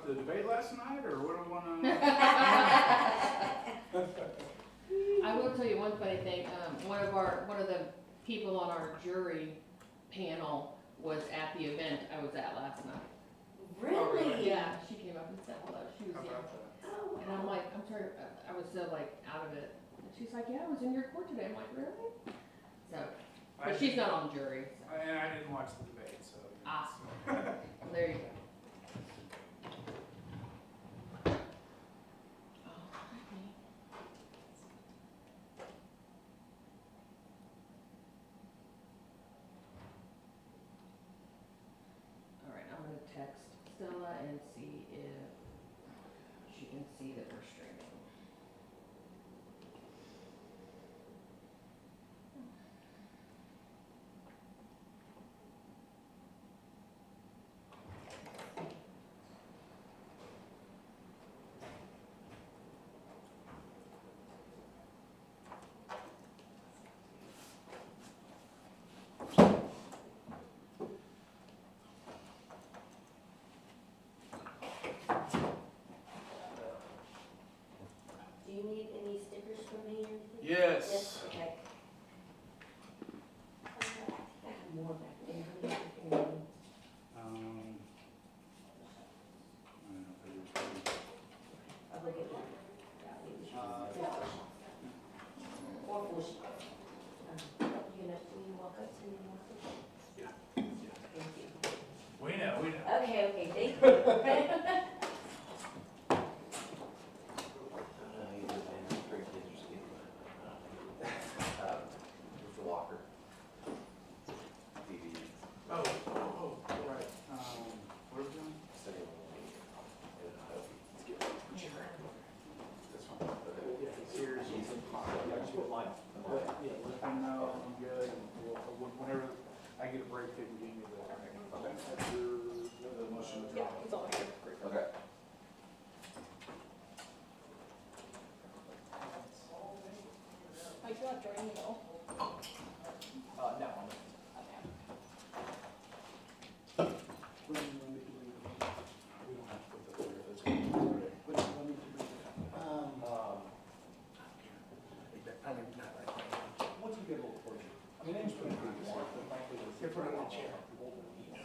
about the debate last night, or what do we want to? I will tell you one funny thing. One of the people on our jury panel was at the event I was at last night. Really? Yeah, she came up and said hello. She was How young. about that? Oh, And I'm like, I'm sorry, I was so like out of it. And she's like, yeah, I was in your court today. I'm like, really? So, but she's not on jury. So. And I didn't watch the debate, so. Ah, well, there you go. All right, I'm gonna text Stella and see if she can see that we're streaming. do you need any stickers from me or anything? Yes. Okay. I think I have more back there. I'll look at that. Or bush. You gonna walk up to me and walk up? Yeah. Thank you. We know, we know. Okay, thank you. Mr. Walker. TV. Oh, right. What are we doing? That's fine. Yeah, he's here. She's in contact. Yeah, let them know I'm good. And whenever I get a break, they can give me the. That's the motion to draw. It's all here. Okay. I do not join you though. No. We don't have to put that there. That's good. What do you want me to do? Once you get a little closer. I mean, name's pretty good. Get put it in the chair.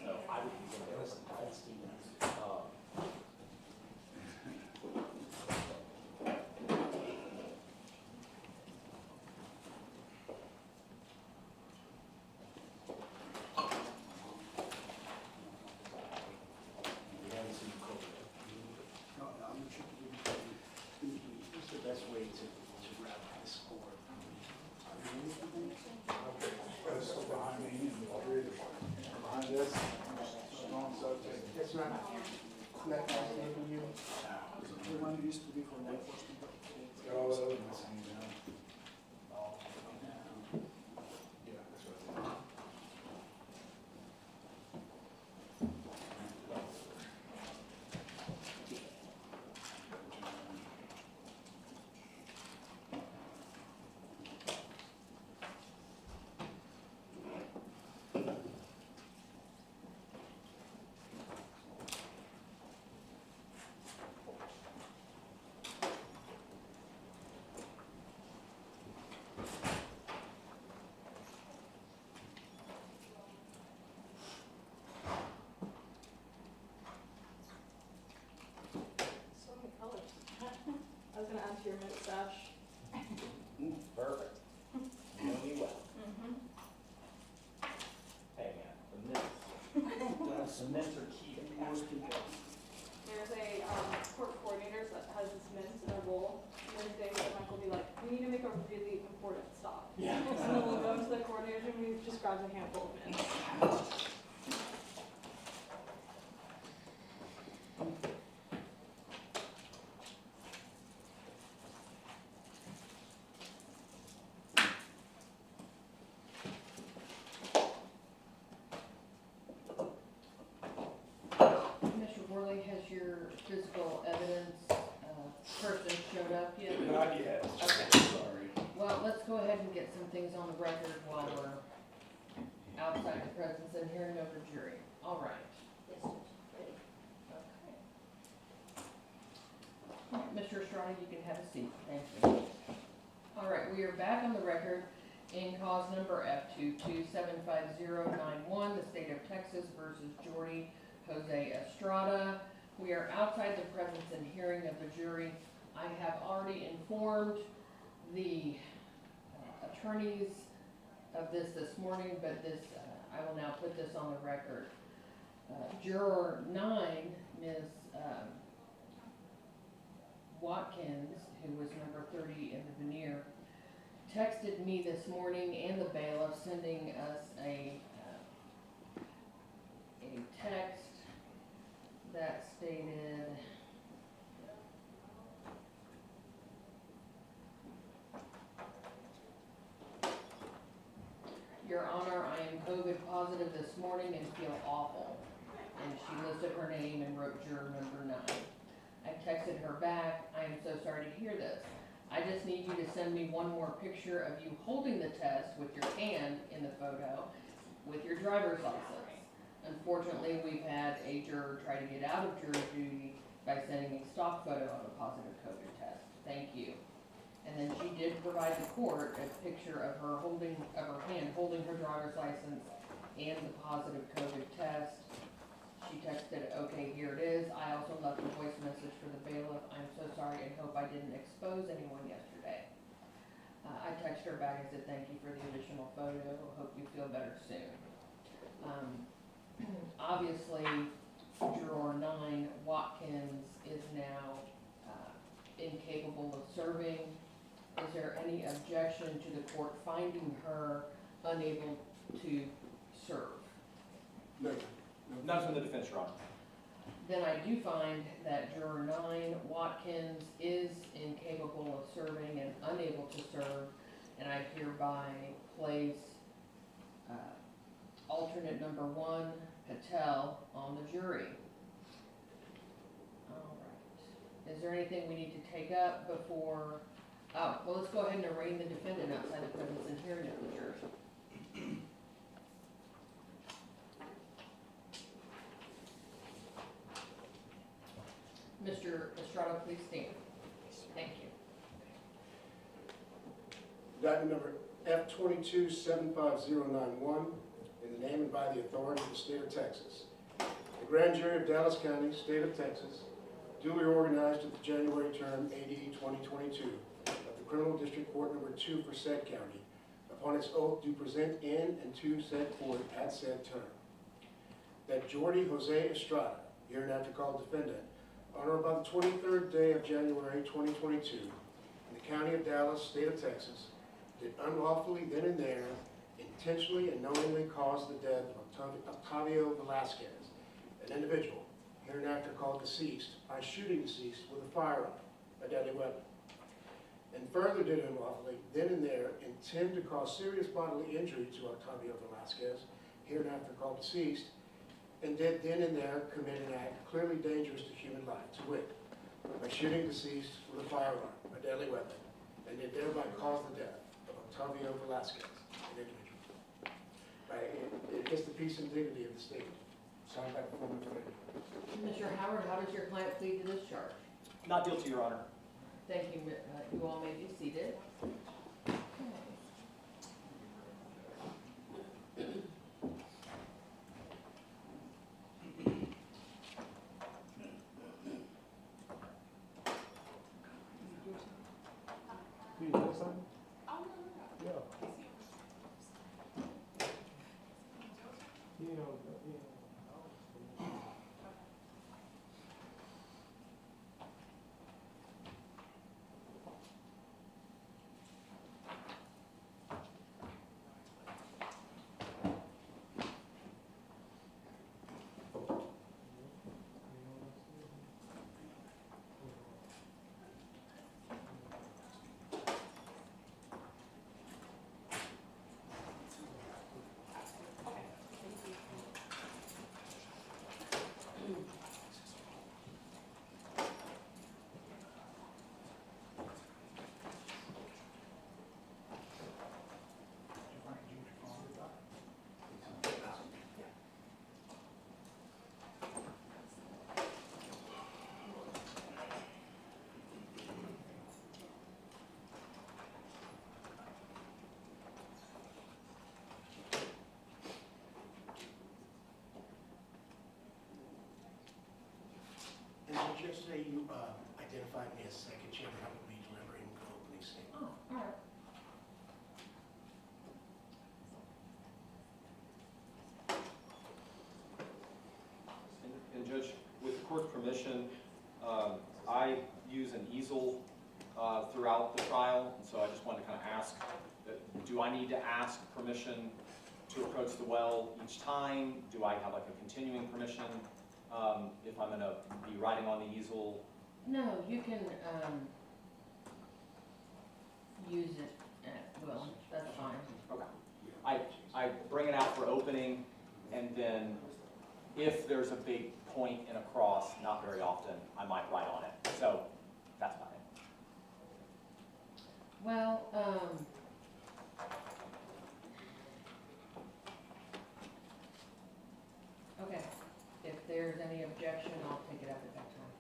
No, I would be in there. No, I'm sure it's the best way to grab the score. So behind me and behind us, strong subject. That's right. That guy's name from you? The one who used to be for law enforcement. Oh, that's hanging down. Yeah, that's right. So many colors. I was gonna add to your mint stash. Perfect. You know me well. Mm-hmm. Hey, man, the mints. The mints are key to most people. There's a court coordinator that has this mint in a bowl. And there's days that Michael will be like, we need to make a really important stop. Yeah. And then we'll go to the coordinator and he just grabs a handful of mints. Mr. Worley, has your physical evidence person showed up yet? Not yet. Okay. Sorry. Well, let's go ahead and get some things on the record while we're outside the presence and hearing of the jury. All right. Yes, Judge. Ready? Okay. Mr. Estrada, you can have a seat, thank you. All right, we are back on the record in cause number F22759091, the state of Texas versus Jordy Jose Estrada. We are outside the presence and hearing of the jury. I have already informed the attorneys of this morning, but this, I will now put this on the record. Juror 9, Ms. Watkins, who was number 30 in the veneer, texted me this morning and the bailiff, sending us a text that stated, Your Honor, I am COVID positive this morning and feel awful. And she listed her name and wrote juror number 9. I texted her back, I am so sorry to hear this. I just need you to send me one more picture of you holding the test with your hand in the photo with your driver's license. Unfortunately, we've had a juror try to get out of jury duty by sending a stock photo of a positive COVID test. Thank you. And then she did provide the court a picture of her hand holding her driver's license and the positive COVID test. She texted, okay, here it is. I also left a voice message for the bailiff. I'm so sorry and hope I didn't expose anyone yesterday. I texted her back and said, thank you for the additional photo. Hope you feel better soon. Obviously, juror 9, Watkins, is now incapable of serving. Is there any objection to the court finding her unable to serve? No. None from the defense, Your Honor. Then I do find that juror 9, Watkins, is incapable of serving and unable to serve, and I hereby place alternate number 1, Patel, on the jury. All right. Is there anything we need to take up before? Oh, well, let's go ahead and arraign the defendant outside the presence and hearing of the jury. Mr. Estrada, please stand. Thank you. Indictment number F22759091, in the name and by the authority of the state of Texas. The grand jury of Dallas County, state of Texas, duly organized at the January term AD 2022 of the Criminal District Court number 2 for said county, upon its oath do present in and to said court at said term, that Jordy Jose Estrada, hereinafter called defendant, on or about the 23rd day of January 2022, in the county of Dallas, state of Texas, did unlawfully then and there, intentionally and knowingly cause the death of Octavio Velasquez, an individual, hereinafter called deceased, by shooting deceased with a firearm, a deadly weapon. And further did unlawfully then and there intend to cause serious bodily injury to Octavio Velasquez, hereinafter called deceased, and did then and there commit an act clearly dangerous to human life, to wit, by shooting deceased with a firearm, a deadly weapon, and did thereby cause the death of Octavio Velasquez, an individual. Against the peace and dignity of the state, signed by the former attorney. Mr. Howard, how does your client plead to this charge? Not guilty, Your Honor. Thank you. You all may be seated. Do you know something? Yeah. You know. easel throughout the trial, and so I just wanted to kind of ask, do I need to ask permission to approach the well each time? Do I have like a continuing permission if I'm going to be writing on the easel? No, you can, use it at will, that's fine. Okay. I bring it out for opening, and then if there's a big point in a cross, not very often, I might write on it. So that's about it. Well, okay, if there's any objection, I'll take it up at that time.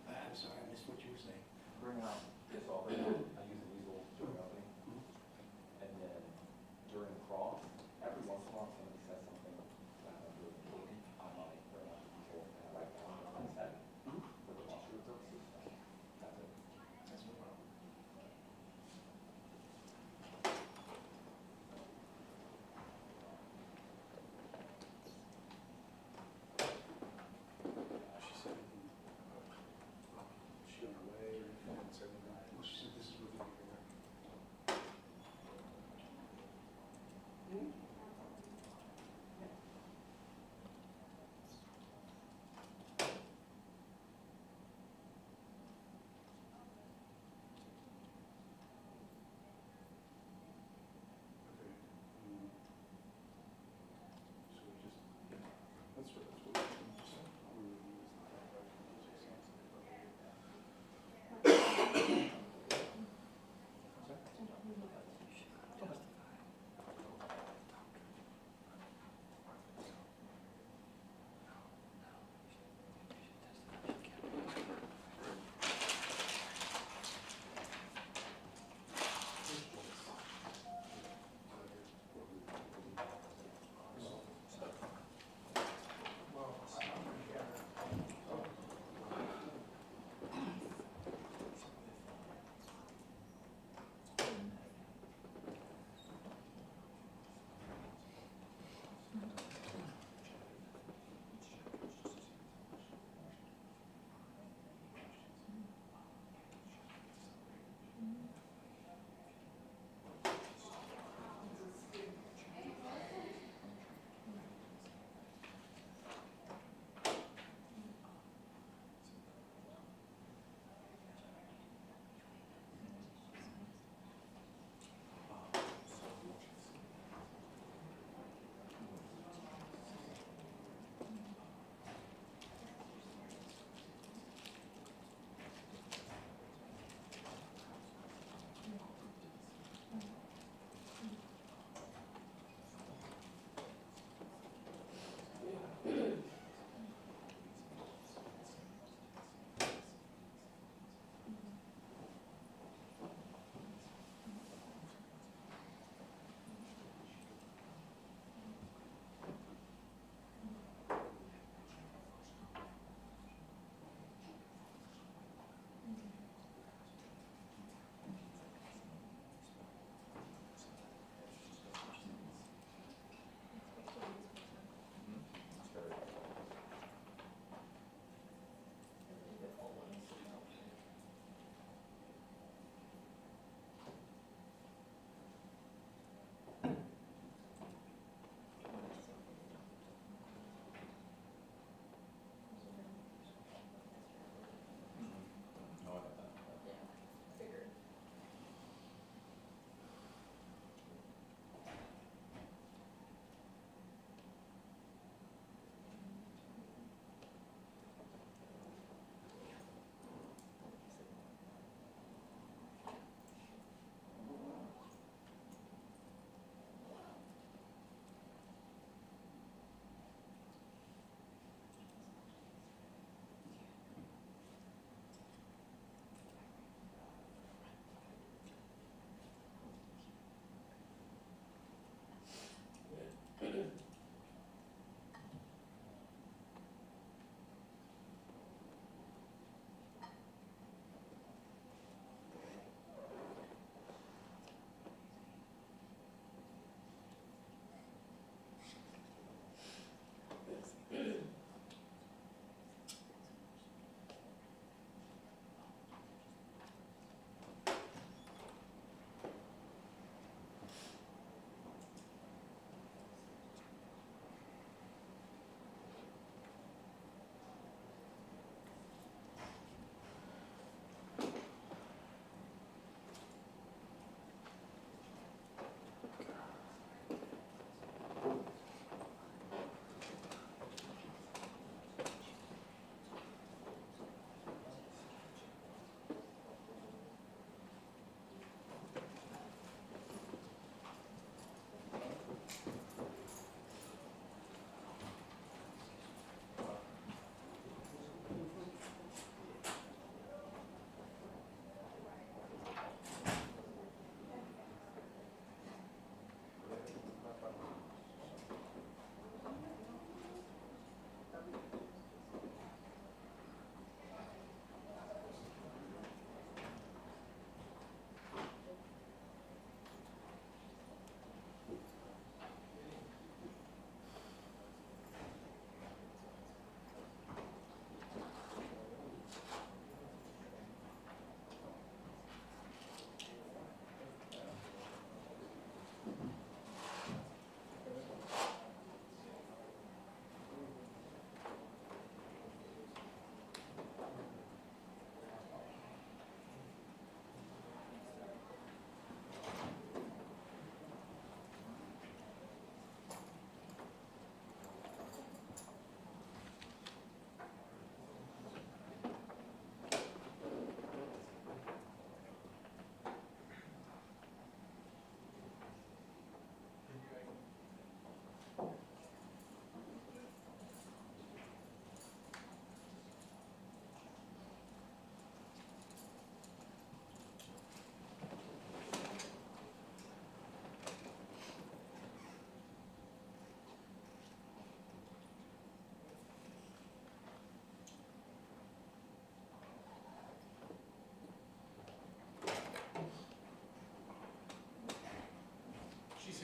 I'm sorry, I missed what you were saying. Bring it out. Yes, I'll bring it out. I use an easel during opening. And then during the cross, every once in a while somebody says something that I'm really important. I might bring out the easel and I write down what I said for demonstrative purposes.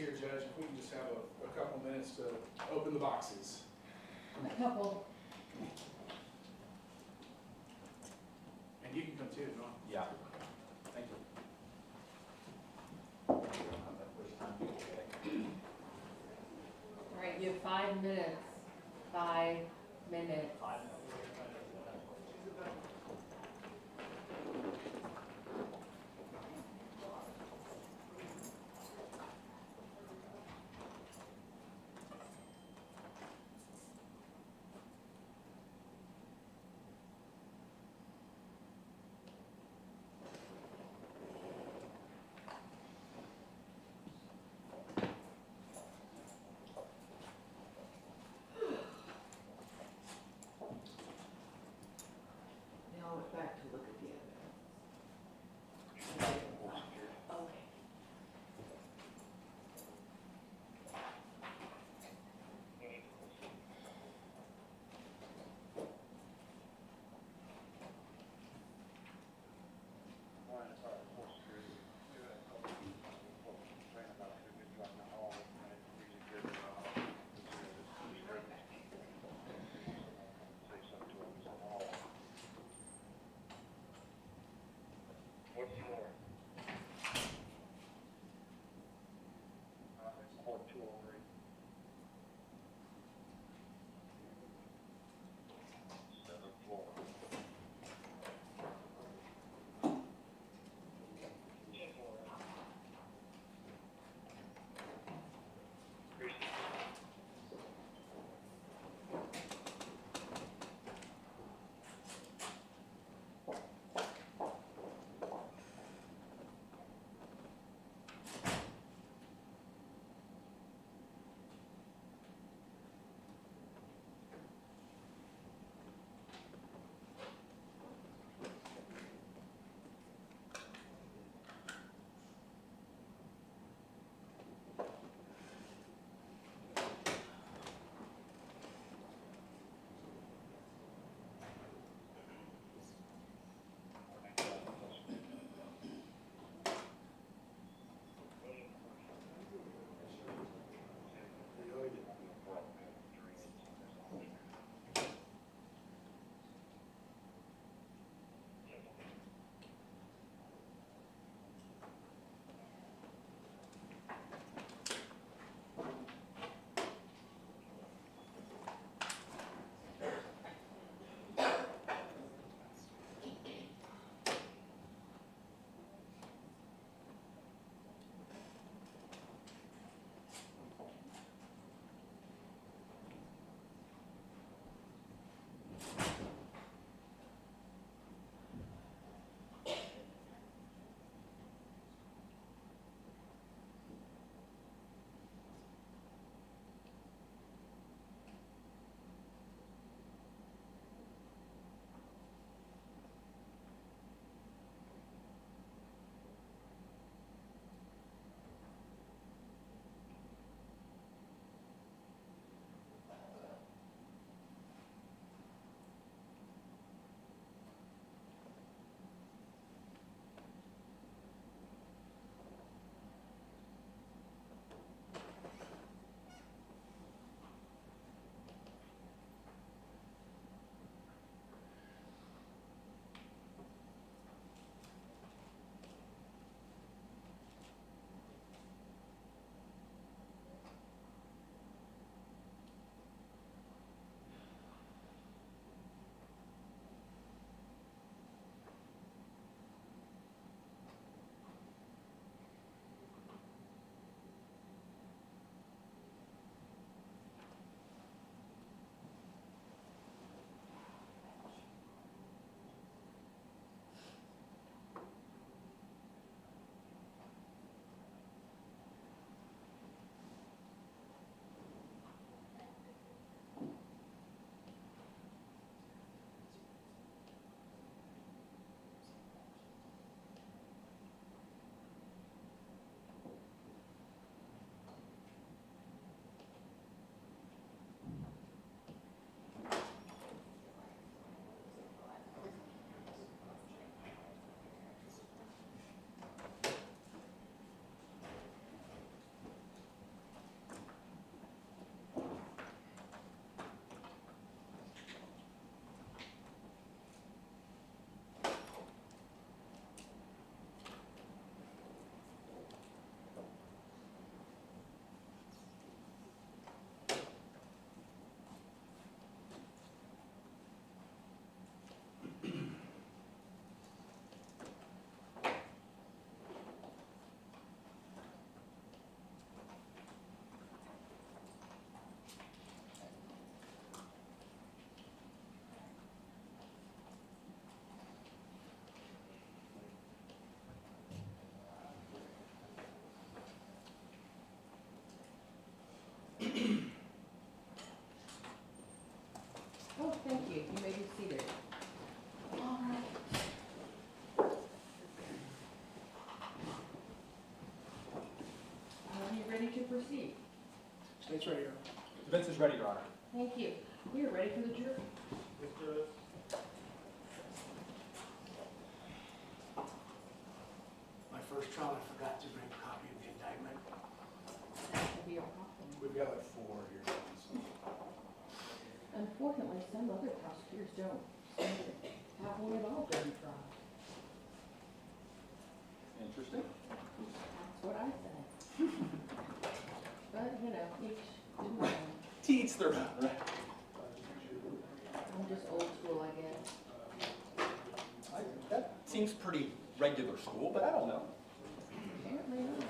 here, Judge, if we can just have a couple minutes to open the boxes. A couple. And you can come too, no? Yeah. Thank you. All right, you have 5 minutes. 5 minutes. Now I went back to look at the evidence. Okay. proceed. State's ready, Your Honor. Defense is ready, Your Honor. Thank you. We are ready for the jury. My first trial, I forgot to bring a copy of the indictment. That will be a problem. We've got like 4 here. Unfortunately, some other prosecutors don't seem to have one at all during trial. Interesting. That's what I say. But, you know, each to their own. Teach their own, right? I'm just old school, I guess. That seems pretty regular school, but I don't know. Apparently not.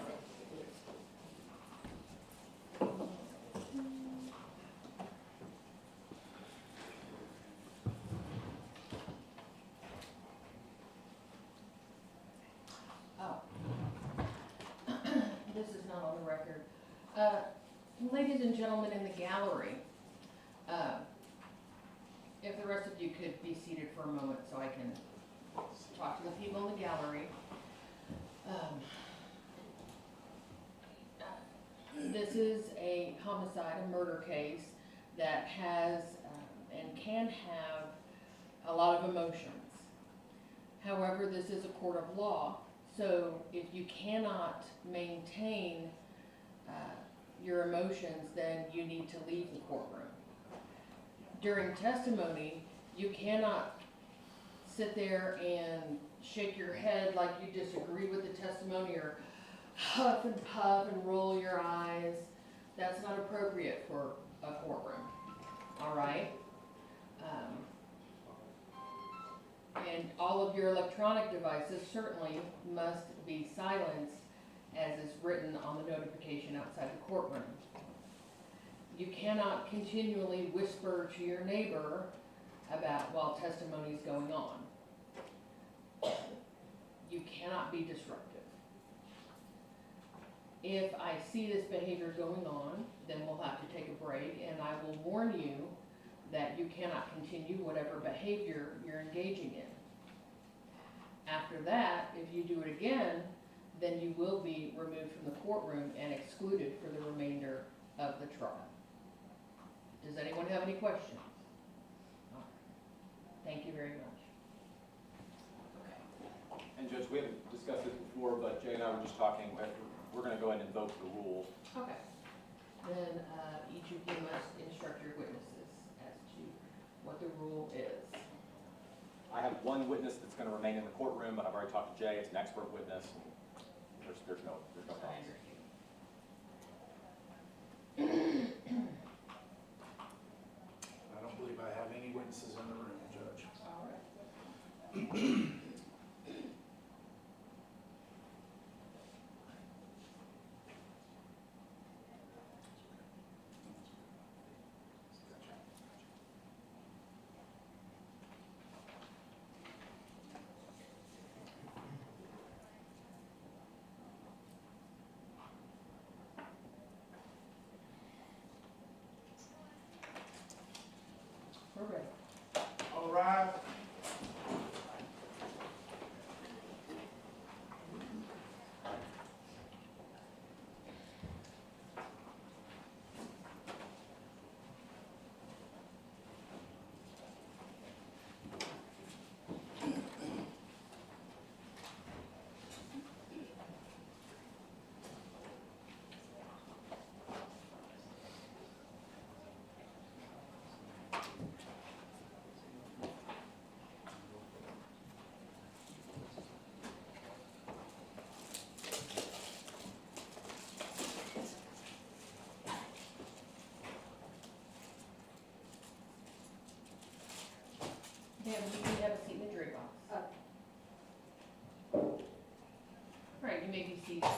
Oh. This is not on the record. Ladies and gentlemen in the gallery, if the rest of you could be seated for a moment so I can talk to the people in the gallery. This is a homicide, a murder case that has and can have a lot of emotions. However, this is a court of law, so if you cannot maintain your emotions, then you need to leave the courtroom. During testimony, you cannot sit there and shake your head like you disagree with the testimony or huff and puff and roll your eyes. That's not appropriate for a courtroom, all right? And all of your electronic devices certainly must be silenced as is written on the notification outside the courtroom. You cannot continually whisper to your neighbor while testimony is going on. You cannot be disruptive. If I see this behavior going on, then we'll have to take a break, and I will warn you that you cannot continue whatever behavior you're engaging in. After that, if you do it again, then you will be removed from the courtroom and excluded for the remainder of the trial. Does anyone have any questions? All right. Thank you very much. And Judge, we haven't discussed this before, but Jay and I were just talking, we're going to go ahead and invoke the rules. Okay. Then each of you must instruct your witnesses as to what the rule is. I have one witness that's going to remain in the courtroom, but I've already talked to Jay. It's an expert witness. There's no problem. I don't believe I have any witnesses in the room, Judge. All right. We're ready. All right. Ma'am, you can have a seat in the jury box. All right, you may be seated.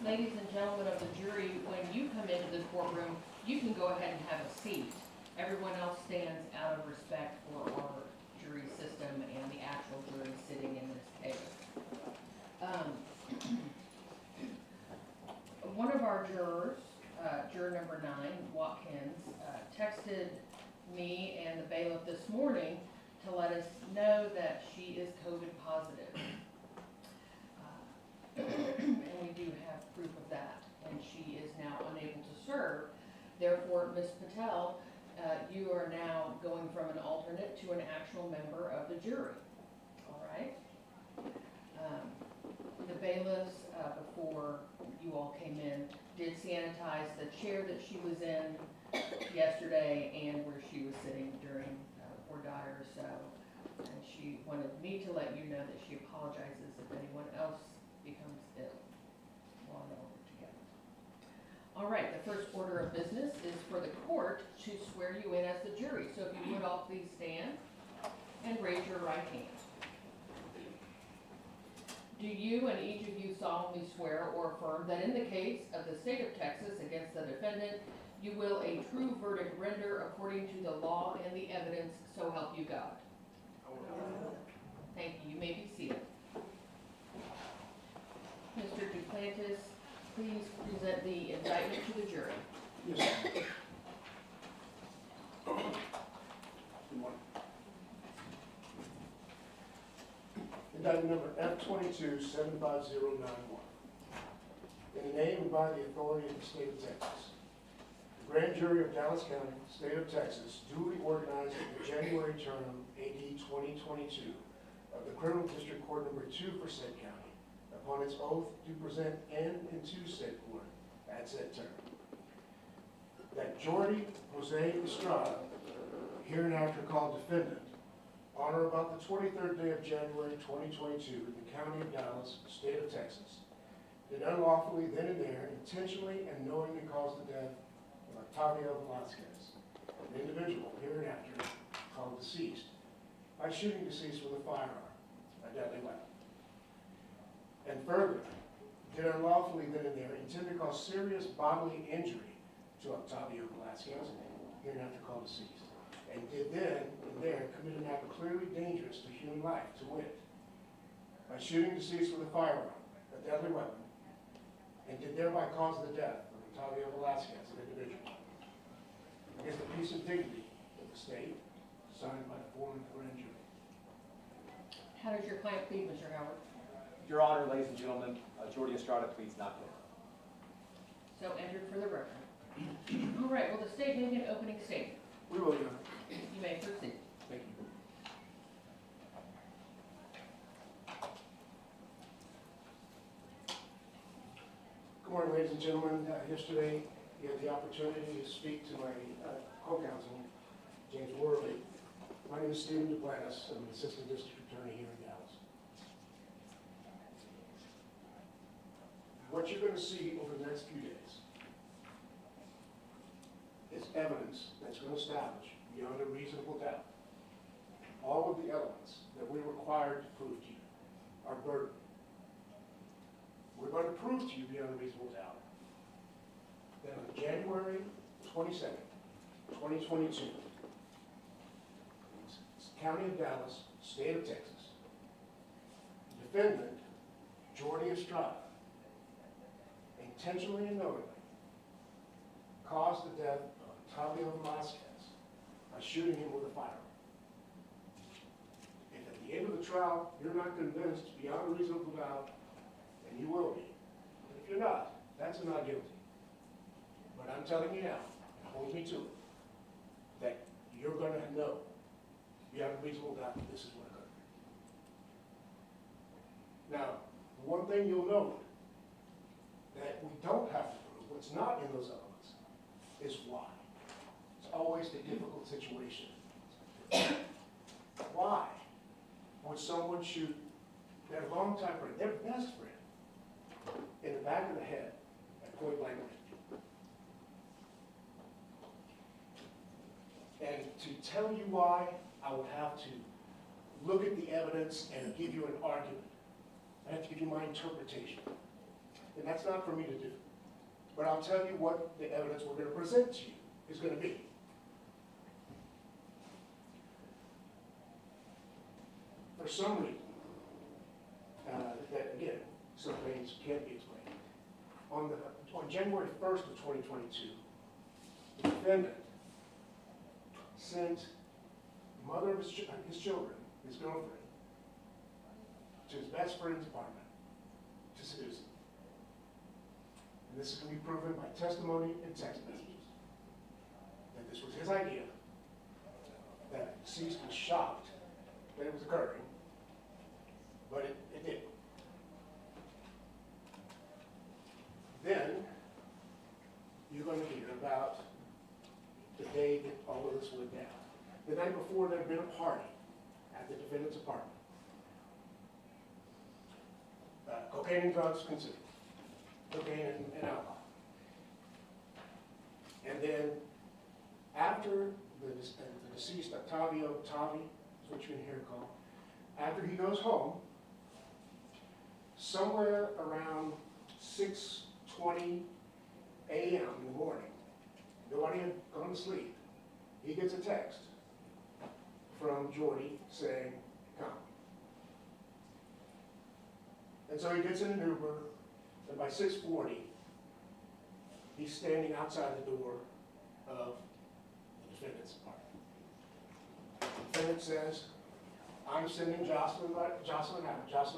Ladies and gentlemen of the jury, when you come into the courtroom, you can go ahead and have a seat. Everyone else stands out of respect for our jury system and the actual jury sitting in this case. One of our jurors, juror number 9, Watkins, texted me and the bailiff this morning to let us know that she is COVID positive. And we do have she is now unable to serve. Therefore, Ms. Patel, you are now going from an alternate to an actual member of the jury. All right? The bailiffs, before you all came in, did sanitize the chair that she was in yesterday and where she was sitting during poor Dyer. So, and she wanted me to let you know that she apologizes if anyone else becomes ill while they're all together. All right, the first order of business is for the court to swear you in as the jury. So if you would all please stand and raise your right hand. Do you and each of you solemnly swear or affirm that in the case of the state of Texas against the defendant, you will a true verdict render according to the law and the evidence, so help you God? Thank you. You may be seated. Mr. Duplantis, please present the indictment to the jury. Yes, sir. Good morning. Indictment number F-22-75091. In the name and by the authority of the state of Texas, the grand jury of Dallas County, state of Texas, duly organized at the January term AD 2022 of the Criminal District Court number 2 for said county, upon its oath to present in and to said court at said term, that Jordy Jose Estrada, hereinafter called defendant, on or about the 23rd day of January 2022 in the county of Dallas, state of Texas, did unlawfully then and there intentionally and knowingly cause the death of Octavio Velasquez, an individual hereinafter called deceased, by shooting deceased with a firearm, a deadly weapon. And further, did unlawfully then and there intend to cause serious bodily injury to Octavio Velasquez, hereinafter called deceased, and did then and there commit an act clearly dangerous to human life, to wit, by shooting deceased with a firearm, a deadly weapon, and did thereby cause the death of Octavio Velasquez, an individual, against the peace and dignity of the state, signed by the foreman of the grand jury. How does your client plead, Mr. Howard? Your Honor, ladies and gentlemen, Jordy Estrada pleads not guilty. So entered for the record. All right, will the state make an opening statement? We will, Your Honor. You may proceed. Thank you. Good morning, ladies and gentlemen. Yesterday, you had the opportunity to speak to my co-counsel, James Worley. My name is Stephen Duplantis. I'm an assistant district attorney here in Dallas. What you're going to see over the next few days is evidence that's going to establish beyond a reasonable doubt all of the elements that we're required to prove to you, our burden. We're going to prove to you beyond a reasonable doubt that on January 22nd, 2022, County of Dallas, State of Texas, defendant Jordy Estrada intentionally and knowingly caused the death of Octavio Velasquez by shooting him with a firearm. If at the end of the trial you're not convinced beyond a reasonable doubt, then you will be. But if you're not, that's a not guilty. But I'm telling you now, and hold me to it, that you're going to know beyond a reasonable doubt that this is what occurred. Now, the one thing you'll note that we don't have to prove, what's not in those elements, is why. It's always the difficult situation. Why would someone shoot their longtime friend, their best friend, in the back of the head at point blank range? And to tell you why, I would have to look at the evidence and give you an argument. I have to give you my interpretation. And that's not for me to do. But I'll tell you what the evidence we're going to present to you is going to be. For some reason, that again, some things can't be explained. On January 1st of 2022, the defendant sent the mother of his children, his girlfriend, to his best friend's apartment to seduce him. and this can be proven by testimony and text messages, that this was his idea, that the deceased was shocked that it was occurring, but it did. Then, you're going to hear about the day that all of this went down. The night before, there had been a party at the defendant's apartment. Cocaine and drugs considered. Cocaine and alcohol. And then, after the deceased, Octavio Tavi, is what you can hear called, after he goes home, somewhere around 6:20 a.m. in the morning, nobody had gone to sleep, he gets a text from Jordy saying, come. And so he gets in an Uber, and by 6:40, he's standing outside the door of the defendant's apartment. The defendant says, I'm sending Jocelyn out, Jocelyn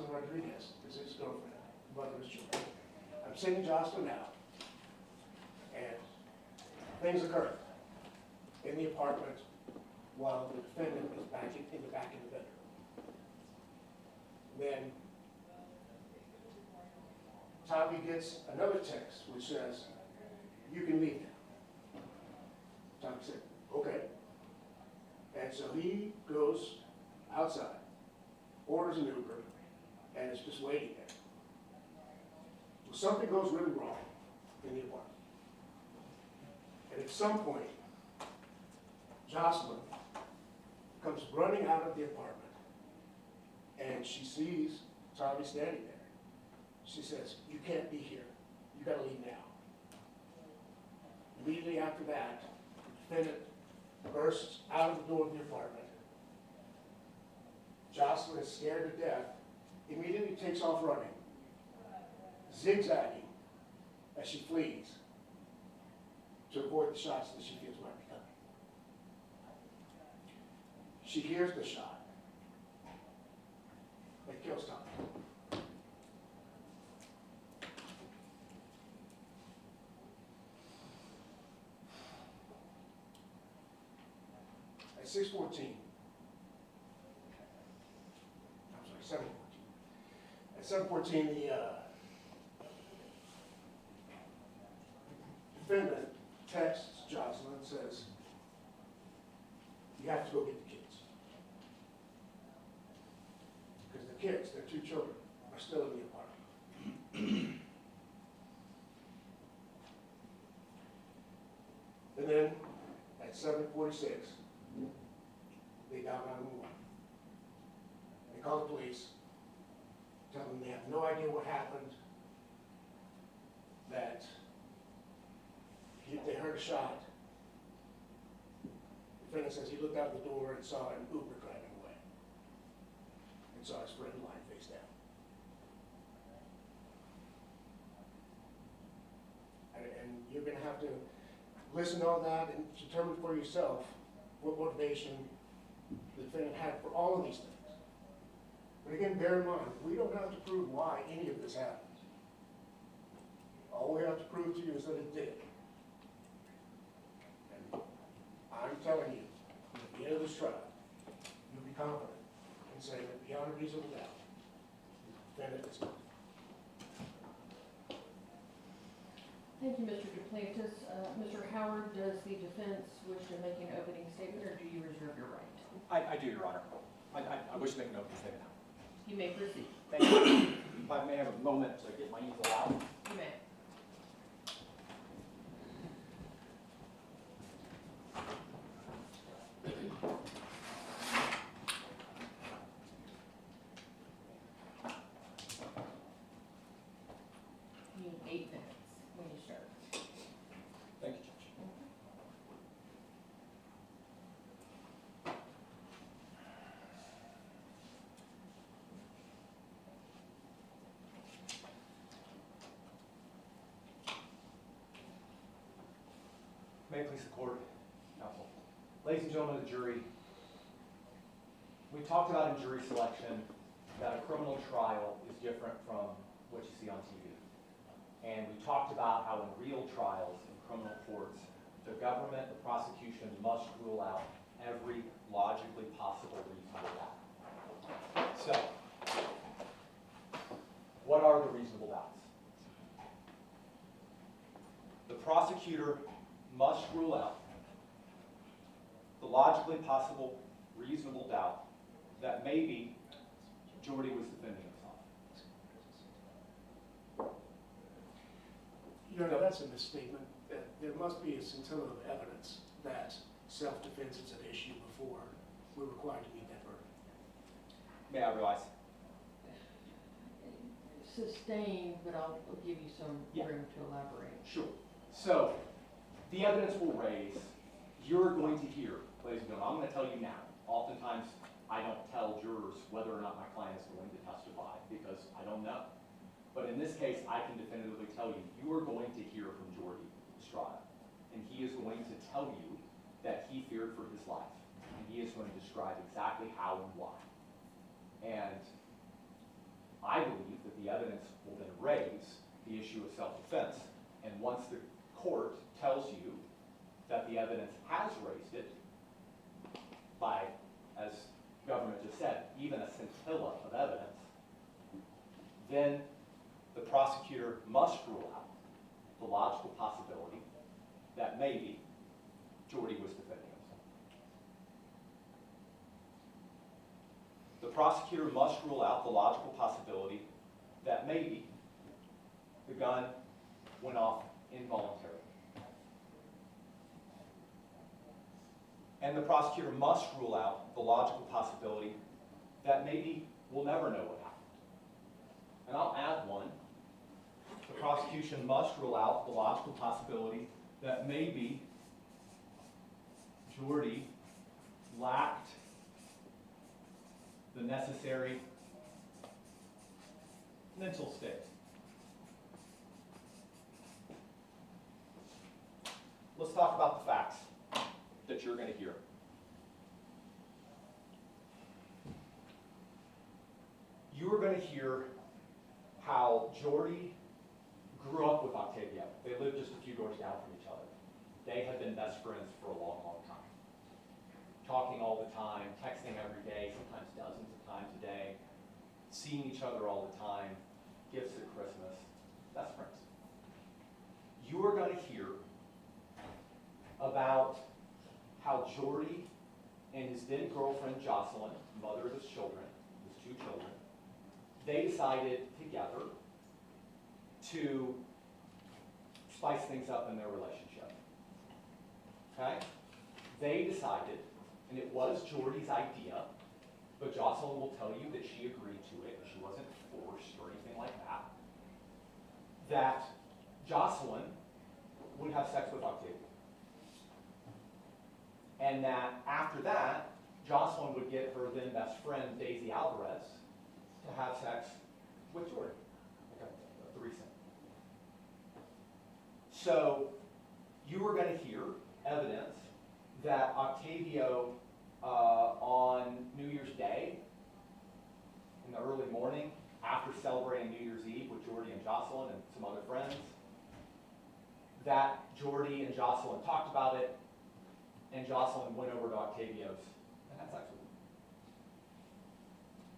Rodriguez, is his girlfriend, mother of his children. I'm sending Jocelyn out, and things occur in the apartment while the defendant is back in the back of the bedroom. Then Tavi gets another text which says, you can leave now. Tavi said, okay. And so he goes outside, orders an Uber, and is just waiting there. Well, something goes really wrong in the apartment. And at some point, Jocelyn comes running out of the apartment, and she sees Tavi standing there. She says, you can't be here. You gotta leave now. Immediately after that, the defendant bursts out of the door of the apartment. Jocelyn is scared to death, immediately takes off running, zigzagging as she flees to avoid the shots that she feels might be coming. She hears the shot that kills Tom. At 6:14, I'm sorry, 7:14. At 7:14, the defendant texts Jocelyn and says, you have to go get the kids. Because the kids, their two children, are still in the apartment. And then at 7:46, they dial 911. They call the police, tell them they have no idea what happened, that they heard a shot. The defendant says he looked out the door and saw an Uber driving away, and saw his friend lying face down. And you're going to have to listen to all that and determine for yourself what motivation the defendant had for all of these things. But again, bear in mind, we don't have to prove why any of this happened. All we have to prove to you is that it did. And I'm telling you, at the end of this trial, you'll be confident in saying that beyond a reasonable doubt, the defendant is guilty. Thank you, Mr. Duplantis. Mr. Howard, does the defense wish to make an opening statement, or do you reserve your right? I do, Your Honor. I wish to make an opening statement now. You may proceed. Thank you. If I may have a moment to get my easel out. You may. You need 8 minutes when you start. Thank you, Judge. May it please the court, counsel. Ladies and gentlemen of the jury, we talked about in jury selection that a criminal trial is different from what you see on TV. And we talked about how in real trials in criminal courts, the government, the prosecution must rule out every logically possible reasonable doubt. So, what are the reasonable doubts? The prosecutor must rule out the logically possible reasonable doubt that maybe Jordy was defending himself. Your Honor, that's a misstatement. There must be a scintilla of evidence that self-defense is an issue before we're required to meet that burden. May I realize? Sustained, but I'll give you some Yeah. room to elaborate. Sure. So, the evidence will raise, you're going to hear, ladies and gentlemen, I'm going to tell you now. Oftentimes, I don't tell jurors whether or not my client is going to testify because I don't know. But in this case, I can definitively tell you, you are going to hear from Jordy Estrada. And he is going to tell you that he feared for his life. And he is going to describe exactly how and why. And I believe that the evidence will then raise the issue of self-defense. And once the court tells you that the evidence has raised it, by, as government just said, even a scintilla of evidence, then the prosecutor must rule out the logical possibility that maybe Jordy was defending himself. The prosecutor must rule out the logical possibility that maybe the gun went off involuntarily. And the prosecutor must rule out the logical possibility that maybe we'll never know what happened. And I'll add one. The prosecution must rule out the logical possibility that maybe Jordy lacked the necessary mental state. Let's talk about the facts that you're going to hear. You are going to hear how Jordy grew up with Octavio. They lived just a few doors down from each other. They had been best friends for a long, long time. Talking all the time, texting every day, sometimes dozens of times a day, seeing each other all the time, gifts at Christmas, best friends. You are going to hear about how Jordy and his then girlfriend Jocelyn, mother of his children, his two children, they decided together to spice things up in their relationship. Okay? They decided, and it was Jordy's idea, but Jocelyn will tell you that she agreed to it, she wasn't forced or anything like that, that Jocelyn would have sex with Octavio. And that after that, Jocelyn would get her then best friend, Daisy Alvarez, to have sex with Jordy. Okay, a threesome. So you are going to hear evidence that Octavio, on New Year's Day, in the early morning, after celebrating New Year's Eve with Jordy and Jocelyn and some other friends, that Jordy and Jocelyn talked about it, and Jocelyn went over to Octavio's and had sex with him.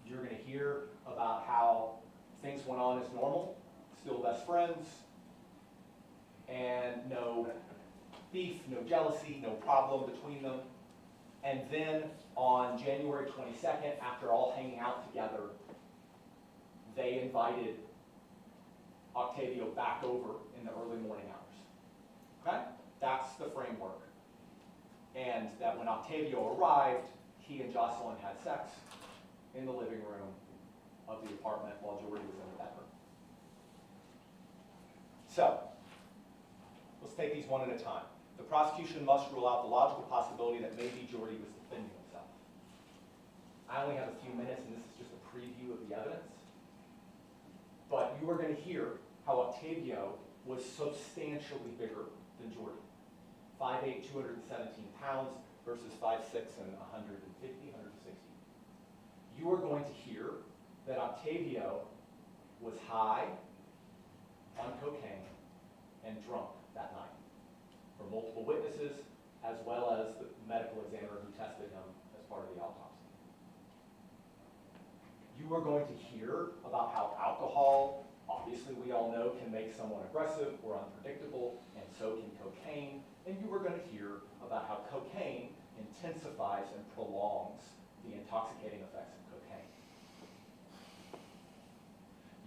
You're going to hear about how things went on as normal, still best friends, and no beef, no jealousy, no problem between them. And then on January 22nd, after all hanging out together, they invited Octavio back over in the early morning hours. Okay? That's the framework. And that when Octavio arrived, he and Jocelyn had sex in the living room of the apartment while Jordy was in the bedroom. So, let's take these one at a time. The prosecution must rule out the logical possibility that maybe Jordy was defending himself. I only have a few minutes, and this is just a preview of the evidence. But you are going to hear how Octavio was substantially bigger than Jordy. 5'8", 217 pounds versus 5'6" and 150, 160. You are going to hear that Octavio was high, on cocaine and drunk that night, from multiple witnesses, as well as the medical examiner who tested him as part of the autopsy. You are going to hear about how alcohol, obviously we all know, can make someone aggressive or unpredictable, and so can cocaine. And you are going to hear about how cocaine intensifies and prolongs the intoxicating effects of cocaine.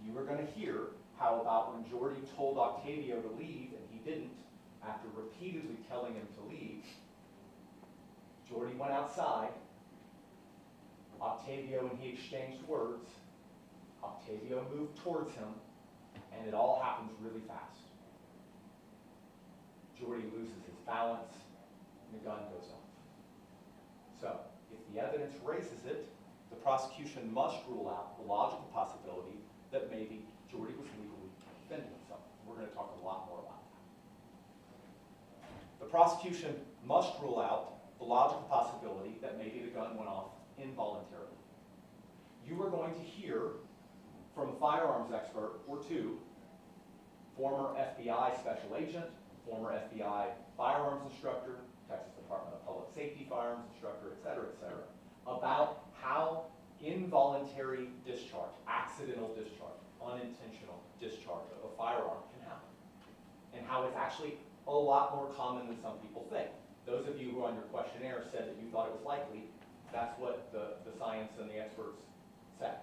You are going to hear how about when Jordy told Octavio to leave and he didn't, after repeatedly telling him to leave, Jordy went outside, Octavio and he exchanged words, Octavio moved towards him, and it all happens really fast. Jordy loses his balance, and the gun goes off. So, if the evidence raises it, the prosecution must rule out the logical possibility that maybe Jordy was legally defending himself. We're going to talk a lot more about that. The prosecution must rule out the logical possibility that maybe the gun went off involuntarily. You are going to hear from a firearms expert or two, former FBI special agent, former FBI firearms instructor, Texas Department of Public Safety firearms instructor, et cetera, about how involuntary discharge, accidental discharge, unintentional discharge of a firearm can happen, and how it's actually a lot more common than some people think. Those of you who on your questionnaire said that you thought it was likely, that's what the science and the experts said.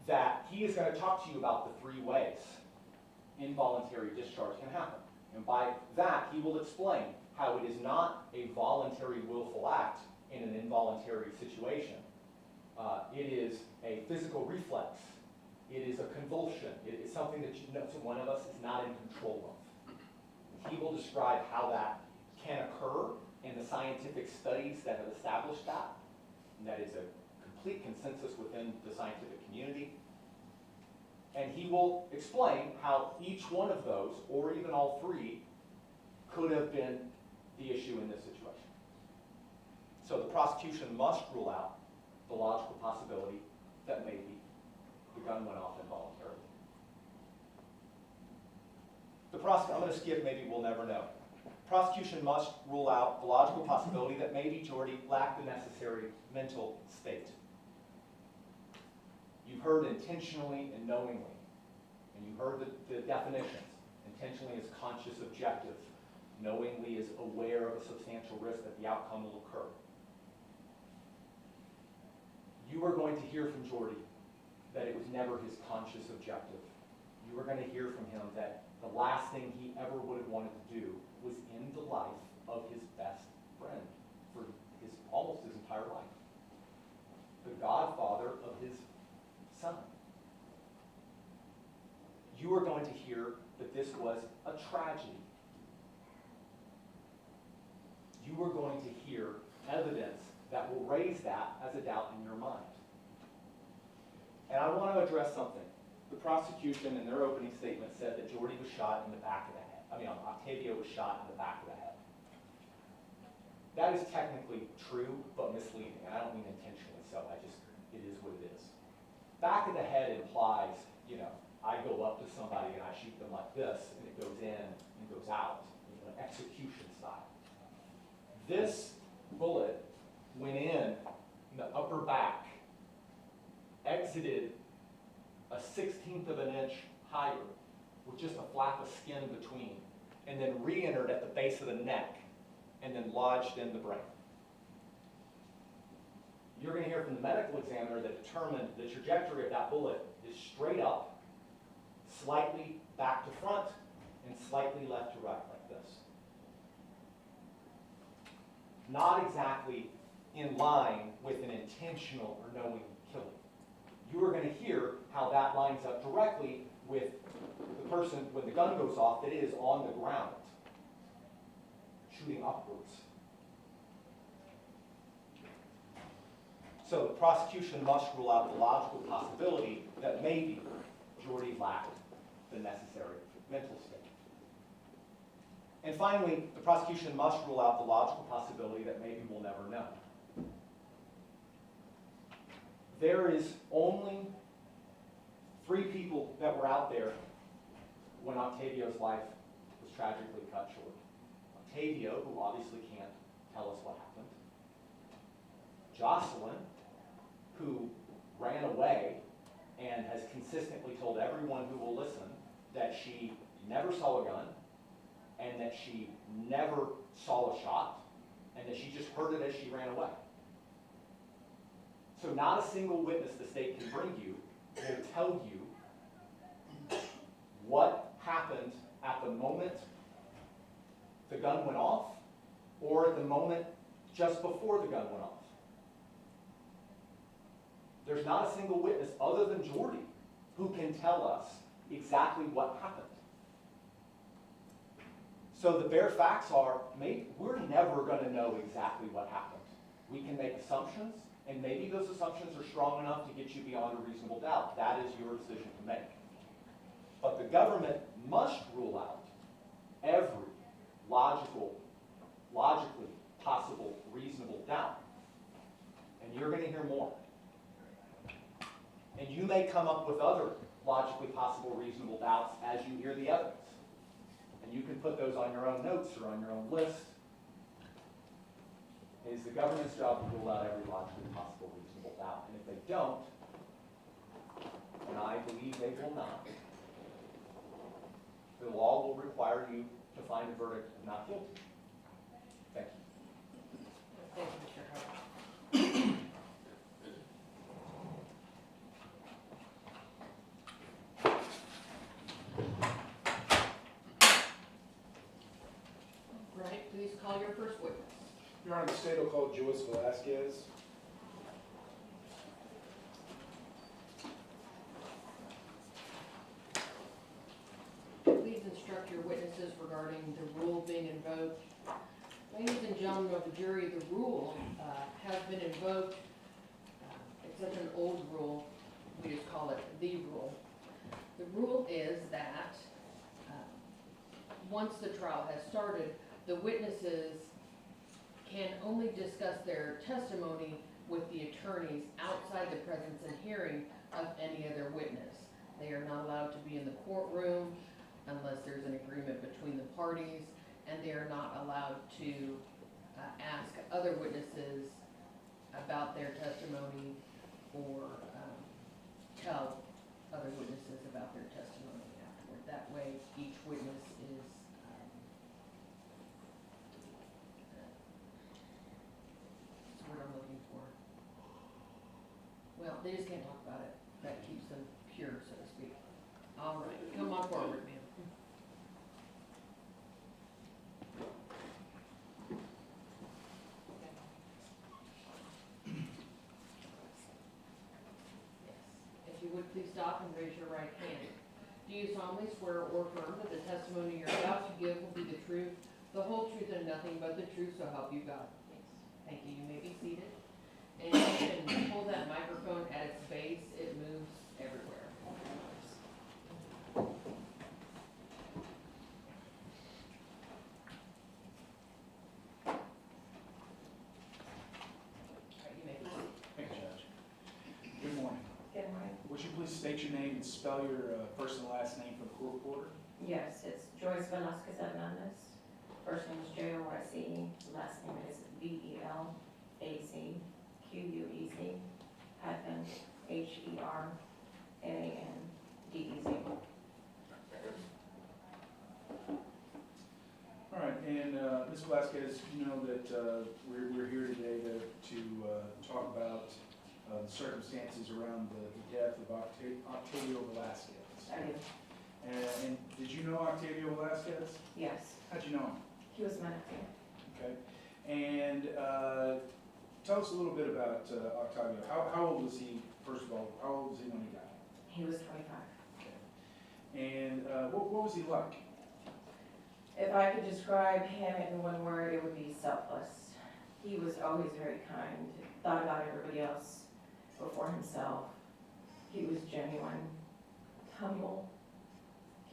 That he is going to talk to you about the three ways involuntary discharge can happen. And by that, he will explain how it is not a voluntary willful act in an involuntary situation. It is a physical reflex. It is a convulsion. It is something that one of us is not in control of. He will describe how that can occur in the scientific studies that have established that. And that is a complete consensus within the scientific community. And he will explain how each one of those, or even all three, could have been the issue in this situation. So the prosecution must rule out the logical possibility that maybe the gun went off involuntarily. I'm going to skip, maybe we'll never know. Prosecution must rule out the logical possibility that maybe Jordy lacked the necessary mental state. You've heard intentionally and knowingly, and you heard the definitions. Intentionally is conscious objective. Knowingly is aware of a substantial risk that the outcome will occur. You are going to hear from Jordy that it was never his conscious objective. You are going to hear from him that the last thing he ever would have wanted to do was end the life of his best friend for almost his entire life. The godfather of his son. You are going to hear that this was a tragedy. You are going to hear evidence that will raise that as a doubt in your mind. And I want to address something. The prosecution in their opening statement said that Jordy was shot in the back of the head. Octavio was shot in the back of the head. That is technically true, but misleading. And I don't mean intentionally so. It is what it is. Back of the head implies, I go up to somebody and I shoot them like this, and it goes in and goes out, execution style. This bullet went in the upper back, exited a 1/16 of an inch higher with just a flap of skin between, and then re-entered at the base of the neck, and then lodged in the brain. You're going to hear from the medical examiner that determined the trajectory of that bullet is straight up, slightly back to front, and slightly left to right like this. Not exactly in line with an intentional or knowing killing. You are going to hear how that lines up directly with the person, when the gun goes off, that is on the ground, shooting upwards. So the prosecution must rule out the logical possibility that maybe Jordy lacked the necessary mental state. And finally, the prosecution must rule out the logical possibility that maybe we'll never know. There is only three people that were out there when Octavio's life was tragically cut short. Octavio, who obviously can't tell us what happened. Jocelyn, who ran away and has consistently told everyone who will listen that she never saw a gun and that she never saw a shot and that she just heard it as she ran away. So not a single witness the state can bring you will tell you what happened at the moment the gun went off or at the moment just before the gun went off. There's not a single witness other than Jordy who can tell us exactly what happened. So the bare facts are, we're never going to know exactly what happened. We can make assumptions, and maybe those assumptions are strong enough to get you beyond a reasonable doubt. That is your decision to make. But the government must rule out every logically possible reasonable doubt. And you're going to hear more. And you may come up with other logically possible reasonable doubts as you hear the evidence. And you can put those on your own notes or on your own list. It is the government's job to rule out every logically possible reasonable doubt. And if they don't, and I believe they will not, the law will require you to find a verdict of not guilty. Thank you. Thank you, Mr. Howard. Right, please call your first witness. Your Honor, the state will call Joyce Velasquez. Please instruct your witnesses regarding the rule being invoked. Ladies and gentlemen of the jury, the rule has been invoked. It's such an old rule, we just call it the rule. The rule is that once the trial has started, the witnesses can only discuss their testimony with the attorneys outside the presence and hearing of any other witness. They are not allowed to be in the courtroom unless there's an agreement between the parties, and they are not allowed to ask other witnesses about their testimony or tell other witnesses about their testimony afterward. That way, each witness is that's what I'm looking for. Well, they just can't talk about it. That keeps them pure, so to speak. All right, come on forward, ma'am. If you would please stop and raise your right hand. Do you solemnly swear or affirm that the testimony you're about to give will be the truth, the whole truth, and nothing but the truth, so help you God? Yes. Thank you. You may be seated. And you can hold that microphone at its base. It moves everywhere. Thank you, Judge. Good morning. Good morning. Would you please state your name and spell your first and last name for the court reporter? Yes, it's Joyce Velasquez Hernandez. First name is Joyce, last name is Belazquez, Hernandez. All right, and Ms. Velasquez, you know that we're here today to talk about the circumstances around the death of Octavio Velasquez. I do. And did you know Octavio Velasquez? Yes, How'd you know him? he was my nephew. Okay. And tell us a little bit about Octavio. How old was he, first of all? How old was he when he died? He was 25. Okay. And what was he like? If I could describe him in one word, it would be selfless. He was always very kind, thought about everybody else before himself. He was genuine, humble.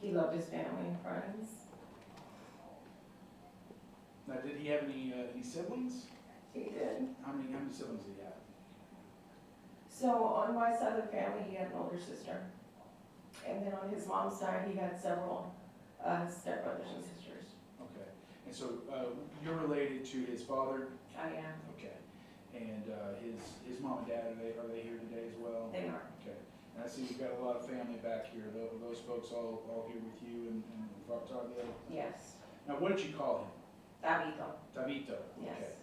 He loved his family and friends. Now, did he have any siblings? He did. How many siblings did he have? So on my side of the family, he had an older sister. And then on his mom's side, he had several stepbrothers and sisters. Okay. And so, you're related to his father? I am. Okay. And, his mom and dad, are they here today as well? They are. Okay. And I see you've got a lot of family back here. Are those folks all here with you and Octavio? Yes. Now, what did you call him? Tabito. Tabito? Yes. Okay.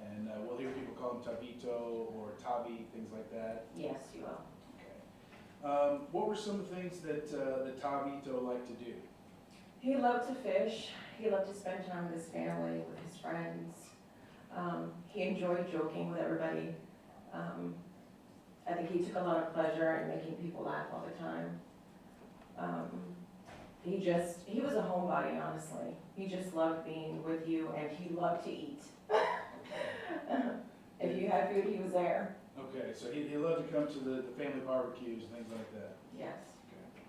And we'll hear people call him Tabito or Tabi, things like that? Yes, you will. Okay. What were some of the things that Tabito liked to do? He loved to fish. He loved to spend time with his family, with his friends. He enjoyed joking with everybody. I think he took a lot of pleasure in making people laugh all the time. He was a homebody, honestly. He just loved being with you, and he loved to eat. If you had food, he was there. Okay, so he loved to come to the family barbecues and things like that. Yes. Okay.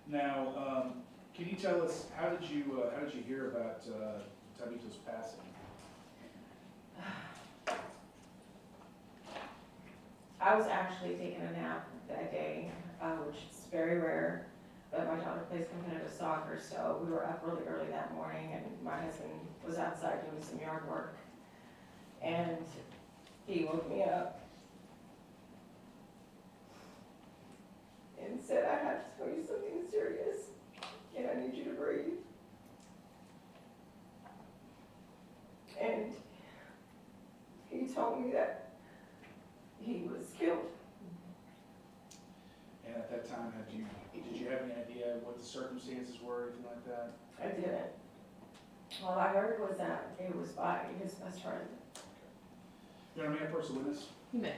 Now, can you tell us, how did you hear about Tabito's passing? I was actually taking a nap that day, which is very rare, but my daughter plays competitive soccer, so we were up really early that morning, and my husband was outside doing some yard work, and he woke me up and said, "I have to tell you something serious, and I need you to breathe." And he told me that he was killed. And at that time, did you have any idea what the circumstances were, or anything like that? I didn't. All I heard was that it was by his best friend. You want to make a personal witness? You may.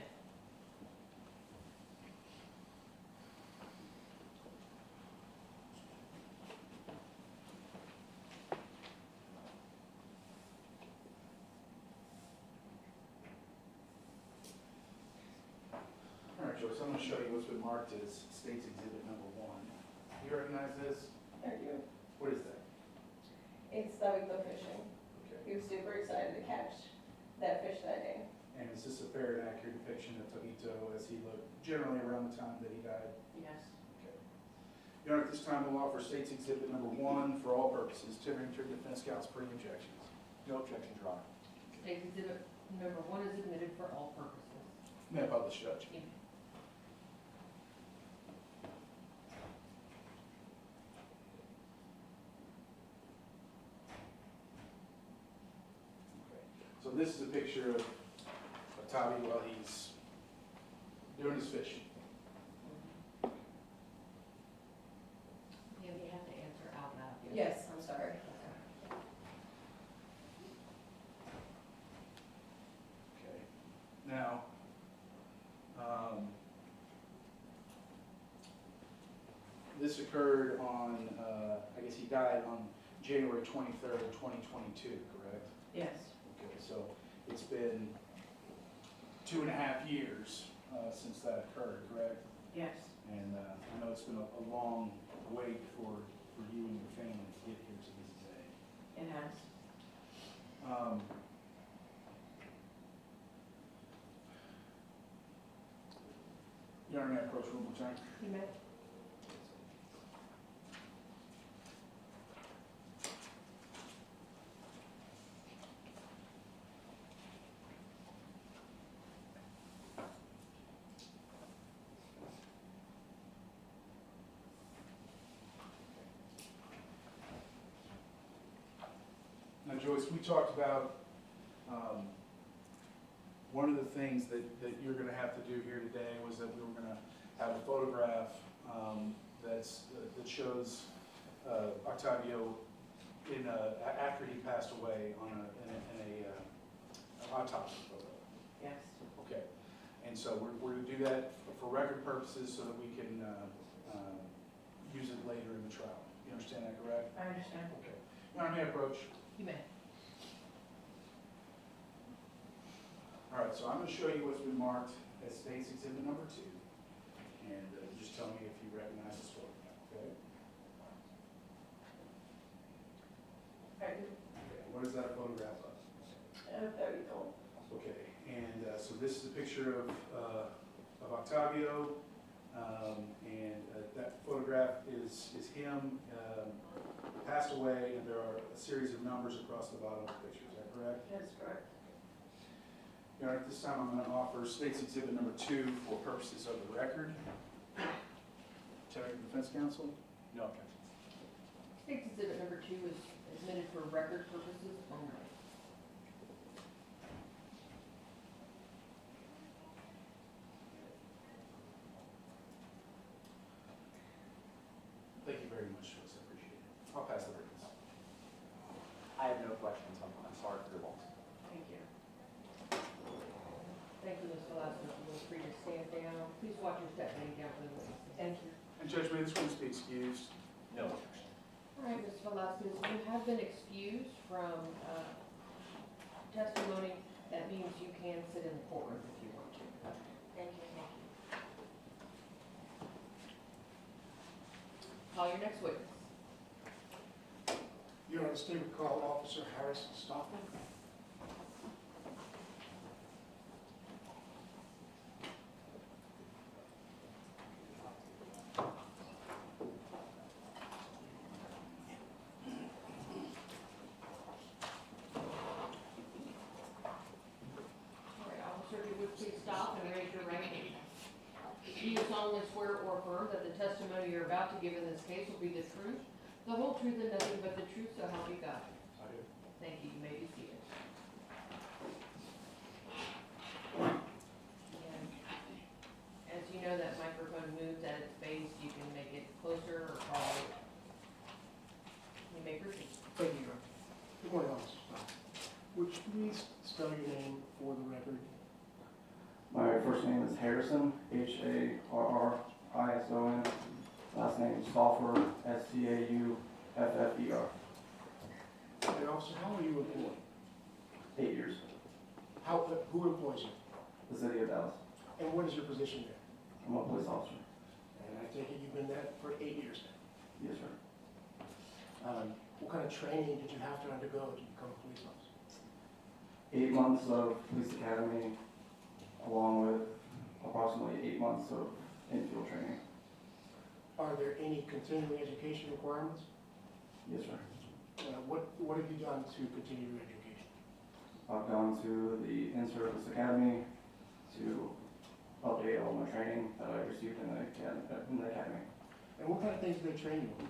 All right, Joyce, I'm going to show you what's been marked as State's Exhibit Number 1. You recognize this? I do. What is that? It's Tabito fishing. Okay. He was super excited to catch that fish that day. And is this a fair and accurate depiction of Tabito as he looked generally around the time that he died? Yes. Okay. Your Honor, at this time, we'll offer State's Exhibit Number 1 for all purposes. Tendering to defense counsel for any objections. No objections, Your Honor. State's exhibit number 1 is admitted for all purposes. May I publish, Judge? You may. So this is a picture of Tavi while he's doing his fishing. Yeah, you have to answer out loud. Yes, I'm sorry. Okay. Now, this occurred on, I guess he died on January 23rd, 2022, correct? Yes. Okay, so it's been 2.5 years since that occurred, correct? Yes. And I know it's been a long wait for you and your family to get here to this day. It has. Your Honor, may I approach one more time? You may. Now, Joyce, we talked about one of the things that you're going to have to do here today was that we were going to have a photograph that shows Octavio after he passed away in an autopsy photo. Yes. Okay, and so we're going to do that for record purposes so that we can use it later in the trial. You understand that, correct? I understand. Okay. Your Honor, may I approach? You may. All right, so I'm going to show you what's been marked as State's Exhibit Number 2, and just tell me if you recognize this photograph, okay? I do. Okay, what is that a photograph of? Tabito. Okay, and so this is a picture of Octavio And that photograph is him, passed away, and there are a series of numbers across the bottom of the picture. Is that correct? That's correct. Your Honor, at this time, I'm going to offer State's Exhibit number 2 for purposes of the record. Defense Counsel? No objections. State's exhibit number 2 is admitted for record purposes only. Thank you very much, Joyce. I appreciate it. I'll pass the witness. I have no questions. I'm sorry for your loss. Thank you. Thank you, Ms. Velasquez. Feel free to stand down. Please watch your step laying down for the witness. Thank you. And Judge, may this witness be excused? No objection. All right, Ms. Velasquez, you have been excused from testimony. That means you can sit in the courtroom if you want to. Thank you. Call your next witness. Your Honor, the State would call Officer Harrison Stoffman. All right, officer, if you would please stop and raise your right hand. Do you solemnly swear or affirm that the testimony you're about to give in this case will be the truth, the whole truth, and nothing but the truth, so help you God? I do. Thank you. You may be seated. And as you know, that microphone moves at its base. You can make it closer or farther. You may proceed. Thank you, Your Honor. Good morning, Officer Stockton. Would you please spell your name for the record? My first name is Harrison, Harrison. Last name is Stauffer, Stauffer. And Officer, how long are you employed? 8 years. Who employs you? The city of Dallas. And what is your position there? I'm a police officer. And I take it you've been that for 8 years Yes, sir. now. What kind of training did you have to undergo to become a police officer? 8 months of police academy, along with approximately 8 months of infield training. Are there any continuing education requirements? Yes, sir. What have you done to continue your education? I've gone to the in-service academy to update all my training that I received in the academy. And what kind of things do they train you on?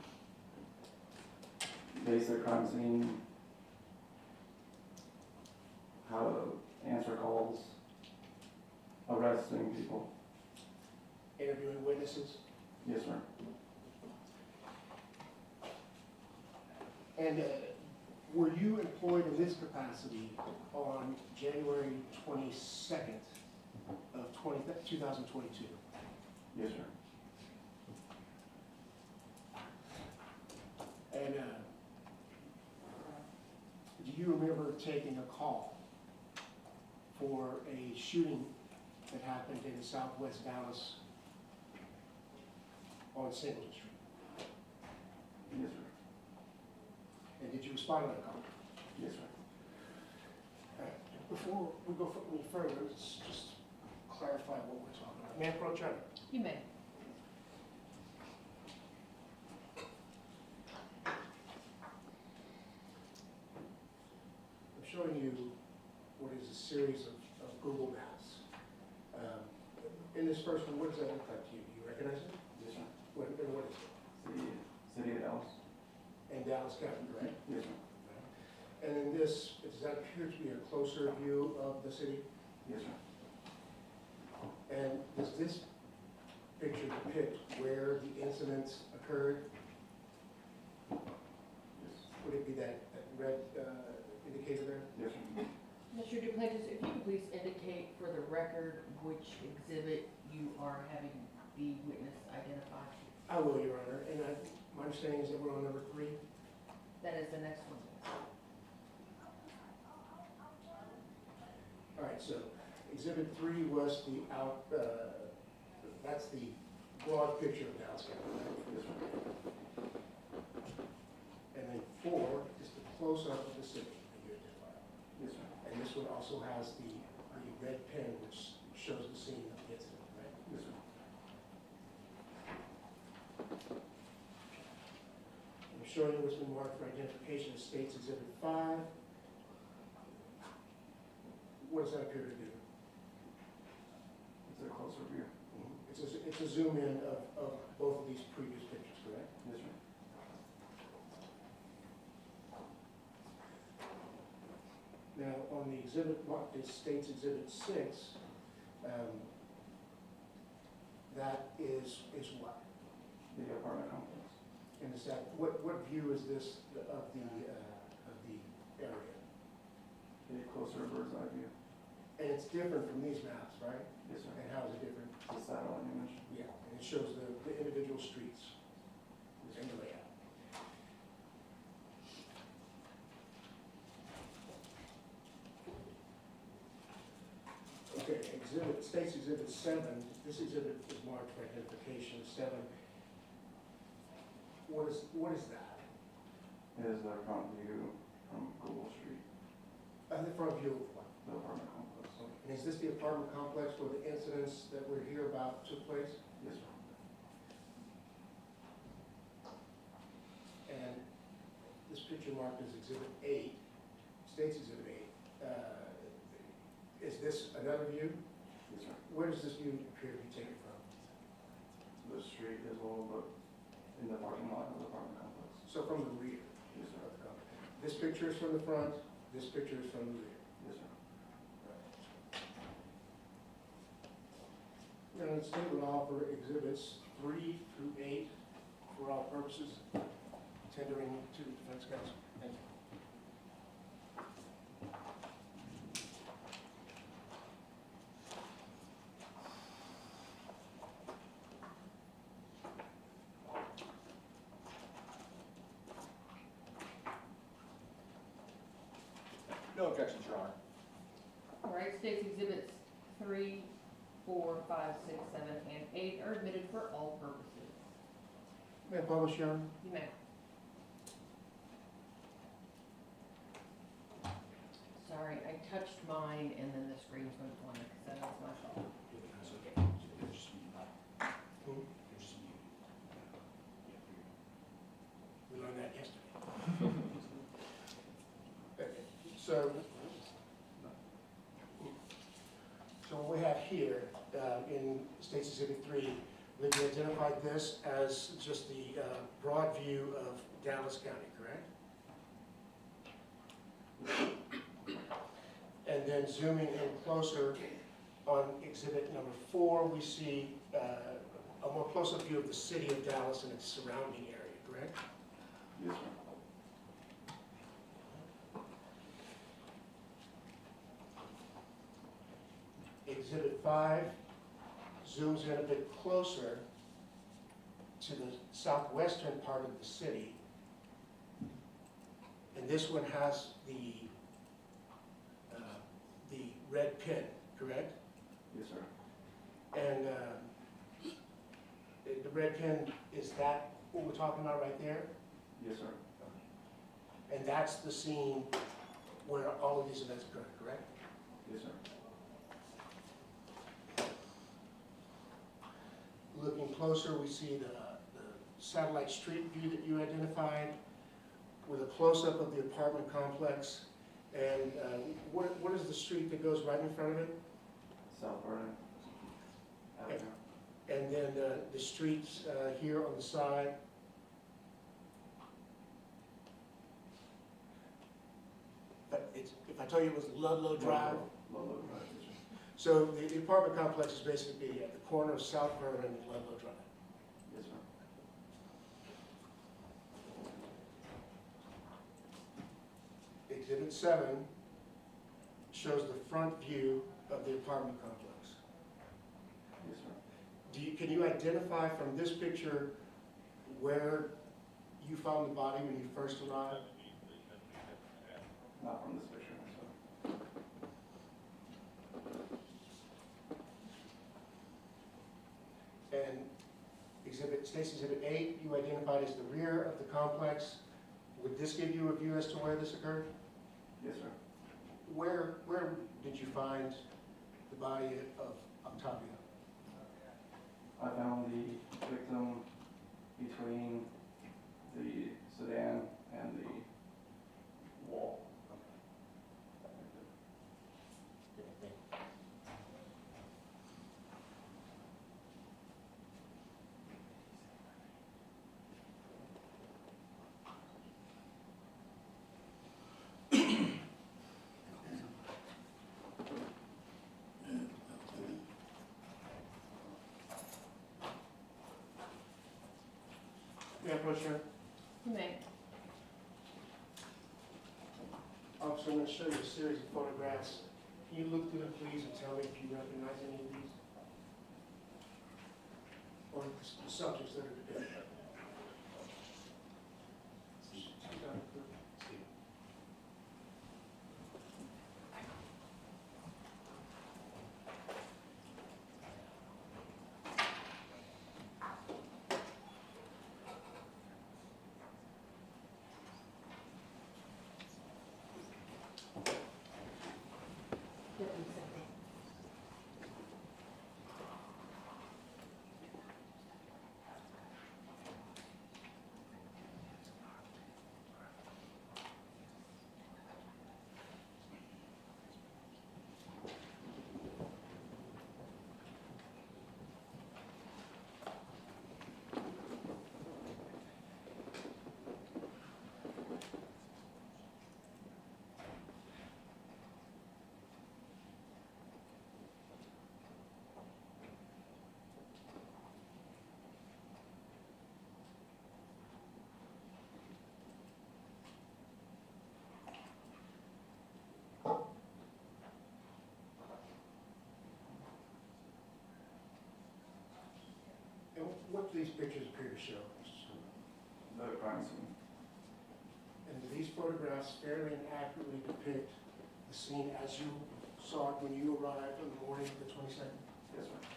Basic crime scene, how to answer calls, arresting people. Interviewing witnesses? Yes, sir. And were you employed in this capacity on January 22nd of 2022? Yes, sir. And do you remember taking a call for a shooting that happened in southwest Dallas on Singleton Street? Yes, sir. And did you respond to that call? Yes, sir. Before we go any further, let's just clarify what we're talking about. May I approach you? You may. I'm showing you what is a series of Google Maps. In this first one, what does that look like to you? Do you recognize it? Yes, sir. What is it? City of Dallas. In Dallas County, right? Yes, sir. And in this, does that appear to be a closer view of the city? Yes, sir. And does this picture depict where the incidents occurred? Yes. Would it be that red indicator there? Yes, sir. Mr. Duplantis, if you could please indicate for the record which exhibit you are having the witness identify. I will, Your Honor. And my understanding is that we're on number 3. That is the next one. All right, so Exhibit 3 was that's the broad picture of Dallas County, right? Yes, sir. And then 4 is the close-up of the city that you identified. Yes, sir. And this one also has the red pen, which shows the scene of the incident, right? Yes, sir. showing you what's been marked for identification as State's Exhibit 5. What does that appear to do? It's a closer view. It's a zoom in of both of these previous pictures, correct? Yes, sir. Now, on the exhibit marked as State's Exhibit 6, that is what? The apartment complex. And is that, what view is this of the area? A closer bird's eye view. And it's different from these maps, right? Yes, sir. And how is it different? It's a satellite image. Yeah, and it shows the individual streets and the layout. Okay, State's Exhibit 7, this exhibit is marked for identification 7. What is that? It is the front view from Google Street, The front view of what? the apartment complex. And is this the apartment complex where the incidents that we're here about took place? Yes, sir. And this picture marked as Exhibit 8, State's Exhibit 8, is this another view? Yes, sir. Where does this view appear to be taken from? The street as well, but in the parking lot of the apartment complex. So from the rear Yes, sir. of the company. This picture is from the front, this picture is from the rear. Yes, sir. Now, the state would offer exhibits 3 through 8 for all purposes, tendering to the defense counsel. Thank you. No objections, Your Honor. All right, State's Exhibits 3, 4, 5, 6, 7, and 8 are admitted for all purposes. May I publish, Your Honor? You may. Sorry, I touched mine and then the screen went blank, so that's my fault. We learned that yesterday. So what we have here in State's Exhibit 3, we identified this as just the broad view of Dallas County, correct? And then zooming in closer on Exhibit number 4, we see a more close-up view of the city of Dallas and its surrounding area, correct? Yes, sir. Exhibit 5 zooms in a bit closer to the southwestern part of the city. And this one has the red pin, correct? Yes, sir. And the red pin, is that what we're talking about right there? Yes, sir. And that's the scene where all of these events occurred, correct? Yes, sir. Looking closer, we see the satellite street view that you identified with a close-up of the apartment complex. And what is the street that goes right in front of it? South Vernon Avenue. And then the streets here on the side. But if I tell you it was Ludlow Drive, Ludlow Drive, yes, sir. so the apartment complex is basically at the corner of South Vernon and Ludlow Drive. Yes, sir. Exhibit 7 shows the front view of the apartment complex. Yes, sir. Can you identify from this picture where you found the body when you first arrived? Not from this picture, sir. And State's Exhibit 8, you identified as the rear of the complex. Would this give you a view as to where this occurred? Yes, sir. Where did you find the body of Octavia? I found the victim between the sedan May I approach her? You may. Officer, I'm going to show you a series of photographs. Can you look through them, please, and tell me if you recognize any of these? Or the subjects that are depicted? And what do these pictures appear to show? The crime scene. And do these photographs fairly and accurately depict the scene as you saw it when you arrived on the morning of the 22nd? Yes, sir.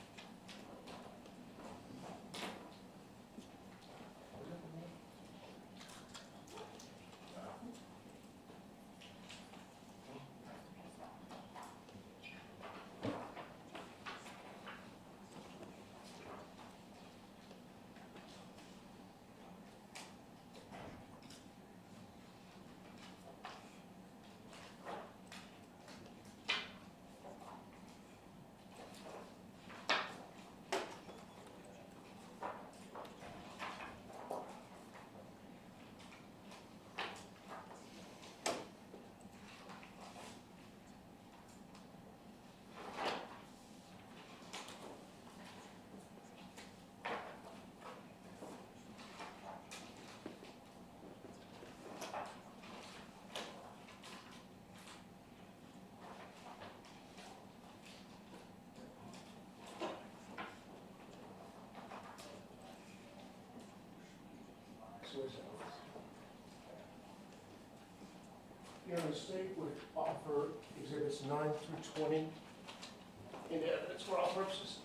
You know, the state would offer exhibits 9 through 20 in evidence for all purposes.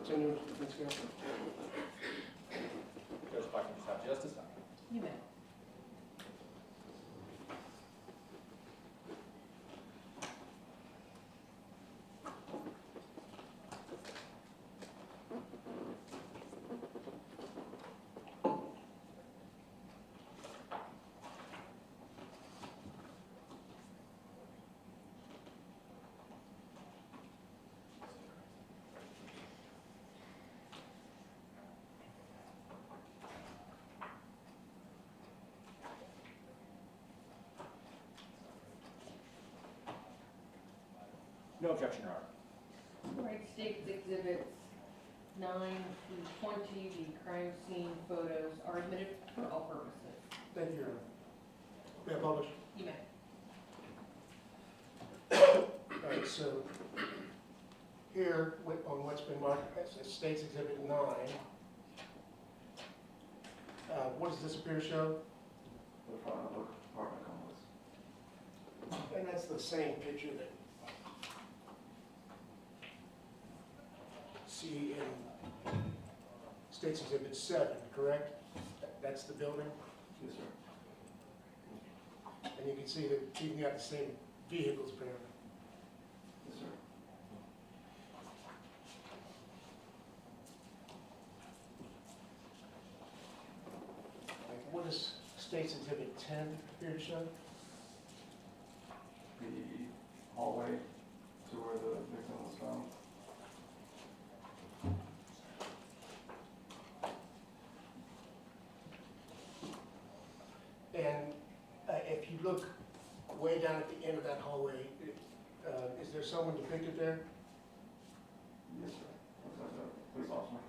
Continue with the defense counsel. Judge, if I can just have just a second. You may. No objection, Your Honor. All right, state's exhibits 9 through 20, the crime scene photos are admitted for all purposes. Thank you, Your Honor. May I publish? You may. All right, so here on what's been marked as State's Exhibit 9, what does this appear to show? The front of the apartment complex. And that's the same picture that see in State's Exhibit 7, correct? That's the building? Yes, sir. And you can see that even got the same vehicles apparently. Yes, sir. What does State's Exhibit 10 appear to show? The hallway to where the victim was found. And if you look way down at the end of that hallway, is there someone depicted there? Yes, sir. Looks like a police officer.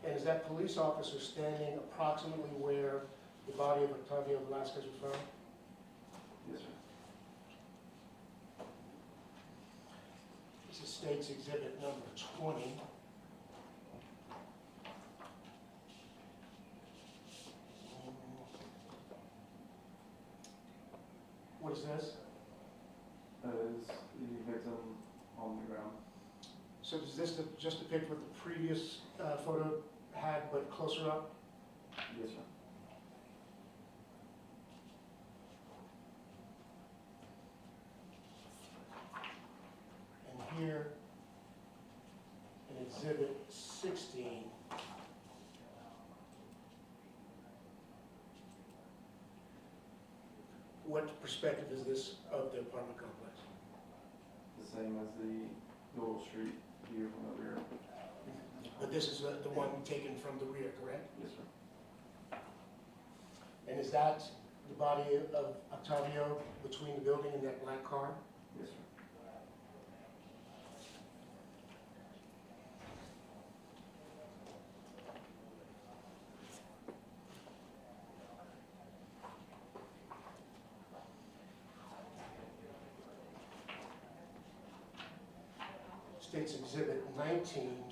And is that police officer standing approximately where the body of Octavio Velasquez was found? Yes, sir. This is State's Exhibit number 20. What is this? That is the victim on the ground. So does this just depict what the previous photo had, but closer up? Yes, sir. And here, in Exhibit 16, what perspective is this of the apartment complex? The same as the Dual Street view from the rear. But this is the one taken from the rear, correct? Yes, sir. And is that the body of Octavio between the building and that black car? Yes, sir. State's Exhibit 19.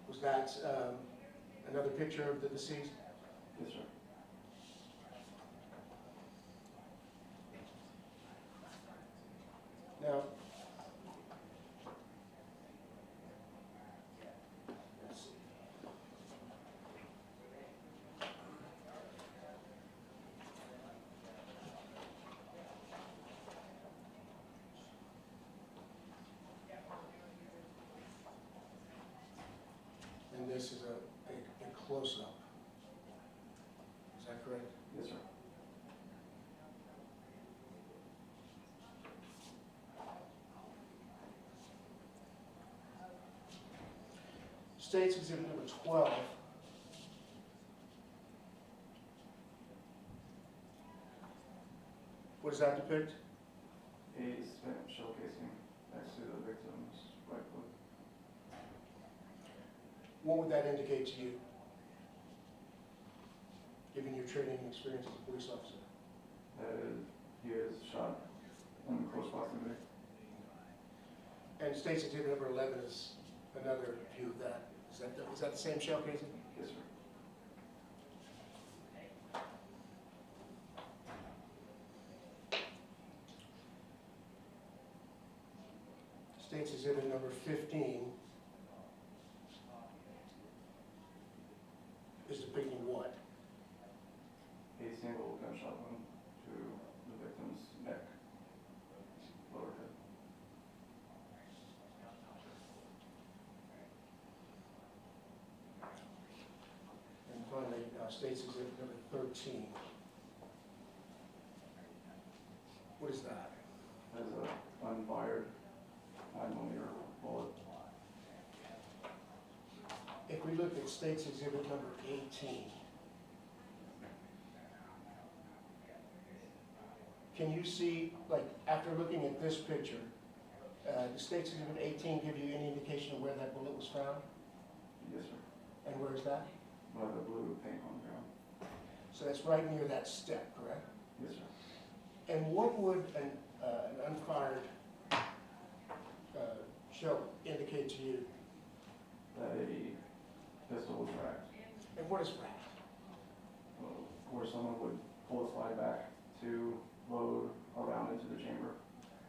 Was that another picture of the deceased? Yes, sir. Now, let's see. And this is a close-up. Is that correct? Yes, sir. State's Exhibit number 12. What does that depict? A spent shell casing next to the victim's right foot. What would that indicate to you, given your training and experience as a police officer? He is shot in close proximity. And State's Exhibit number 11 is another view of that. Is that the same shell casing? Yes, sir. State's Exhibit number 15 is depicting what? A single gunshot wound to the victim's neck, lower head. And finally, State's Exhibit number 13. What is that? That is a unfired 9mm bullet. If we look at State's Exhibit number 18, can you see, like, after looking at this picture, does State's Exhibit 18 give you any indication of where that bullet was found? Yes, sir. And where is that? By the blue paint on the ground. So that's right near that step, correct? Yes, sir. And what would an unfired shell indicate to you? That a pistol was racked. And what is racked? Where someone would pull a slide back to load around into the chamber.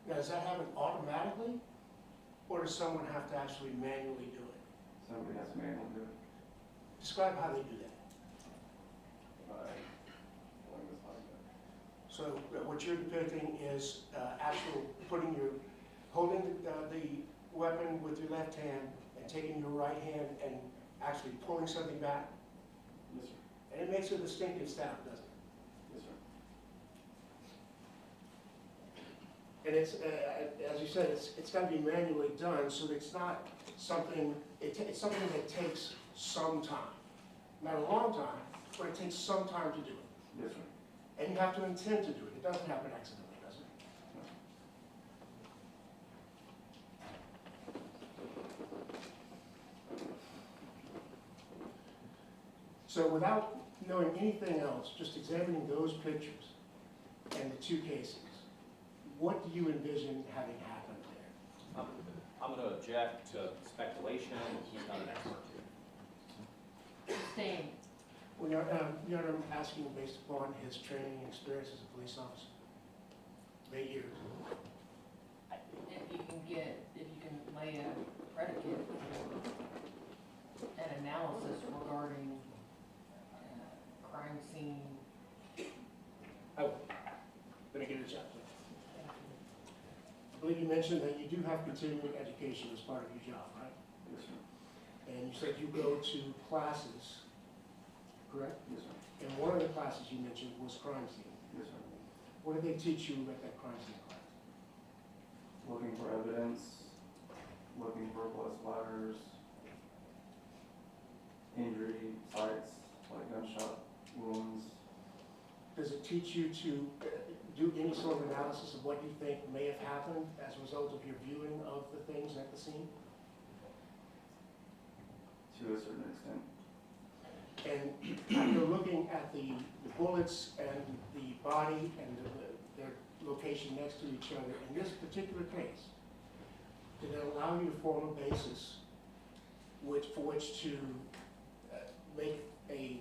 Now, does that happen automatically? Or does someone have to actually manually do it? Somebody has to manually do it. Describe how they do that. By pulling the slide back. So what you're depicting is actual holding the weapon with your left hand and taking your right hand and actually pulling something back. Yes, sir. And it makes a distinctive sound, doesn't it? Yes, sir. And it's, as you said, it's got to be manually done, so it's not something, it's something that takes some time. Not a long time, but it takes some time to do it. Yes, sir. And you have to intend to do it. It doesn't happen accidentally, does it? So without knowing anything else, just examining those pictures and the two casings, what do you envision having happened there? I'm gonna object to speculation, he's not an expert. Sustained. Well, Your Honor, I'm asking based upon his training and experience as a police officer. 8 years. If you can lay a predicate for an analysis regarding crime scene. Let me get a shot. I believe you mentioned that you do have continuing education as part of your job, right? Yes, sir. And you said you go to classes, correct? Yes, sir. And one of the classes you mentioned was crime scene. Yes, sir. What did they teach you at that crime scene class? Looking for evidence, looking for blood splatters, injury sites like gunshot wounds. Does it teach you to do any sort of analysis of what you think may have happened as a result of your viewing of the things at the scene? To a certain extent. And after looking at the bullets and the body and their location next to each other, in this particular case, did it allow you to form a basis for which to make a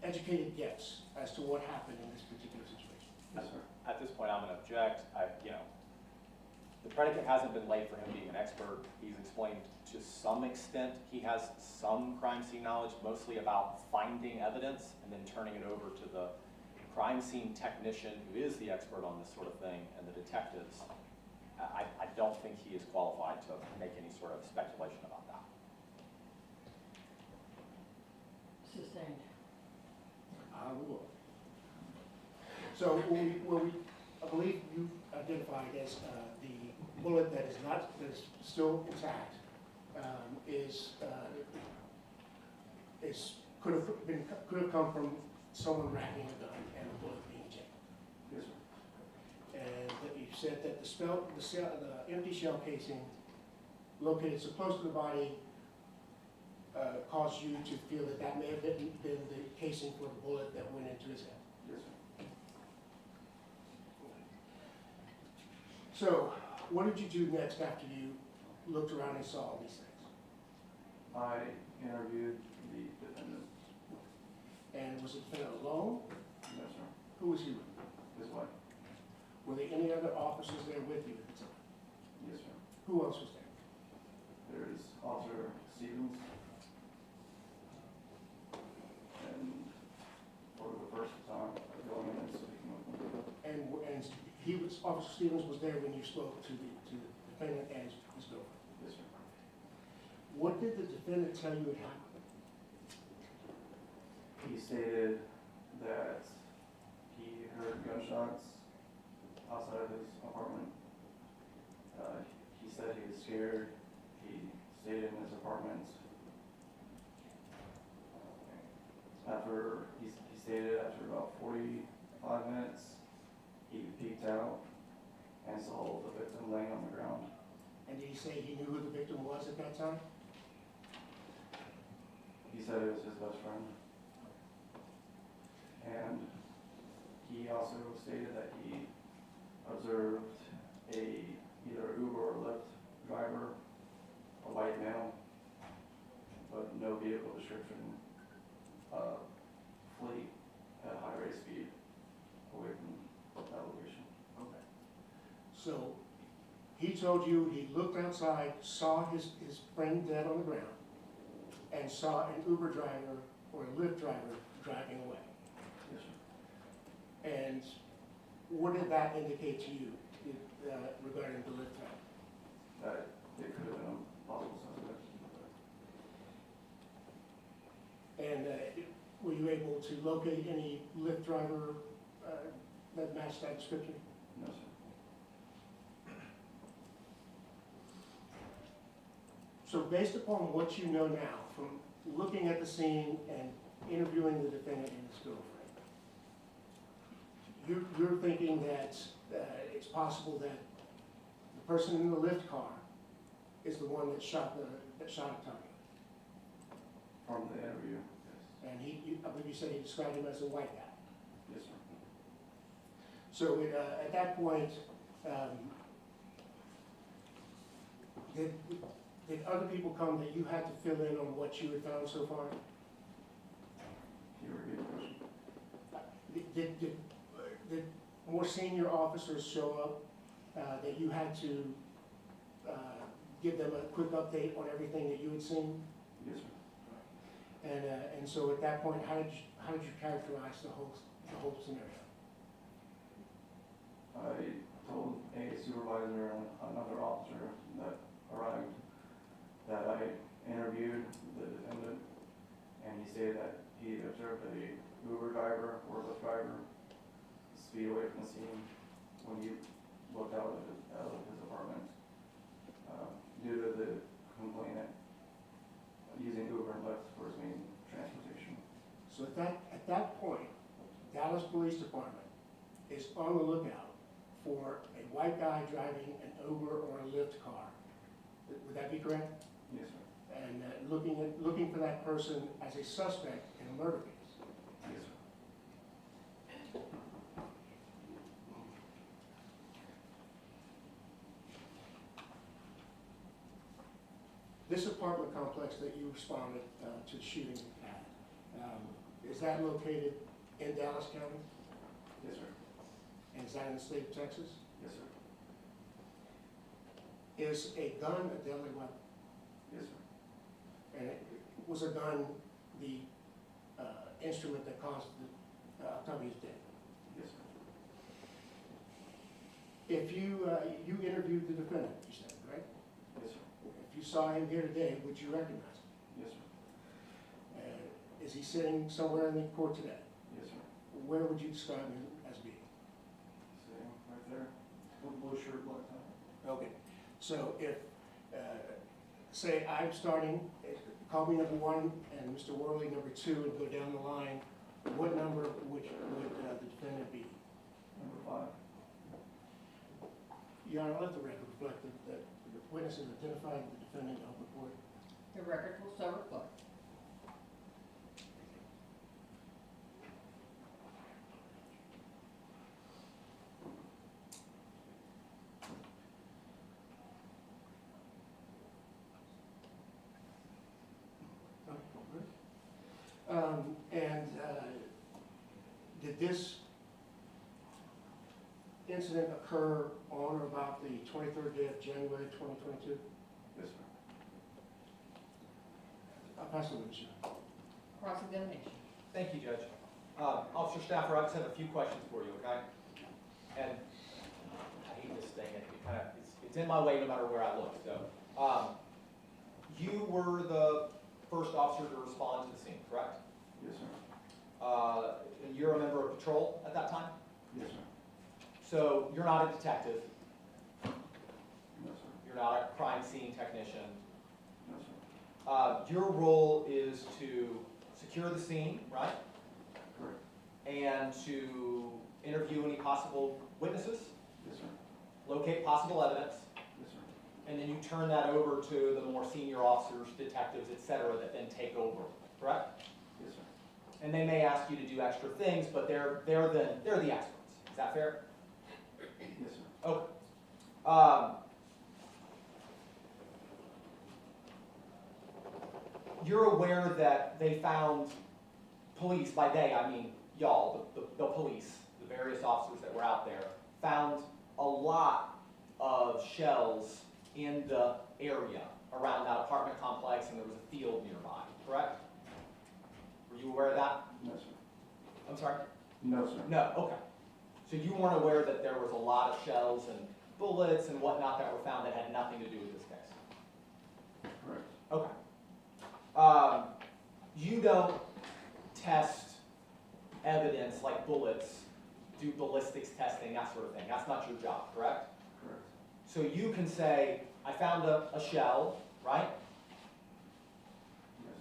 educated guess as to what happened in this particular situation? Yes, sir. At this point, I'm gonna object. The predicate hasn't been laid for him being an expert. He's explained to some extent, he has some crime scene knowledge, mostly about finding evidence and then turning it over to the crime scene technician who is the expert on this sort of thing and the detectives. I don't think he is qualified to make any sort of speculation about that. Sustained. I will. So, I believe you identified as the bullet that is still intact, could have come from someone racking a gun and the bullet being jammed. Yes, sir. And that you said that the empty shell casing located so close to the body caused you to feel that that may have been the casing for the bullet that went into his head. Yes, sir. So, what did you do next after you looked around and saw all these things? I interviewed the defendant. And was the defendant alone? Yes, sir. Who was he with? His wife. Were there any other officers there with you at the time? Yes, sir. Who else was there? There's Officer Stevens. And for the first time, going in and speaking with him. And Officer Stevens was there when you spoke to the defendant and his girlfriend? Yes, sir. What did the defendant tell you had happened? He stated that he heard gunshots outside of his apartment. He said he was scared. He stayed in his apartment. He stated after about 45 minutes, he peeked out and saw the victim laying on the ground. And did he say he knew who the victim was at that time? He said it was his best friend. And he also stated that he observed either Uber or Lyft driver, a white male, but no vehicle description, fleet at a high rate speed away from that location. Okay. So, he told you he looked outside, saw his friend dead on the ground, and saw an Uber driver or a Lyft driver driving away. Yes, sir. And what did that indicate to you regarding the Lyft driver? That it could have been a possible suspect. And were you able to locate any Lyft driver that matched that description? No, sir. So based upon what you know now, from looking at the scene and interviewing the defendant and his girlfriend, you're thinking that it's possible that the person in the Lyft car is the one that shot at Tommy? From the interview, yes. And I believe you said he described him as a white guy. Yes, sir. So at that point, did other people come that you had to fill in on what you had found so far? Can you repeat the question? Did more senior officers show up that you had to give them a quick update on everything that you had seen? Yes, sir. And so at that point, how did you characterize the whole scenario? I told a supervisor and another officer that arrived that I interviewed the defendant, and he said that he observed a Uber driver or Lyft driver speed away from the scene when he looked out of his apartment due to the complainant using Uber and Lyft for his main transportation. So at that point, Dallas Police Department is on the lookout for a white guy driving an Uber or a Lyft car. Would that be correct? Yes, sir. And looking for that person as a suspect in a murder case. Yes, sir. This apartment complex that you responded to the shooting at, is that located in Dallas County? Yes, sir. And is that in the state of Texas? Yes, sir. Is a gun a deadly weapon? Yes, sir. And was a gun the instrument that caused Octavia's death? Yes, sir. If you interviewed the defendant, you said, right? Yes, sir. If you saw him here today, would you recognize him? Yes, sir. Is he sitting somewhere in the court today? Yes, sir. Where would you describe him as being? Sitting right there. Blue shirt, black tie. Okay, so if, say I'm starting, call me number one and Mr. Worley number two and go down the line, what number would the defendant be? Number 5. Your Honor, let the record reflect that the witness has identified the defendant in open court. The record will so reflect. Did this incident occur on or about the 23rd day of January 2022? Yes, sir. I'll pass the witness. Cross-examination. Thank you, Judge. Officer Stafford, I just have a few questions for you, okay? And I hate this thing, it's in my way no matter where I look, so. You were the first officer to respond to the scene, correct? Yes, sir. And you're a member of patrol at that time? Yes, sir. So you're not a detective, No, sir. you're not a crime scene technician. No, sir. Your role is to secure the scene, right? Correct. And to interview any possible witnesses, Yes, sir. locate possible evidence, Yes, sir. and then you turn that over to the more senior officers, detectives, et cetera, that then take over, correct? Yes, sir. And they may ask you to do extra things, but they're the experts. Is that fair? Yes, sir. Okay. You're aware that they found police, by they I mean y'all, the police, the various officers that were out there, found a lot of shells in the area around that apartment complex, and there was a field nearby, correct? Were you aware of that? No, sir. I'm sorry? No, sir. No, okay. So you weren't aware that there was a lot of shells and bullets and whatnot that were found that had nothing to do with this case? Correct. Okay. You don't test evidence like bullets, do ballistics testing, that sort of thing. That's not your job, correct? Correct. So you can say, I found a shell, right? Yes.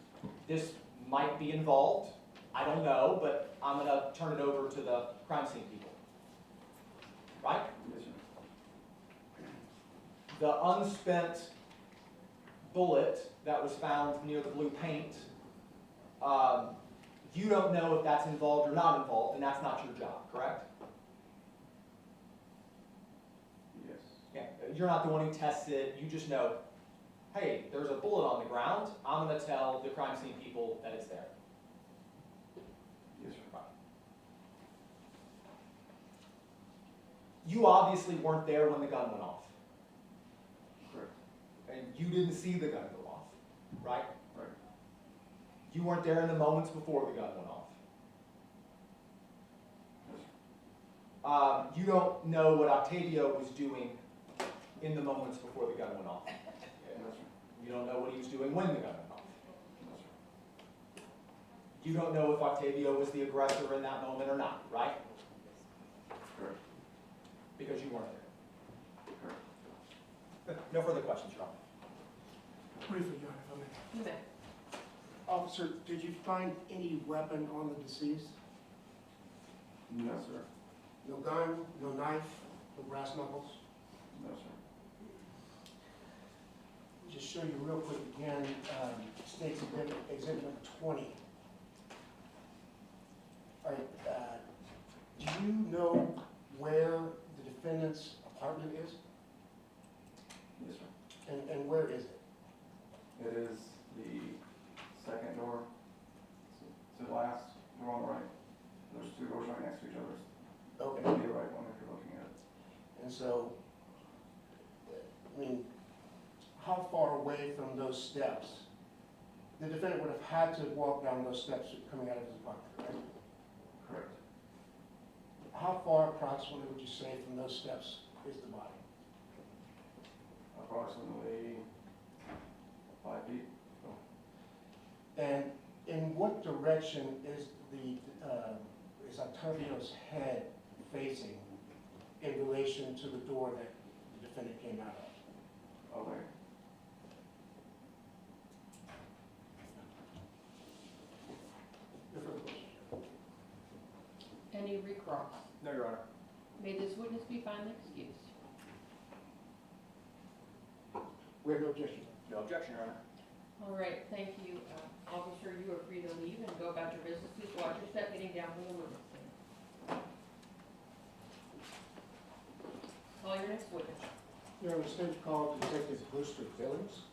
This might be involved. I don't know, but I'm going to turn it over to the crime scene people. Right? Yes, sir. The unspent bullet that was found near the blue paint You don't know if that's involved or not involved, and that's not your job, correct? Yes. Yeah, you're not the one who tests it, you just know, hey, there's a bullet on the ground, I'm gonna tell the crime scene people that it's there. Yes, sir. You obviously weren't there when the gun went off, Correct. and you didn't see the gun go off, right? Right. You weren't there in the moments before the gun went off. Yes, sir. You don't know what Octavio was doing in the moments before the gun went off. Yes, sir. You don't know what he was doing when the gun went off. Yes, sir. You don't know if Octavio was the aggressor in that moment or not, right? Correct. Because you weren't there. Correct. No further questions, Your Honor. Briefly, Your Honor, if I may. You may. Officer, did you find any weapon on the deceased? No, sir. No gun, no knife, no brass knuckles? No, sir. Just show you real quick again, states exhibit number 20. All right, do you know where the defendant's apartment is? Yes, sir. And where is it? It is the second door, to the last door on the right. There's two doors right next to each other. Okay. It'll be the right one if you're looking at it. And so, I mean, how far away from those steps? The defendant would have had to walk down those steps coming out of his apartment, right? Correct. How far approximately would you say from those steps is the body? Approximately 5 feet. And in what direction is is Octavio's head facing in relation to the door that the defendant came out of? Away. No further questions? Any recross? No, Your Honor. May this witness be finally excused. We have no objection. No objection, Your Honor. All right, thank you. Officer, you are free to leave and go about your business. Please watch your step getting down from the witness stand. Call your next witness. Your Honor, stand called Detective Brewster Billings.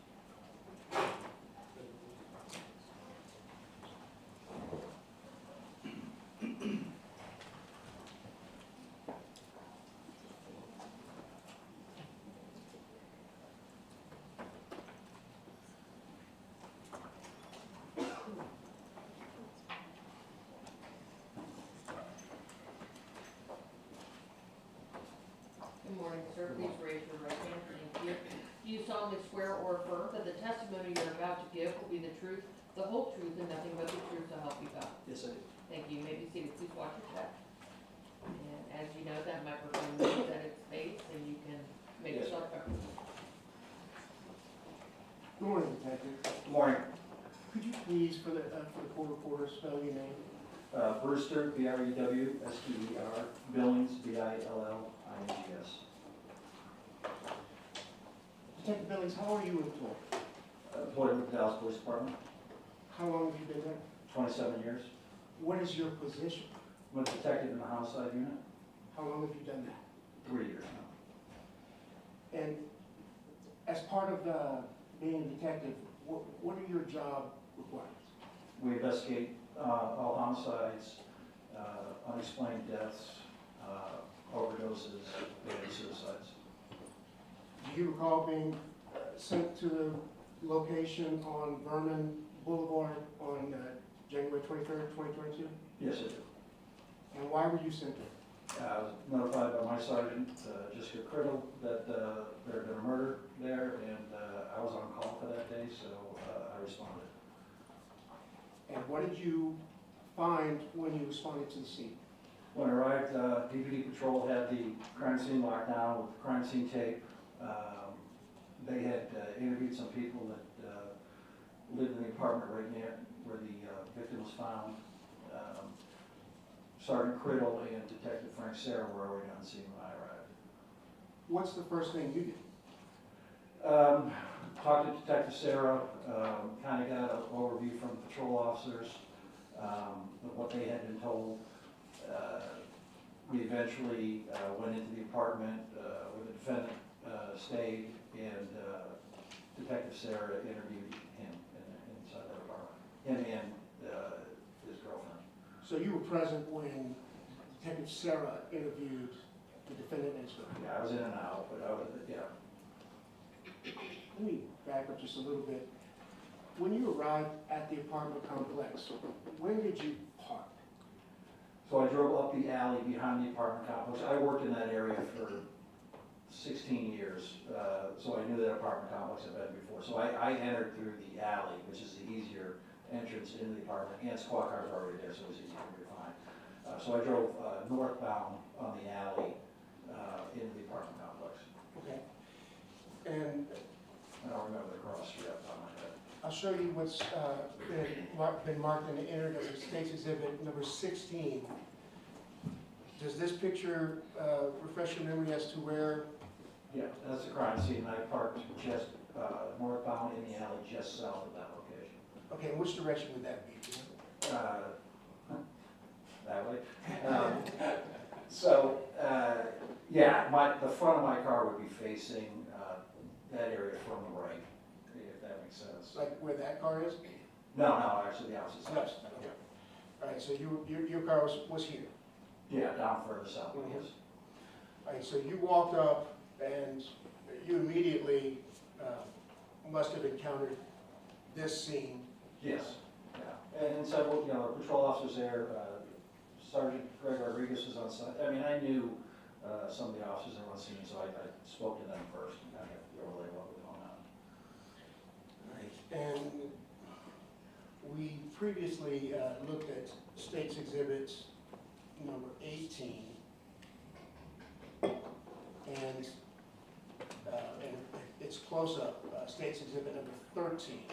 Good morning, sir. Please raise your right hand. Thank you. Do you solemnly swear or affirm that the testimony you're about to give will be the truth, the whole truth, and nothing but the truth so help you God? Yes, I do. Thank you. You may be seated. Please watch your step. And as you know, that microphone moves at its face, and you can make Yes, yourself heard. Good morning, Detective. Good morning. Could you please, for the court reporter, spell your name? Brewster, B-R-E-W-S-T-E-R, Billings, B-I-L-L-I-N-G-S. Detective Billings, how are you employed? Employed with the Dallas Police Department, How long have you been there? 27 years. What is your position? I'm a detective in the homicide unit, How long have you done that? 3 years now. And as part of being a detective, what are your job requirements? We investigate all homicides, unexplained deaths, overdoses, and suicides. Do you recall being sent to the location on Vernon Boulevard on January 23rd, 2022? Yes, I do. And why were you sent there? I was notified by my sergeant, Jessica Criddle, that there had been a murder there, and I was on call for that day, so I responded. And what did you find when you responded to the scene? When I arrived, DPD Patrol had the crime scene locked down with crime scene tape. They had interviewed some people that lived in the apartment right near where the victim was found. Sergeant Criddle and Detective Frank Serra were already on scene when I arrived. What's the first thing you did? talked to Detective Sarah, kind of got an overview from patrol officers, of what they had been told. We eventually went into the apartment where the defendant stayed, and Detective Sarah interviewed him inside that apartment, him and his girlfriend. So you were present when Detective Sarah interviewed the defendant and his girlfriend? Yeah, I was in and out, but I was, yeah. Let me back up just a little bit. When you arrived at the apartment complex, where did you park? So I drove up the alley behind the apartment complex. I worked in that area for 16 years, so I knew that apartment complex I've been before. So I entered through the alley, which is the easier entrance into the apartment, and squad cars were already there, so it was easy for me to find. So I drove northbound on the alley into the apartment complex. Okay. And I don't remember the cross street off the top of my head. I'll show you what's been marked in the Internet as State's Exhibit number 16. Does this picture refresh your memory as to where? Yeah, that's the crime scene. I parked just northbound in the alley just south of that location. Okay, and which direction would that be? That way. So, yeah, the front of my car would be facing that area from the right, if that makes sense. Like where that car is? No, actually the opposite side. Yes. Okay. All right, so your car was here. Yeah, down further south, Mhm. yes. All right, so you walked up and you immediately must have encountered this scene. Yes, yeah. And several, patrol officers there, Sergeant Greg Rodriguez was on site. I mean, I knew some of the officers that were on scene, so I spoke to them first and kind of relay what was going on. And we previously looked at State's Exhibit number 18. And it's close-up, State's Exhibit number 13.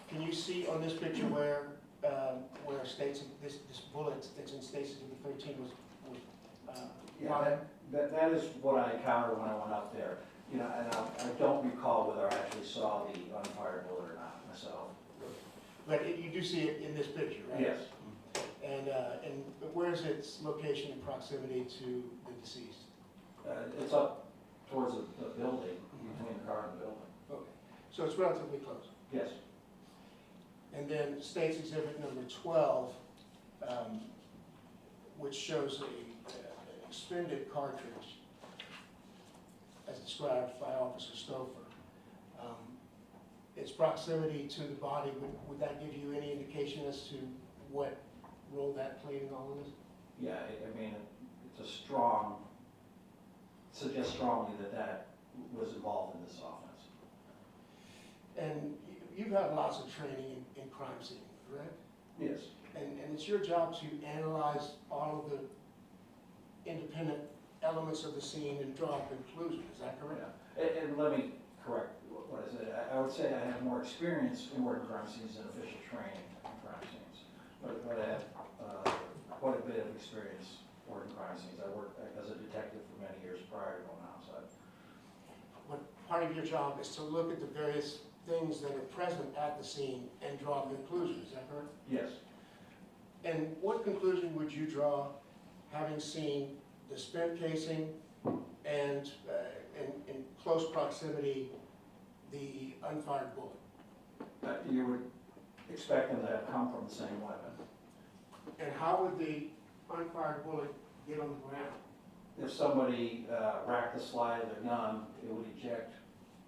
Can you see on this picture where State's, this bullet that's in State's Exhibit 13 was Yeah, fired? that is what I encountered when I went up there. And I don't recall whether I actually saw the unfired bullet or not myself. But you do see it in this picture, right? Yes. And where's its location and proximity to the deceased? It's up towards the building, between the car and the building. Okay, so it's relatively close. Yes. And then State's Exhibit number 12, which shows an expended cartridge, as described by Officer Stouffer. Its proximity to the body, would that give you any indication as to what role that played in all of this? Yeah, I mean, suggests strongly that was involved in this offense. And you've had lots of training in crime scene, correct? Yes. And it's your job to analyze all of the independent elements of the scene and draw a conclusion, is that correct? Yeah. And let me correct what I said. I would say I have more experience in working crime scenes than official training in crime scenes. But I have quite a bit of experience working crime scenes. I worked as a detective for many years prior to going outside. What part of your job is to look at the various things that are present at the scene and draw conclusions, is that correct? Yes. And what conclusion would you draw having seen the spent casing and in close proximity the unfired bullet? You would expect them to have come from the same weapon. And how would the unfired bullet get on the ground? If somebody racked the slide of their gun, it would eject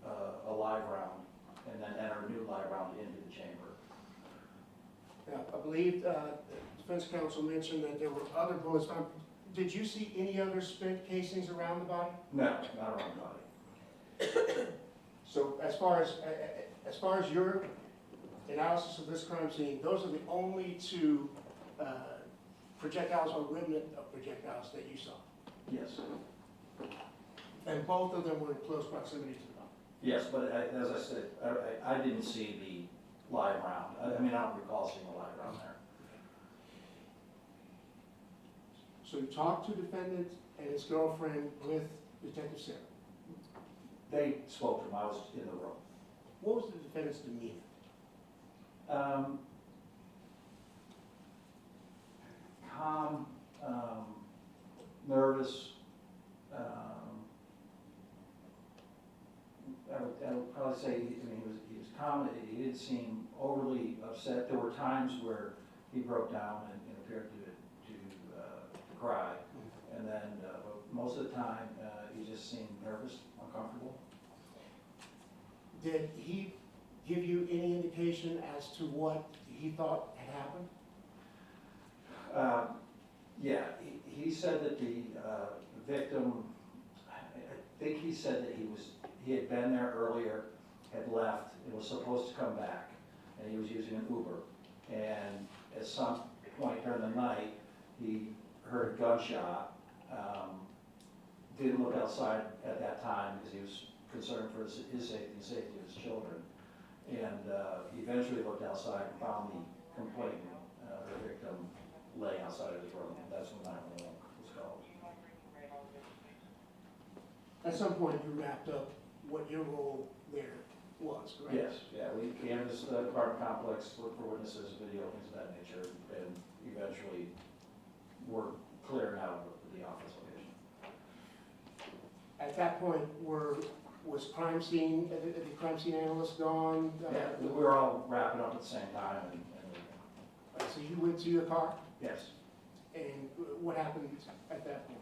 a live round and then enter a new live round into the chamber. Now, I believe the defense counsel mentioned that there were other bullets found. Did you see any other spent casings around the body? No, not around the body. So as far as your analysis of this crime scene, those are the only two projectiles or remnant of projectiles that you saw? Yes. And both of them were in close proximity to the body? Yes, but as I said, I didn't see the live round. I mean, I don't recall seeing a live round there. So you talked to defendant and his girlfriend with Detective Sarah? They spoke to him, I was in the room. What was the defendant's demeanor? Calm, nervous, I would probably say, he was calm, he didn't seem overly upset. There were times where he broke down and appeared to cry. And then, but most of the time, he just seemed nervous, uncomfortable. Did he give you any indication as to what he thought had happened? Yeah, he said that the victim, I think he said that he had been there earlier, had left, and was supposed to come back, and he was using an Uber. And at some point during the night, he heard a gunshot, didn't look outside at that time because he was concerned for his safety and safety of his children. And he eventually looked outside and found the complainant, the victim, laying outside of his room. That's when 911 was called. At some point, you wrapped up what your role there was, correct? Yes, yeah, we canvassed the apartment complex, looked for witnesses, video, things of that nature, and eventually were clearing out the office location. At that point, was crime scene, the crime scene analyst gone? Yeah, we were all wrapping up at the same time and So you went to your car, yes. and what happened at that point?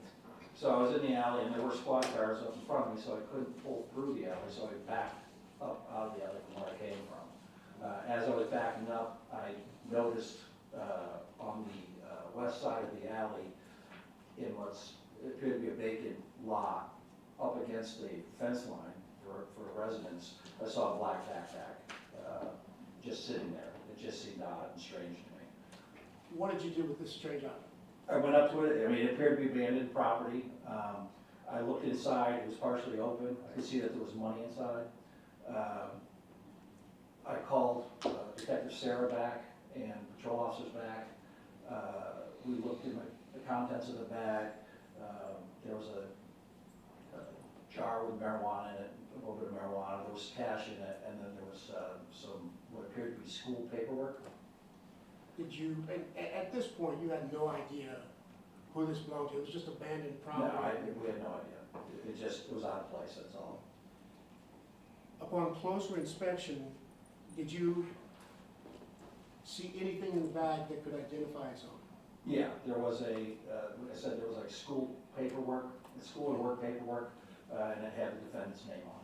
So I was in the alley and there were squad cars up in front of me, so I couldn't pull through the alley, so I backed up out of the alley from where I came from. As I was backing up, I noticed on the west side of the alley, in what's appeared to be a vacant lot, up against the fence line for a residence, I saw a black backpack just sitting there. It just seemed odd and strange to me. What did you do with this strange item? I went up to it, I mean, it appeared to be abandoned property. I looked inside, it was partially open, I could see that there was money inside. I called Detective Sarah back and patrol officers back. We looked in the contents of the bag. There was a jar with marijuana in it, a little bit of marijuana, there was cash in it, and then there was some, what appeared to be school paperwork. Did you, at this point, you had no idea who this belonged to? It was just abandoned No, property? we had no idea. It was out of place, that's all. Upon closer inspection, did you see anything in the bag that could identify its owner? Yeah, there was like I said, there was like school paperwork, school and work paperwork, and it had the defendant's name on it.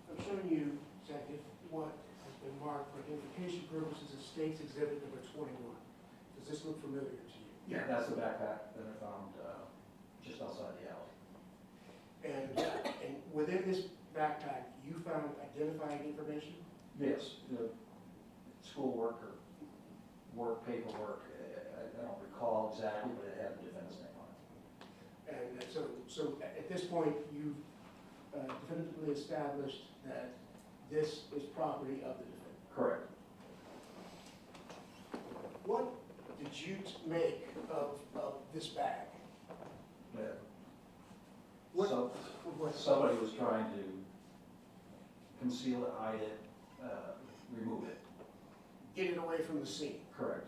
I'm showing you, Detective, what has been marked for identification purposes as State's Exhibit number 21. Does this look familiar to you? Yeah, that's the backpack that I found just outside the alley. And within this backpack, you found identifying information? Yes, the school work or work paperwork, I don't recall exactly, but it had the defendant's name on it. And so at this point, you've definitively established that this is property of the defendant. Correct. What did you make of this bag? Yeah. What- So, what- somebody was trying to conceal it, hide it, remove it. Get it away from the scene. Correct.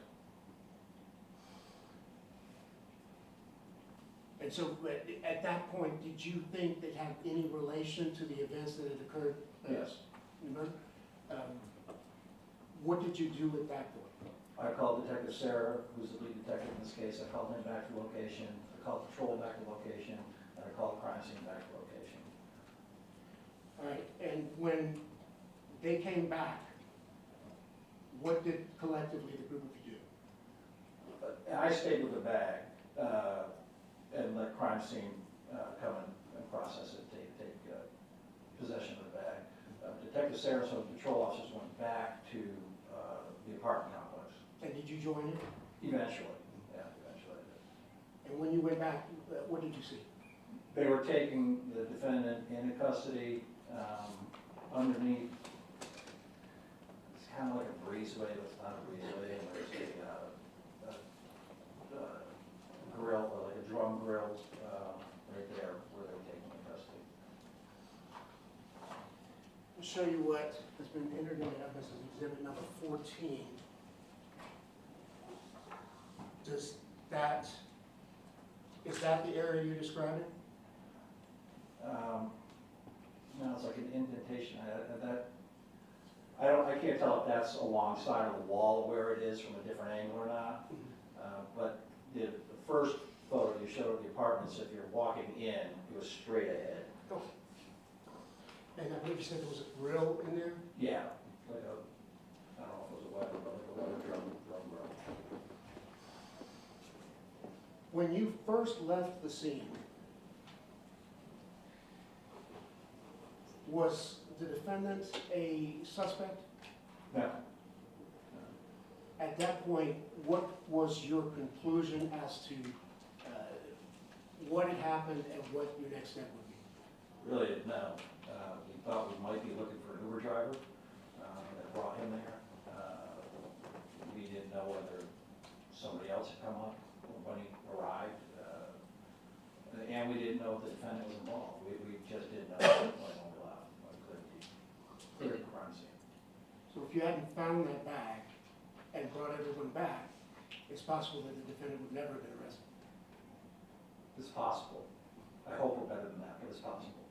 And so at that point, did you think they had any relation to the events that had occurred? Yes. Remember? What did you do at that point? I called Detective Sarah, who's the lead detective in this case. I called him back to location. I called patrol back to location, and I called crime scene back to location. they came back, what did collectively the group of you do? And I stayed with the bag, and let crime scene, come and process it, take possession of the bag. Detective Saracen and patrol officers went back to, the apartment complex. And did you join it? Eventually, yeah, eventually I did. And when you went back, what did you see? They were taking the defendant into custody, underneath, it's kind of like a breezeway, but it's not a breezeway, and there's a grill, like a drum grill, right there where they were taking into custody. I'll show you what has been entered into evidence as exhibit number 14. Is that the area you're describing? No, it's like an indentation, I can't tell if that's alongside of the wall where it is from a different angle or not. But the first photo you showed of the apartments, if you're walking in, it was straight ahead. Oh. And I believe you said there was a grill in there? Yeah, like a, I don't know if it was a weapon, but like a weapon drum grill. When you first left the scene, was the defendant a suspect? No. At that point, what was your conclusion as to what had happened and what your next step would be? Really didn't know. We thought we might be looking for an Uber driver that brought him there. We didn't know whether somebody else had come up when he arrived. And we didn't know if the defendant was involved. We just didn't know when we left. Cleared the crime scene. So if you hadn't found that bag and brought everyone back, it's possible that the defendant would never have been arrested. It's possible. I hope we're better than that, but it's possible.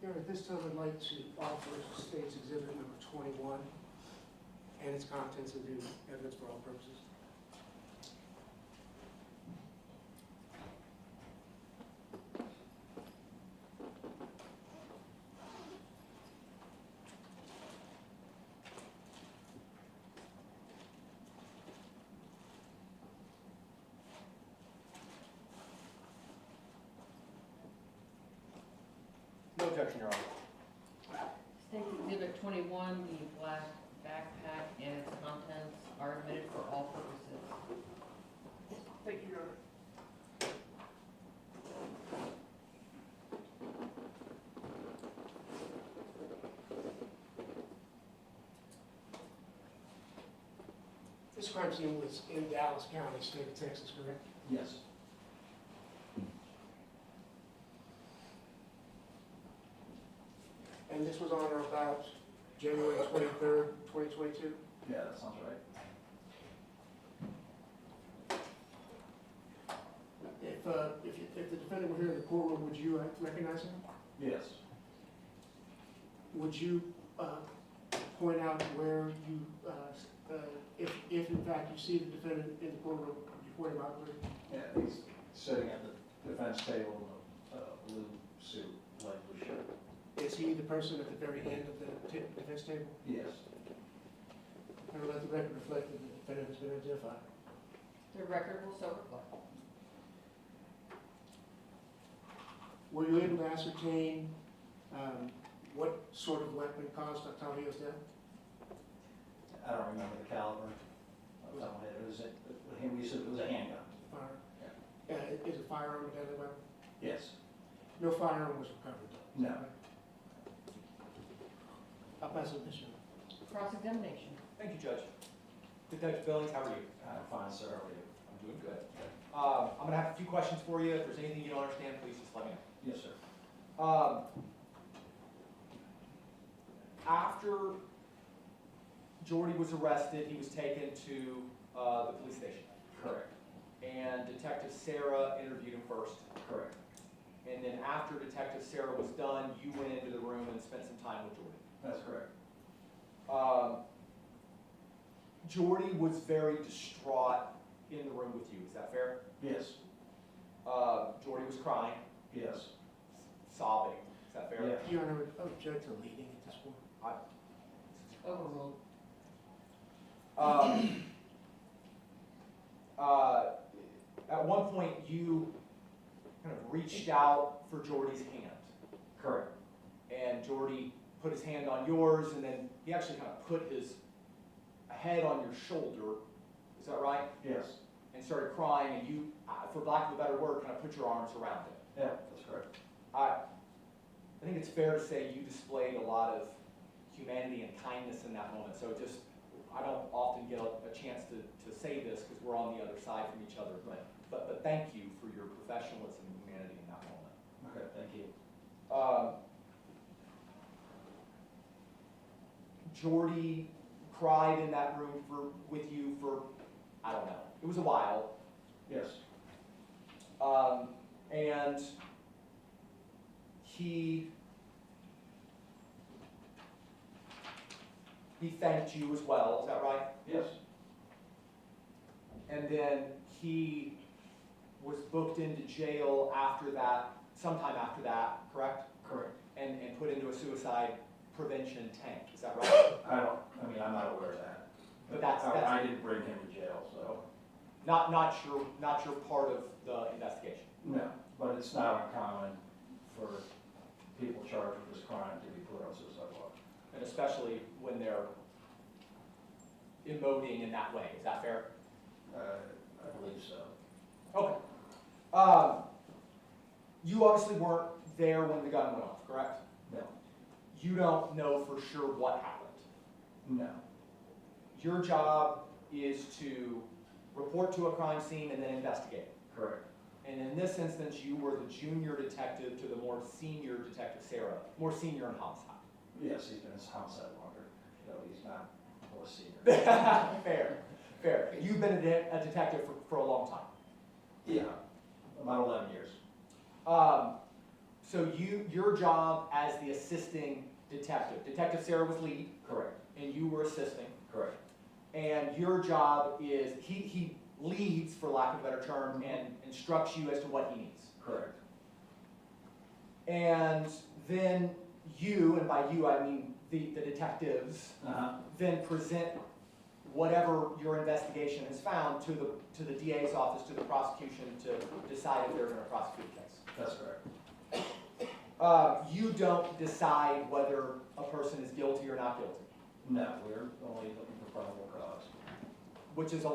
Here, at this time, I'd like to offer State's Exhibit number 21 and its contents into evidence for all purposes. No objection, Your Honor. State Exhibit 21, the black backpack and its contents are admitted for all purposes. Thank you, Your Honor. This crime scene was in Dallas County, state of Texas, correct? Yes. And this was on or about January 23rd, 2022? Yeah, that sounds right. If the defendant were here in the courtroom, would you recognize him? Yes. Would you point out where you, if in fact you see the defendant in the courtroom, would you point him out where? Yeah, he's sitting at the defense table in a blue suit, light blue shirt. Is he the person at the very end of the defense table? Yes. I would let the record reflect that the defendant has been identified. The record will so reflect. Were you able to ascertain what sort of weapon caused Octavio's death? I don't remember the caliber. Off the top of my head. We said it was a handgun. Fire. Is a firearm a deadly weapon? Yes. No firearm was recovered though? No. I'll pass it, Mr. Cross-examination. Thank you, Judge. Detective Billings, how are you? Fine, sir. How are you? I'm doing good. I'm gonna have a few questions for you. If there's anything you don't understand, please just let me know. Yes, sir. After Jordy was arrested, he was taken to the police station. Correct. And Detective Sarah interviewed him first. Correct. And then after Detective Sarah was done, you went into the room and spent some time with Jordy. That's correct. Jordy was very distraught in the room with you, is that fair? Yes. Jordy was crying. Yes. sobbing. Is that fair? Yeah. Your Honor, would object to leading at this point. Overruled. At one point, you kind of reached out for Jordy's hand, Correct. and Jordy put his hand on yours, and then he actually kind of put his head on your shoulder. Is that right? Yes. And started crying, and you, for lack of a better word, kind of put your arms around him. Yeah, that's correct. I think it's fair to say you displayed a lot of humanity and kindness in that moment. So just, I don't often get a chance to say this because we're on the other side from each other, but thank you for your professionalism and humanity in that moment. Okay, thank you. Jordy cried in that room with you for, I don't know, it was a while. Yes. And he thanked you as well, is that right? Yes. And then he was booked into jail after that, sometime after that, correct? Correct. And put into a suicide prevention tank, is that right? I'm not aware of that. But that's I didn't bring him to jail, so. not your part of the investigation. No, but it's not uncommon for people charged with this crime to be put on suicide watch. And especially when they're emoting in that way, is that fair? I believe so. Okay. You obviously weren't there when the gun went off, correct? No. You don't know for sure what happened. No. Your job is to report to a crime scene and then investigate. Correct. And in this instance, you were the junior detective to the more senior detective, Sarah, more senior in homicide. Yes, he's been in homicide longer, though he's not more senior. Fair. You've been a detective for a long time. Yeah, about 11 years. So your job as the assisting detective, Detective Sarah was lead, Correct. and you were assisting. Correct. And your job is, he leads, for lack of a better term, and instructs you as to what he needs. Correct. And then you, and by you I mean the detectives, then present whatever your investigation has found to the DA's office, to the prosecution, to decide if they're going to prosecute the case. That's correct. You don't decide whether a person is guilty or not guilty, No, we're only looking for probable cause. which is a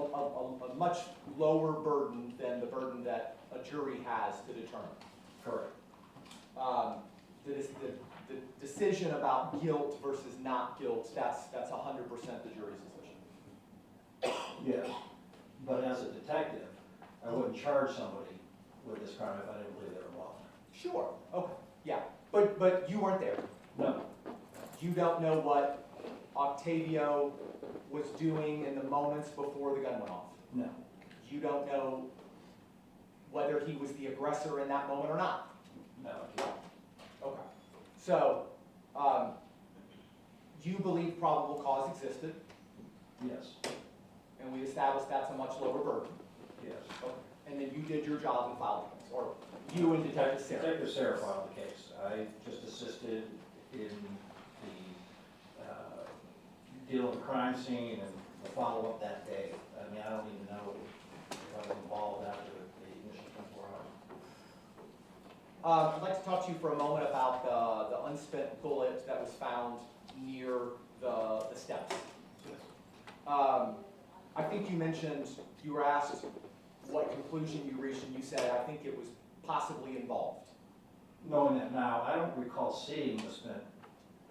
much lower burden than the burden that a jury has to determine. Correct. The decision about guilt versus not guilt, that's 100% the jury's decision. Yes, but as a detective, I wouldn't charge somebody with this crime if I didn't believe they were involved. Sure, okay, yeah, but you weren't there. No. You don't know what Octavio was doing in the moments before the gun went off. No. You don't know whether he was the aggressor in that moment or not. No. Okay. So, you believe probable cause existed, Yes. and we established that's a much lower burden. Yes. Okay. And then you did your job and filed the case, or you and Detective Sarah. Detective Sarah filed the case. I just assisted in the deal with the crime scene and the follow-up that day. I mean, I don't even know if I was involved after the initial 24 hours. I'd like to talk to you for a moment about the unspent bullet that was found near the steps. I think you mentioned, you were asked what conclusion you reached, and you said, I think it was possibly involved. Knowing that now, I don't recall seeing the spent,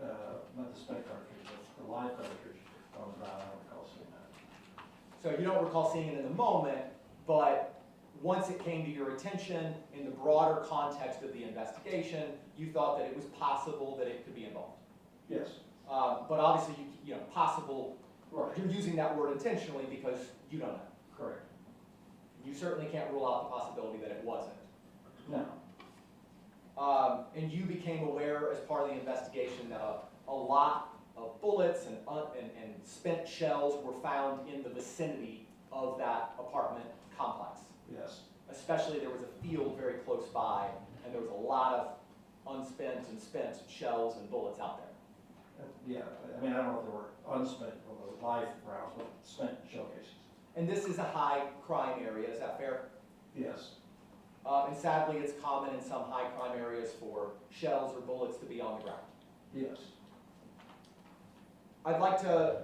not the spent cartridge, but the live cartridge on the ground. I don't recall seeing that. So you don't recall seeing it in the moment, but once it came to your attention in the broader context of the investigation, you thought that it was possible that it could be involved. Yes. But obviously, you know, possible, Right. you're using that word intentionally because you don't know. Correct. You certainly can't rule out the possibility that it wasn't. No. And you became aware as part of the investigation that a lot of bullets and spent shells were found in the vicinity of that apartment complex. Yes. Especially there was a field very close by, and there was a lot of unspent and spent shells and bullets out there. Yeah, I mean, I don't know if they were unspent or live rounds, but spent shell cases. And this is a high crime area, is that fair? Yes, And sadly, it's common in some high crime areas for shells or bullets to be on the ground. yes. I'd like to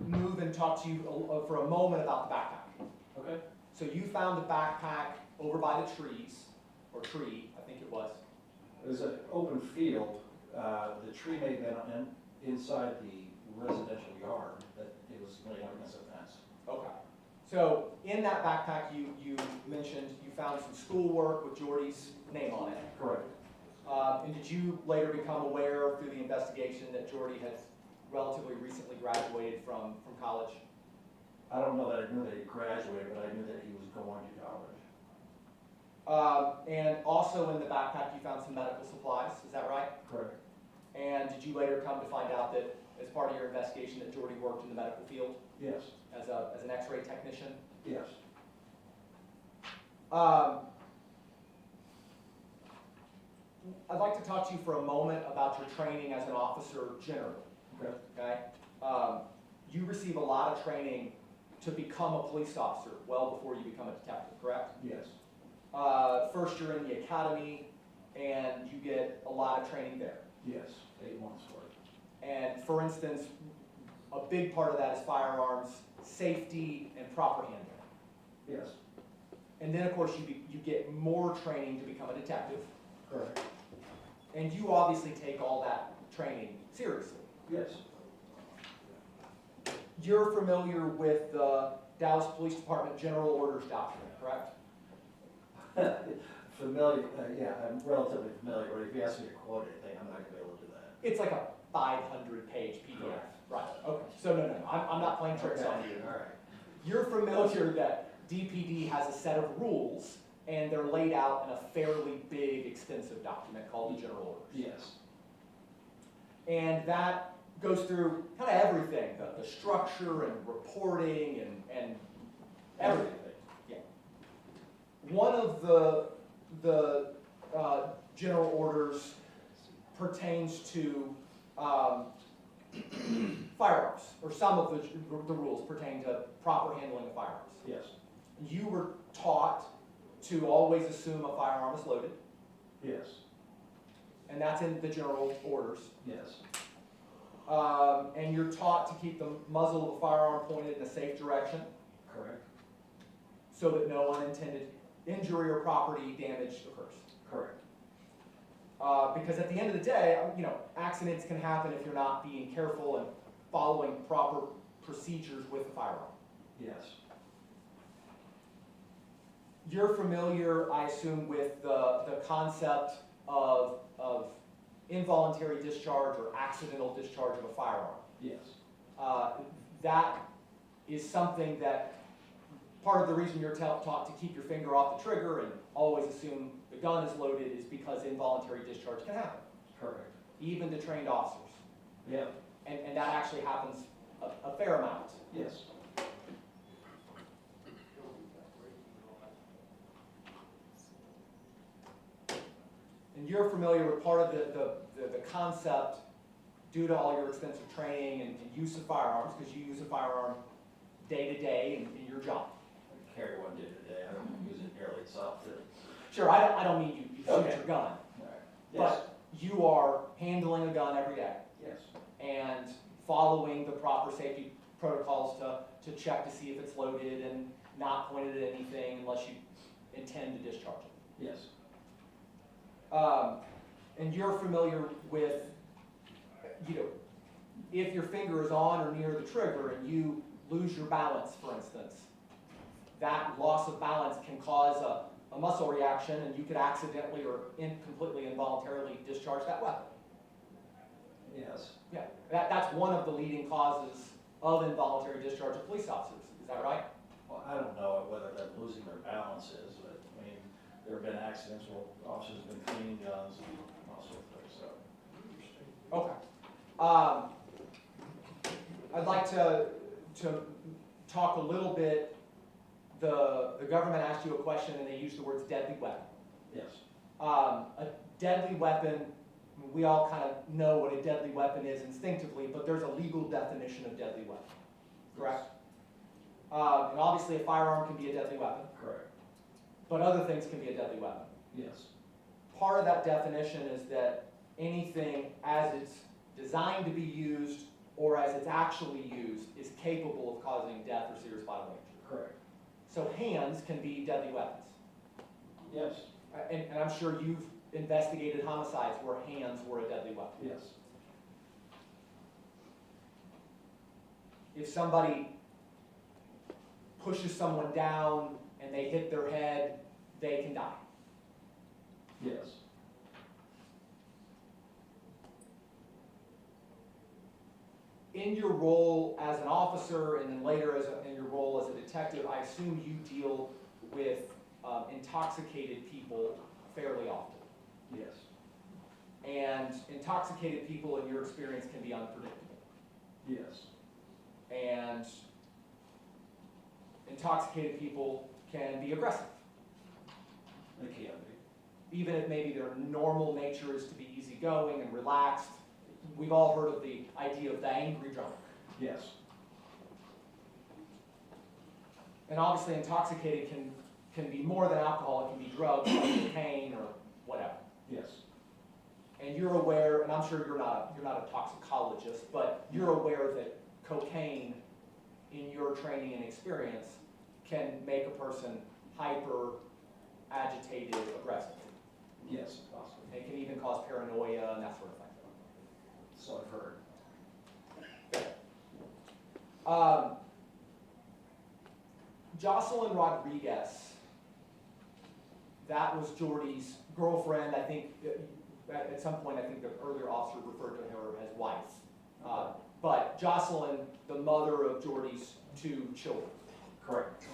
move and talk to you for a moment about the backpack. Okay. So you found the backpack over by the trees, or tree, I think it was. It was an open field. The tree may have been inside the residential yard, that it was laying up against a fence. Okay. So in that backpack, you mentioned you found some schoolwork with Jordy's name on it. Correct. And did you later become aware through the investigation that Jordy had relatively recently graduated from college? I don't know that I knew that he graduated, but I knew that he was going to college. And also in the backpack, you found some medical supplies, is that right? Correct. And did you later come to find out that as part of your investigation that Jordy worked in the medical field Yes, as an x-ray technician? yes. I'd like to talk to you for a moment about your training as an officer generally. Okay. Okay? You receive a lot of training to become a police officer well before you become a detective, correct? Yes, First you're in the academy and you get a lot of training there. yes, 8 months worth. And for instance, a big part of that is firearms safety and proper handling. Yes, And then of course you get more training to become a detective. correct. And you obviously take all that training seriously. Yes, You're familiar with the Dallas Police Department General Orders document, correct? familiar, yeah, I'm relatively familiar, but if you ask me to quote anything, I'm not gonna be able to do that. It's like a 500-page PDF. Correct. Right, okay. So no, I'm not playing tricks on you. All right. You're familiar that DPD has a set of rules and they're laid out in a fairly big, extensive document called the General Orders. Yes, And that goes through kind of everything, the structure and reporting and everything. One of the general orders pertains to firearms, or some of the rules pertain to proper handling of firearms. yes, You were taught to always assume a firearm is loaded, yes, and that's in the general orders. yes, And you're taught to keep the muzzle of the firearm pointed in a safe direction correct, so that no unintended injury or property damage occurs. correct. Because at the end of the day, accidents can happen if you're not being careful and following proper procedures with the firearm. Yes, You're familiar, I assume, with the concept of involuntary discharge or accidental discharge of a firearm. yes, That is something that, part of the reason you're taught to keep your finger off the trigger and always assume the gun is loaded is because involuntary discharge can happen, correct. even to trained officers. Yeah, And that actually happens a fair amount. yes, And you're familiar with part of the concept due to all your extensive training and use of firearms, because you use a firearm day to day in your job. I carry one day to day, I don't use it nearly as often. Sure, I don't mean you shoot Okay. your gun, All right. Yes, but you are handling a gun every day yes, and following the proper safety protocols to check to see if it's loaded and not pointed at anything unless you intend to discharge it. yes, And you're familiar with, if your finger is on or near the trigger and you lose your balance, for instance, that loss of balance can cause a muscle reaction and you could accidentally or completely involuntarily discharge that weapon. yes, Yeah, that's one of the leading causes of involuntary discharge of police officers, is that right? well, I don't know whether them losing their balance is, but, I mean, there have been accidents where officers have been cleaning guns and all sorts of things, so. Okay. I'd like to talk a little bit, the government asked you a question and they used the words deadly weapon. Yes, A deadly weapon, we all kind of know what a deadly weapon is instinctively, but there's a legal definition of deadly weapon, correct? And obviously a firearm can be a deadly weapon, Correct. but other things can be a deadly weapon. Yes. Part of that definition is that anything as it's designed to be used or as it's actually used is capable of causing death or serious bodily injury. Correct. So hands can be deadly weapons. Yes. And I'm sure you've investigated homicides where hands were a deadly weapon. Yes. If somebody pushes someone down and they hit their head, they can die. Yes. In your role as an officer and then later in your role as a detective, I assume you deal with intoxicated people fairly often. Yes. And intoxicated people in your experience can be unpredictable. Yes. And intoxicated people can be aggressive. They can be. Even if maybe their normal nature is to be easygoing and relaxed. We've all heard of the idea of the angry drunk. Yes. And obviously intoxicated can be more than alcohol, it can be drugs like cocaine or whatever. Yes. And you're aware, and I'm sure you're not a toxicologist, but you're aware that cocaine in your training and experience can make a person hyper agitated, aggressive. Yes, possibly. It can even cause paranoia and that sort of thing. So I've heard. Jocelyn Rodriguez, that was Jordy's girlfriend. I think at some point, I think the earlier officer referred to her as wife. But Jocelyn, the mother of Jordy's 2 children. Correct.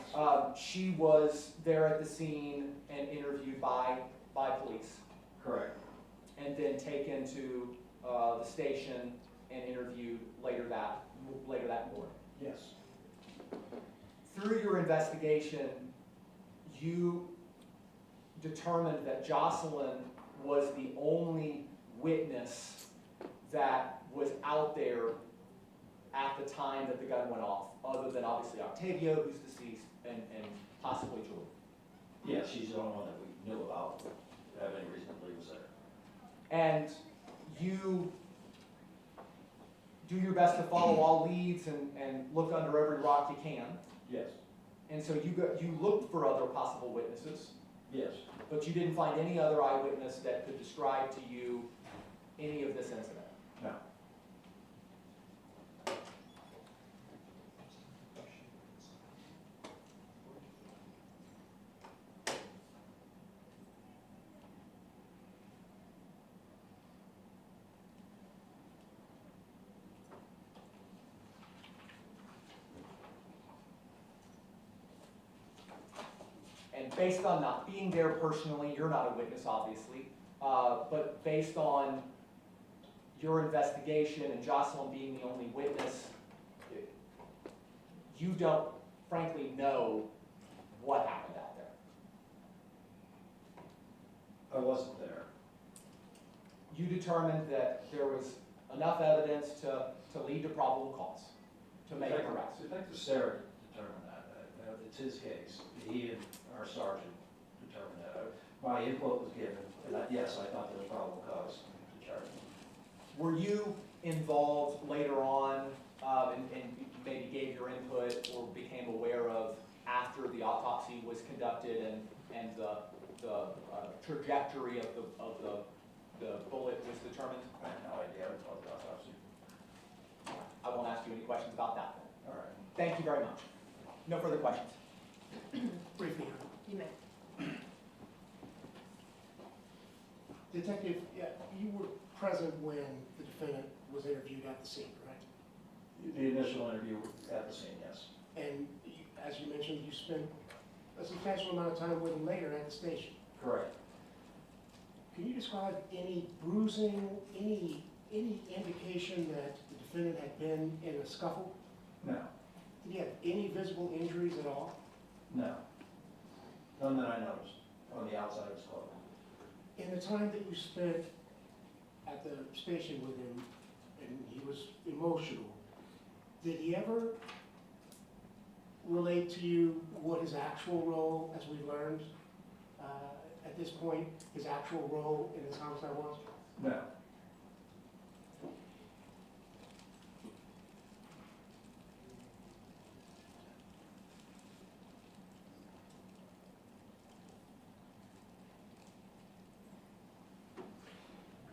She was there at the scene and interviewed by police. Correct. And then taken to the station and interviewed later that morning. Yes. Through your investigation, you determined that Jocelyn was the only witness that was out there at the time that the gun went off, other than obviously Octavio, who's deceased, and possibly Jordan. Yeah, she's the only one that we knew about, have any reason to believe was there. And you do your best to follow all leads and look under every rock you can. Yes. And so you looked for other possible witnesses, Yes. but you didn't find any other eyewitness that could describe to you any of this incident. No. And based on not being there personally, you're not a witness, obviously, but based on your investigation and Jocelyn being the only witness, you don't frankly know what happened out there. I wasn't there. You determined that there was enough evidence to lead to probable cause, to make an arrest. Detective Sarah determined that. It's his case. He and our sergeant determined that. My input was given, and yes, I thought there was probable cause to charge him. Were you involved later on and maybe gave your input or became aware of after the autopsy was conducted and the trajectory of the bullet was determined? I have no idea about the autopsy. I won't ask you any questions about that then. All right. Thank you very much. No further questions. Briefly, You may. Detective, yeah, you were present when the defendant was interviewed at the scene, correct? The initial interview at the scene, yes. And as you mentioned, you spent a substantial amount of time with him later at the station. Correct. Can you describe any bruising, any indication that the defendant had been in a scuffle? No. Did he have any visible injuries at all? No. None that I noticed on the outside of his clothing. In the time that you spent at the station with him, and he was emotional, did he ever relate to you what his actual role, as we've learned, at this point, his actual role in this homicide was? No.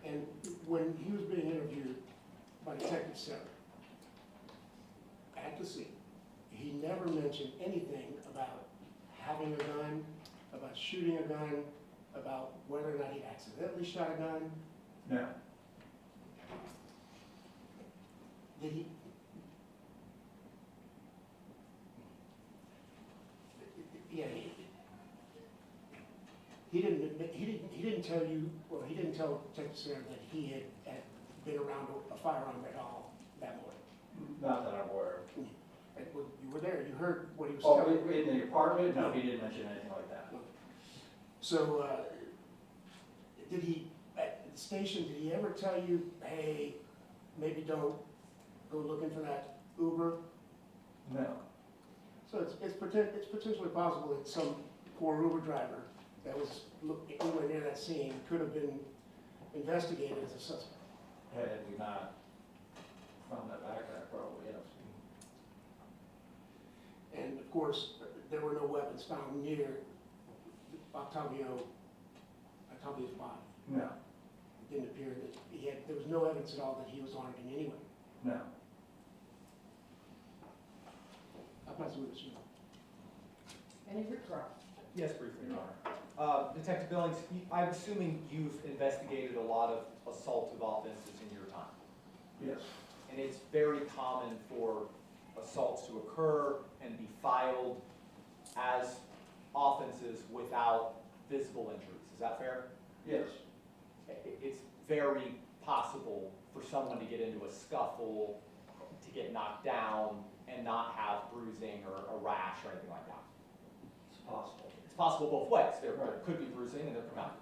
And when he was being interviewed by Detective Sarah at the scene, he never mentioned anything about having a gun, about shooting a gun, about whether or not he accidentally shot a gun. No. Did he? Yeah, he didn't tell you, well, he didn't tell Detective Sarah that he had been around a firearm at all that morning. Not that I'm aware of. And you were there, you heard what he was Oh, telling you. in the apartment? No, he didn't mention anything like that. So, did he, at the station, did he ever tell you, hey, maybe don't go looking for that Uber? No. So it's potentially possible that some poor Uber driver that was anywhere near that scene could have been investigated as a suspect. Had we not found that backpack, probably, yes. And of course, there were no weapons found near Octavio's body. No. It didn't appear that there was no evidence at all that he was armed in any way. No. I'll pass it with you. Any retrial? Yes, briefly, Your Honor. Detective Billings, I'm assuming you've investigated a lot of assaultive offenses in your time. Yes. And it's very common for assaults to occur and be filed as offenses without visible injuries. Is that fair? Yes. It's very possible for someone to get into a scuffle, to get knocked down, and not have bruising or a rash or anything like that. It's possible. It's possible both ways. There could be bruising and there could not.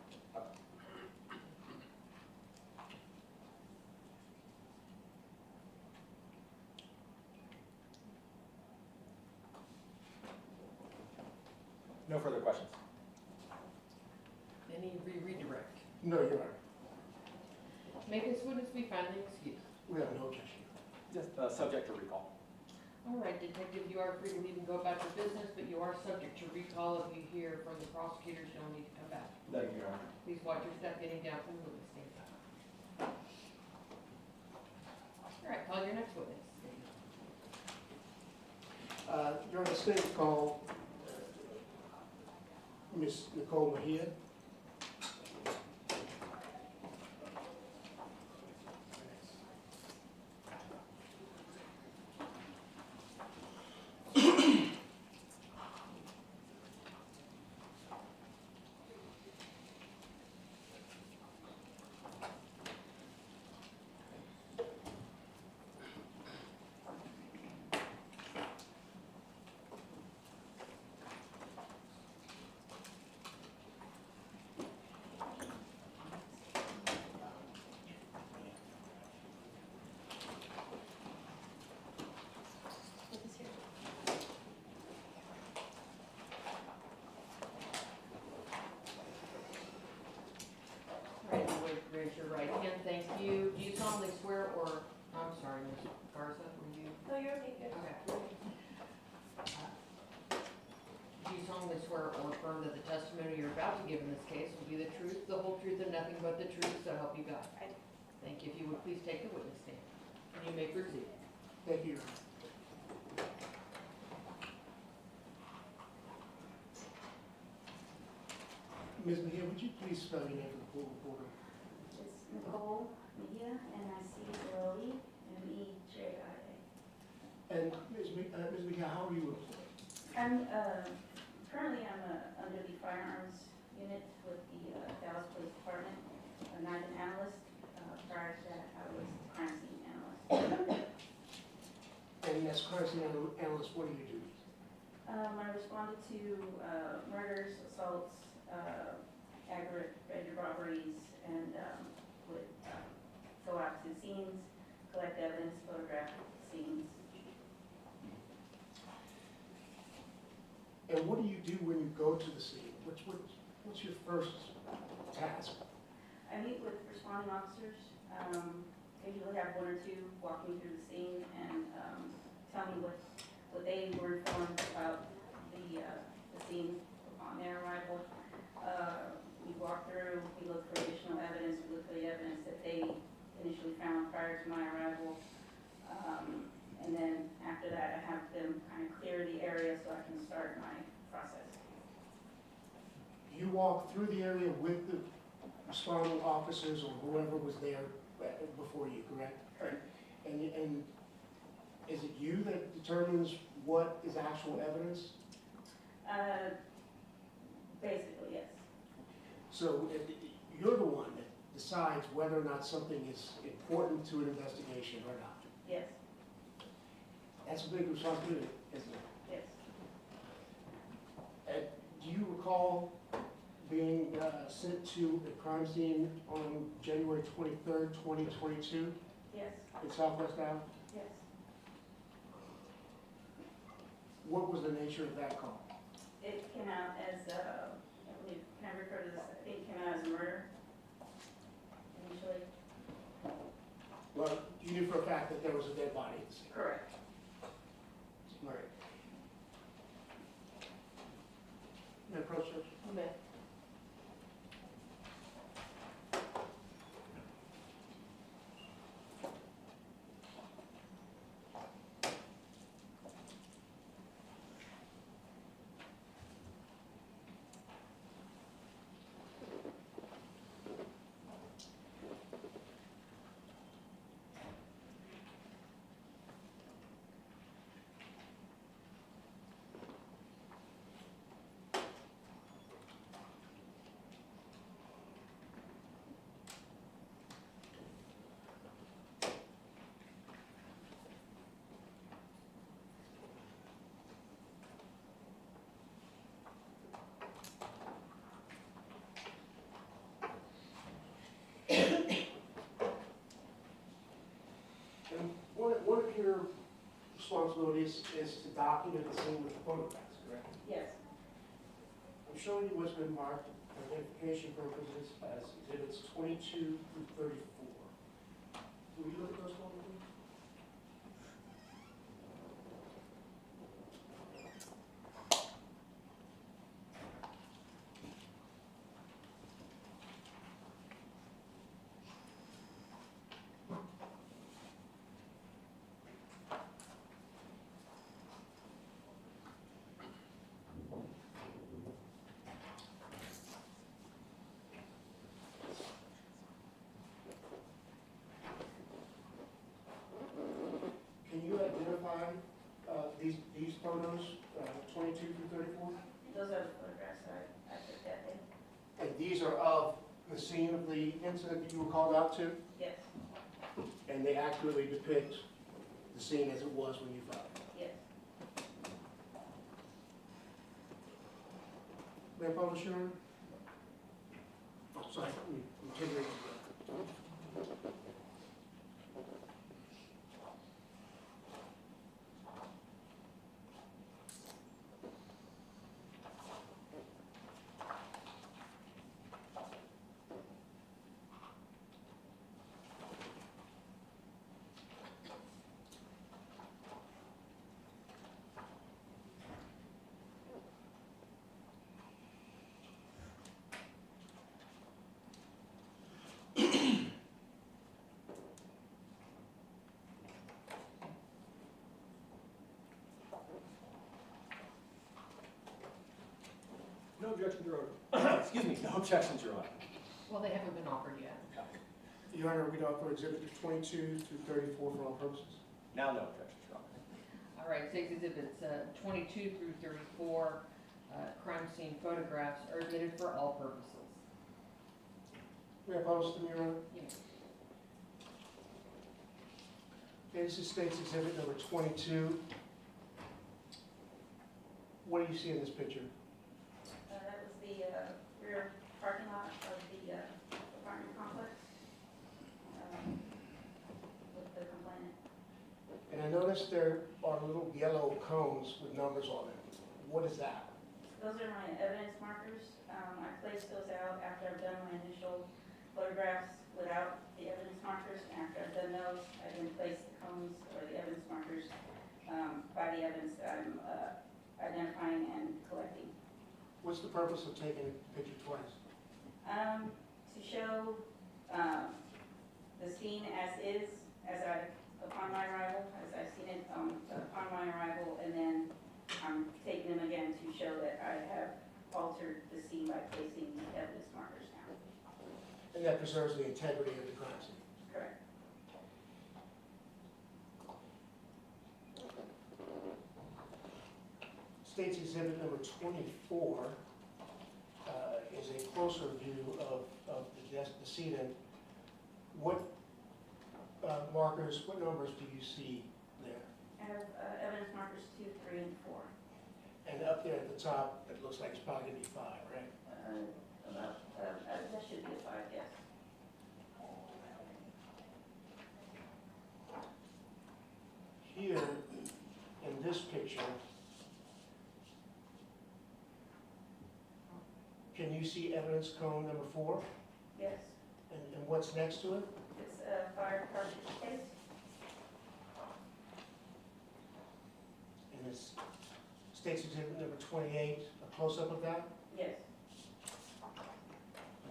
No further questions. Any redirect? No, Your Honor. May this witness be finally excused? We have no objection. Just subject to recall. All right, detective, you are free to leave and go about your business, but you are subject to recall. If you hear from the prosecutors, you'll need to come back. Thank you, Your Honor. Please watch your step getting down from the witness stand. All right, call your next witness. Your Honor, state call Miss Nicole Mejia. All right, raise your right hand. Thank you. Do you solemnly swear or, I'm sorry, Ms. Garza, were you? No, you're okay, good. Okay. Do you solemnly swear or affirm that the testimony you're about to give in this case will be the truth, the whole truth, and nothing but the truth, so help you God? I do. Thank you. If you would please take the witness stand. And you may proceed. Thank you, Your Honor. Ms. Mejia, would you please spell your name for the court reporter? It's Nicole Mejia, N-I-C-O-L-E, M-E-J-I-A. And Ms. Mejia, how are you employed? I'm, currently under the firearms unit with the Dallas Police Department. I'm not an analyst. Prior to that, I was a crime scene analyst. And as crime scene analyst, what do you do? I responded to murders, assaults, aggravated robberies, and would go out to scenes, collect evidence, photograph scenes. And what do you do when you go to the scene? What's your first task? I meet with responding officers. I usually have one or two walk me through the scene and tell me what they were informed about the scene upon their arrival. We walk through, we look for additional evidence, we look for the evidence that they initially found prior to my arrival. And then after that, I have them kind of clear the area so I can start my process. You walk through the area with the responding officers or whoever was there before you, correct? Correct. And is it you that determines what is actual evidence? Basically, yes. So you're the one that decides whether or not something is important to an investigation or not. Yes, That's a big responsibility, isn't it? yes. Do you recall being sent to a crime scene on January 23rd, 2022 Yes, in Southwest Dallas? yes. What was the nature of that call? It came out as, I believe, can I refer to this? I think it came out as a murder initially. Well, you knew for a fact that there was a dead body at the scene. Correct. Right. May I approach this? Okay. And one of your responsibilities is to document the scene with the photographs, correct? Yes. I'm showing you what's been marked for identification purposes as exhibits 22 through 34. Will you look at those for me, please? Can you identify these photos, 22 through 34? Those are the photographs I took that day. And these are of the scene of the incident that you were called out to? Yes, And they accurately depict the scene as it was when you found it? yes. May I publish your honor? Oh, sorry, let me take it. No objections, Your Honor. Excuse me, no objections, Your Honor. Well, they haven't been offered yet. Your Honor, we'd offer exhibit 22 through 34 for all purposes. Now, no objections, Your Honor. All right, 6 exhibits 22 through 34, crime scene photographs are admitted for all purposes. May I publish them, Your Honor? You may. Okay, this is State's Exhibit number 22. What do you see in this picture? That was the rear parking lot noticed there are little yellow cones with numbers on them. What is that? Those are my evidence markers. I placed those out after I've done my initial photographs without the evidence markers. After I've done those, I then place the cones or the evidence markers by the evidence that I'm identifying and collecting. What's the purpose of taking a picture twice? To show the scene as is, upon my arrival, as I've seen it upon my arrival, and then I'm taking them again to show that I have altered the scene by placing the evidence markers down. And that preserves the integrity of the crime scene. Correct. State's Exhibit number 24 is a closer view of the decedent. What markers, what numbers do you see there? I have evidence markers 2, 3, and 4. And up there at the top, it looks like it's probably gonna be 5, right? That should be a 5, yes. Here, in this picture, can you see evidence cone number 4? Yes. And what's next to it? It's a fire cartridge case. And it's State's Exhibit number 28, a close-up of that? Yes.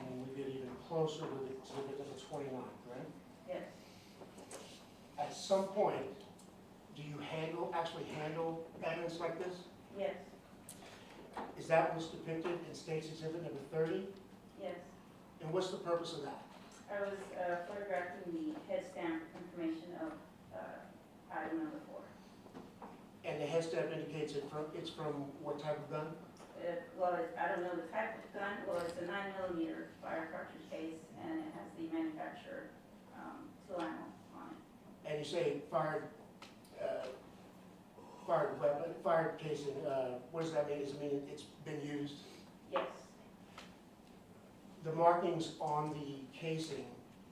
And then we get even closer with Exhibit number 29, correct? Yes. At some point, do you actually handle evidence like this? Yes. Is that what's depicted in State's Exhibit number 30? Yes. And what's the purpose of that? I was photographing the head stamp confirmation of item number 4. And the head stamp indicates it's from what type of gun? I don't know the type of gun. Well, it's a 9mm fire cartridge case, and it has the manufacturer tool ammo on it. And you say fired weapon, fired casing, what does that mean? Does it mean it's been used? Yes. The markings on the casing,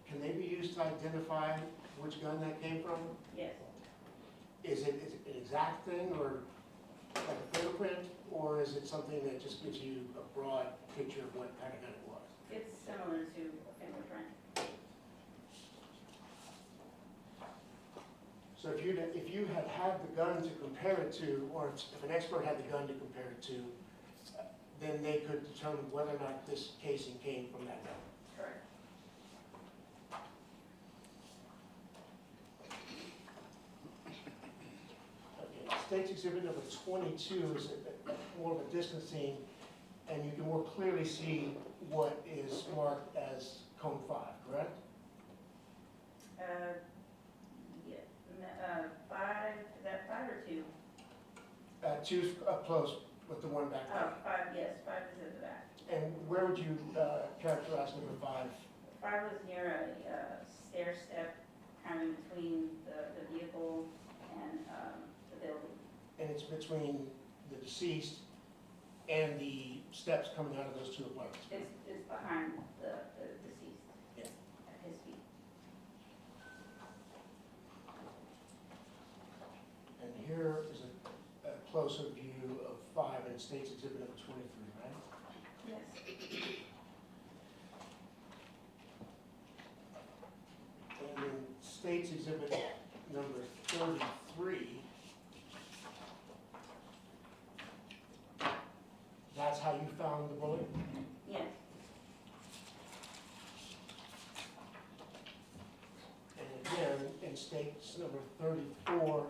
can they be used to identify which gun that came from? Yes. Is it an exact thing, or like a fingerprint, or is it something that just gives you a broad picture of what kind of gun it was? It's similar to a fingerprint. So if you had the gun to compare it to, or if an expert had the gun to compare it to, then they could determine whether or not this casing came from that gun. Correct. Okay, State's Exhibit number 22 is more of a distancing, and you can more clearly see what is marked as cone 5, correct? Yeah. 5, is that 5 or 2? 2's up close with the one back Oh, there. 5, yes, 5 is at the back. And where would you characterize number 5? 5 was near a stair step, kind of in between the vehicle and the building. And it's between the deceased and the steps coming out of those 2 apartments? It's behind the deceased, Yeah. at his feet. And here is a closer view of 5 in State's Exhibit number 23, right? Yes. And in State's Exhibit number 33, that's how you found the bullet? Yes. And again, in State's number 34,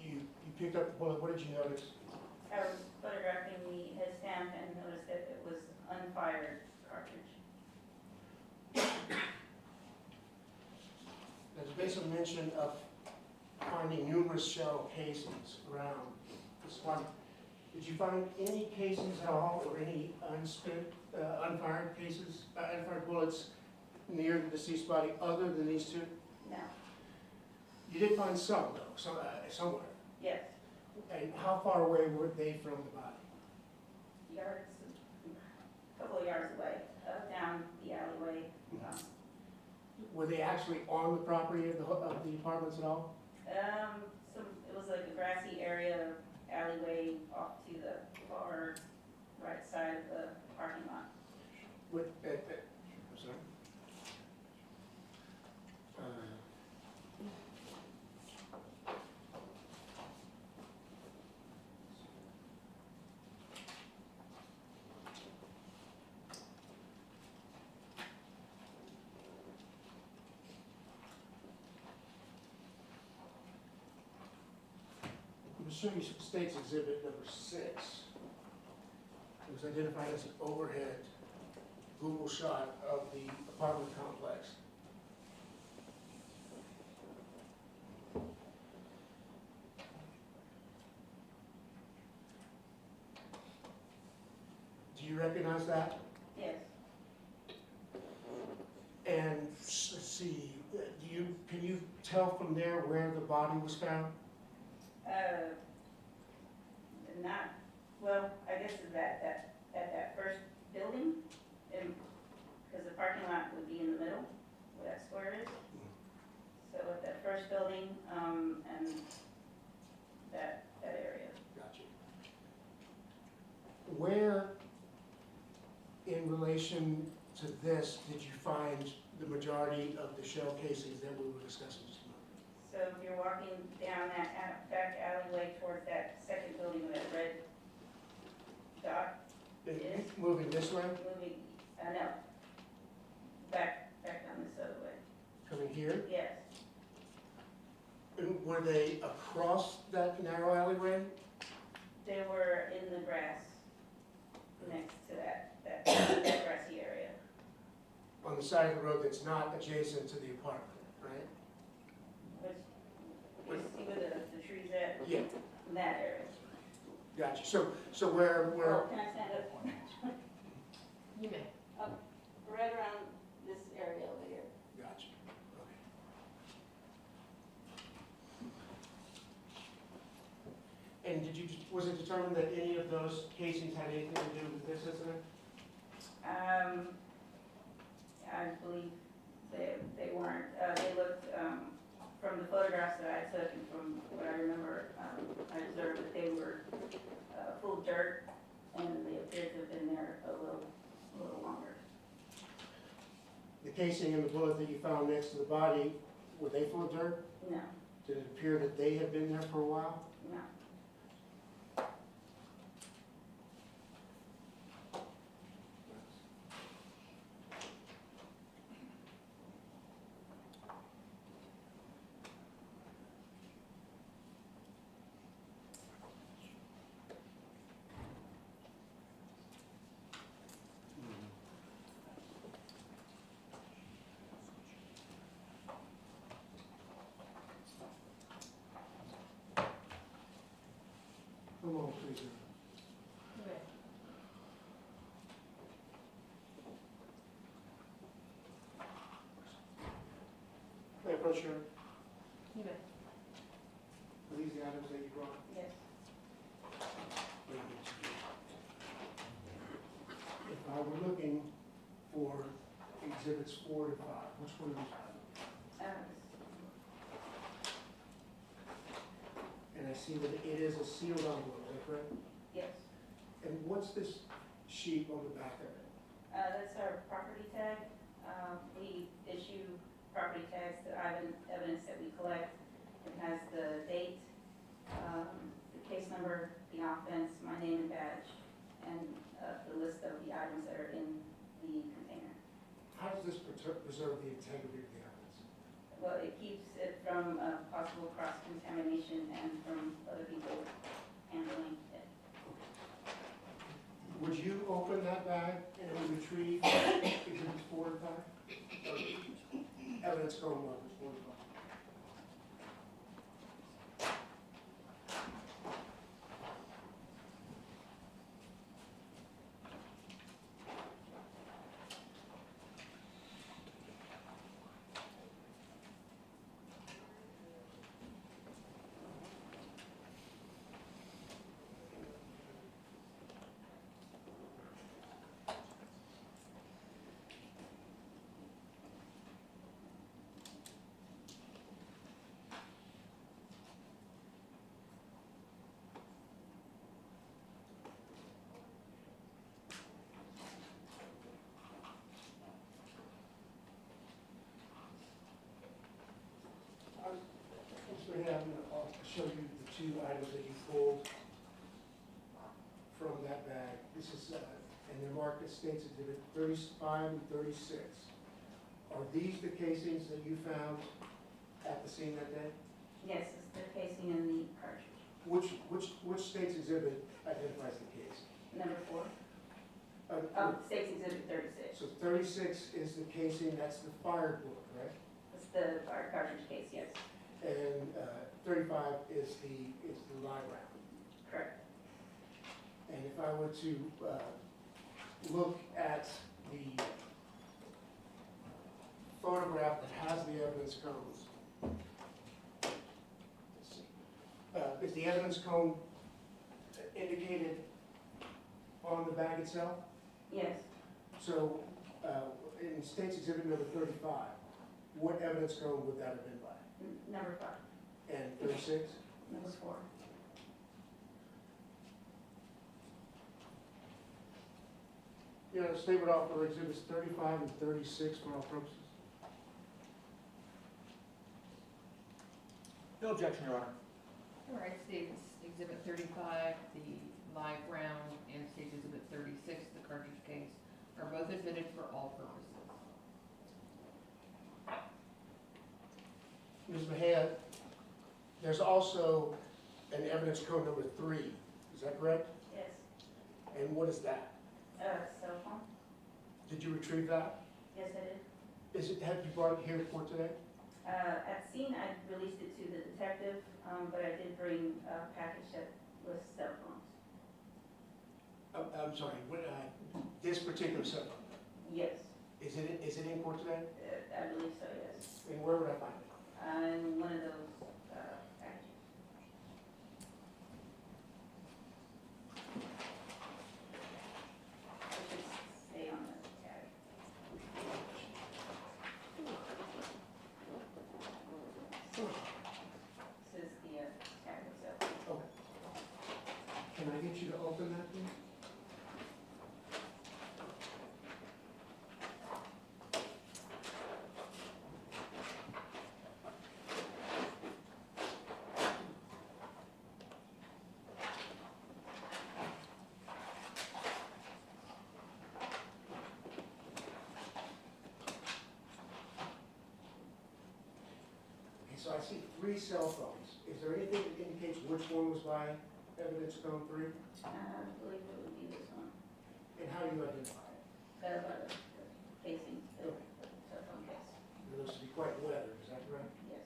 you picked up the bullet. What did you notice? I was photographing the head stamp and noticed that it was unfired cartridge. There's been some mention of finding numerous shell casings around this one. Did you find any casings at all, or any unfired cases, unfired bullets near the deceased body other than these 2? No. You did find some, though, somewhere. Yes. And how far away were they from the body? Yards, a couple of yards away, down the alleyway. Were they actually on the property of the apartments at all? It was like a grassy area, alleyway off to the far right side of the parking lot. I'm sorry? Missouri State's Exhibit number 6. It was identified as an overhead Google shot of the apartment complex. Do you recognize that? Yes. And let's see, can you tell from there where the body was found? Not, well, I guess at that first building, because the parking lot would be in the middle, where that square is. So at that first building, and that area. Gotcha. Where, in relation to this, did you find the majority of the shell casings that we were discussing this morning? So if you're walking down that back alleyway towards that second building with that red dot, Yes. Moving this way, moving, no, back down this other way. coming here? Yes, And were they across that narrow alleyway? they were in the grass next to that grassy area. On the side of the road that's not adjacent to the apartment, right? Which, you see where the trees at? Yeah. In that area. Gotcha. So where, Oh, can I stand up? You may. Right around this area over here. gotcha. Okay. And was it determined that any of those casings had anything to do with this incident? I believe they weren't, they looked, from the photographs that I took and from what I remember, I observed that they were full of dirt and they appeared to have been there a little longer. The casing and the bullet that you found next to the body, were they full of dirt? No, Did it appear that they had been there for a while? no. Come on, please. You may. May I approach your, You may. are these the items that you brought? Yes. If I were looking for exhibits 4 to 5, which one of these? And I see that it is a sealed envelope, is that correct? Yes. And what's this sheet on the back of it? That's our property tag. We issue property tags to evidence that we collect. It has the date, the case number, the offense, my name and badge, and the list of the items that are in the container. How does this preserve the integrity of the evidence? Well, it keeps it from possible cross-contamination and from other people handling it. Would you open that bag and retrieve exhibits 4 and 5? Evidence going on, 4 and 5. two items that you pulled from that bag. This is, and they're marked as States Exhibit 35 and 36. Are these the casings that you found at the scene that day? Yes, it's the casing in the cartridge. Which States Exhibit identifies the case? Number 4, States Exhibit 36. So 36 is the casing, that's the fired bullet, correct? It's the cartridge case, yes, And 35 is the live round. correct. And if I were to look at the photograph that has the evidence cones, let's see. Is the evidence cone indicated on the bag itself? Yes, So in States Exhibit number 35, what evidence cone would that have been by? number 5, And 36? number 4. You know, the state would offer exhibits 35 and 36 for all purposes. No objection, Your Honor. All right, States Exhibit 35, the live round, and States Exhibit 36, the cartridge case, are both admitted for all purposes. Ms. Mejia, there's also an evidence code number 3, is that correct? Yes, And what is that? cell phone. Did you retrieve that? Yes, I did. Have you brought it here for today? At scene, I released it to the detective, but I did bring a package that was cell phones. I'm sorry, this particular cell phone, Yes, is it in court today? I believe so, yes. And where would I find it? In one of those packages. It should stay on the tag. This is the tag itself. Okay. Can I get you to open that, please? So I see 3 cell phones. Is there anything that indicates which one was by evidence code 3? I believe it would be this one. And how do you identify it? The casing, the cell phone case. It looks to be quite weathered, is that correct? Yes.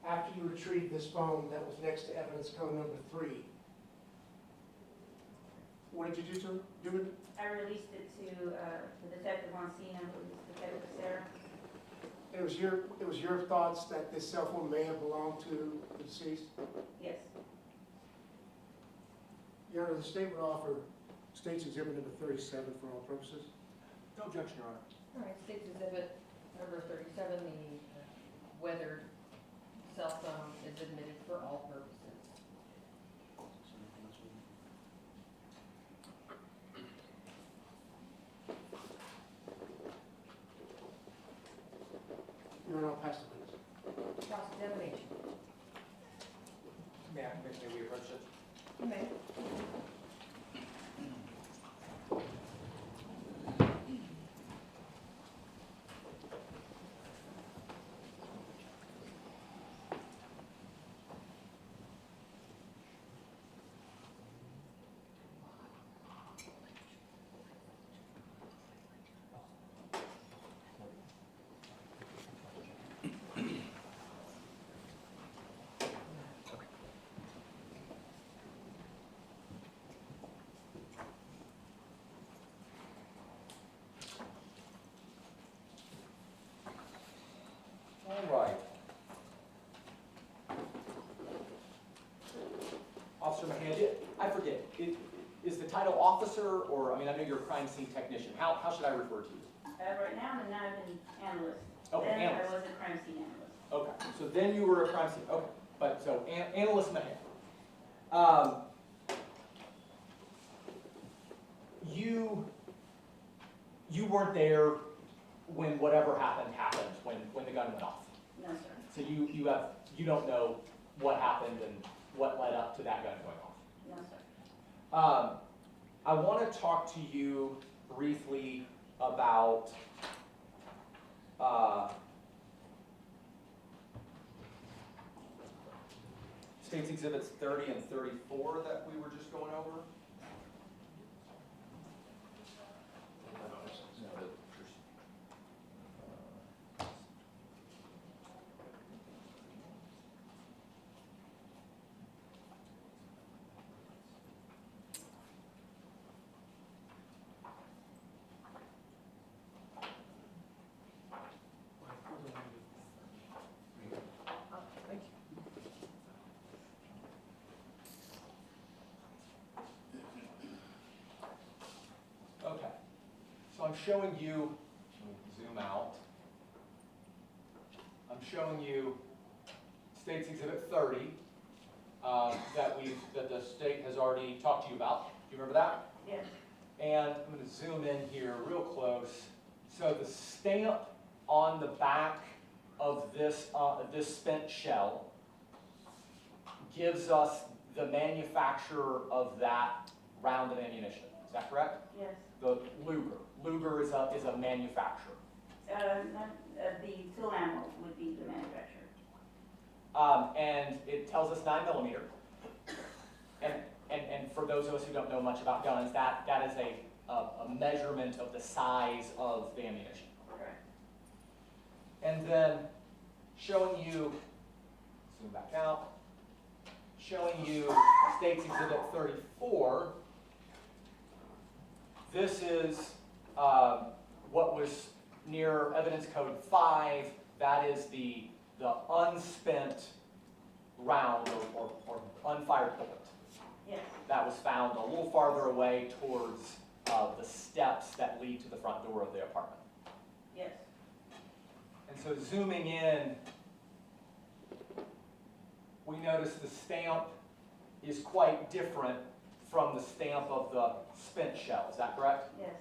After you retrieved this phone that was next to evidence code number 3, what did you do with it? I released it to the detective on scene, I believe it's Detective Sarah. It was your thoughts that this cell phone may have belonged to the deceased? Yes, Your Honor, the state would offer State's Exhibit number 37 for all purposes. No objection, Your Honor. All right, States Exhibit number 37, the weathered cell phone is admitted for all purposes. Your Honor, I'll pass the witness. Cross-examination. May we approach it? You may. All right. Officer Mahan, I forget, is is the title officer, or, I mean, I know you're a crime scene technician. How should I refer to you? Right now, I'm a Niven analyst. Okay, Then analyst. I was a crime scene analyst. Okay, so then you were a crime scene, okay, but, so, analyst Mahan. You weren't there when whatever happened, when the gun went off. No, sir. So you don't know what happened and what led up to that gun going off. No, sir. I want to talk to you briefly about States Exhibits 30 and 34 that we were just going over. Thank you. Okay, so I'm showing you, let me zoom out. I'm showing you States Exhibit 30 that the state has already talked to you about. Do you remember that? Yes. And I'm going to zoom in here real close. So the stamp on the back of this spent shell gives us the manufacturer of that round of ammunition. Is that correct? Yes. The Luger. Luger is a manufacturer. The tool ammo would be the manufacturer. And it tells us 9mm. And for those of us who don't know much about guns, that is a measurement of the size of the ammunition. Correct. And then showing you, zoom back out, showing you States Exhibit 34. This is what was near Evidence Code 5. That is the unspent round or unfired bullet. Yes. That was found a little farther away towards the steps that lead to the front door of the apartment. Yes. And so zooming in, we notice the stamp is quite different from the stamp of the spent shell. Is that correct? Yes.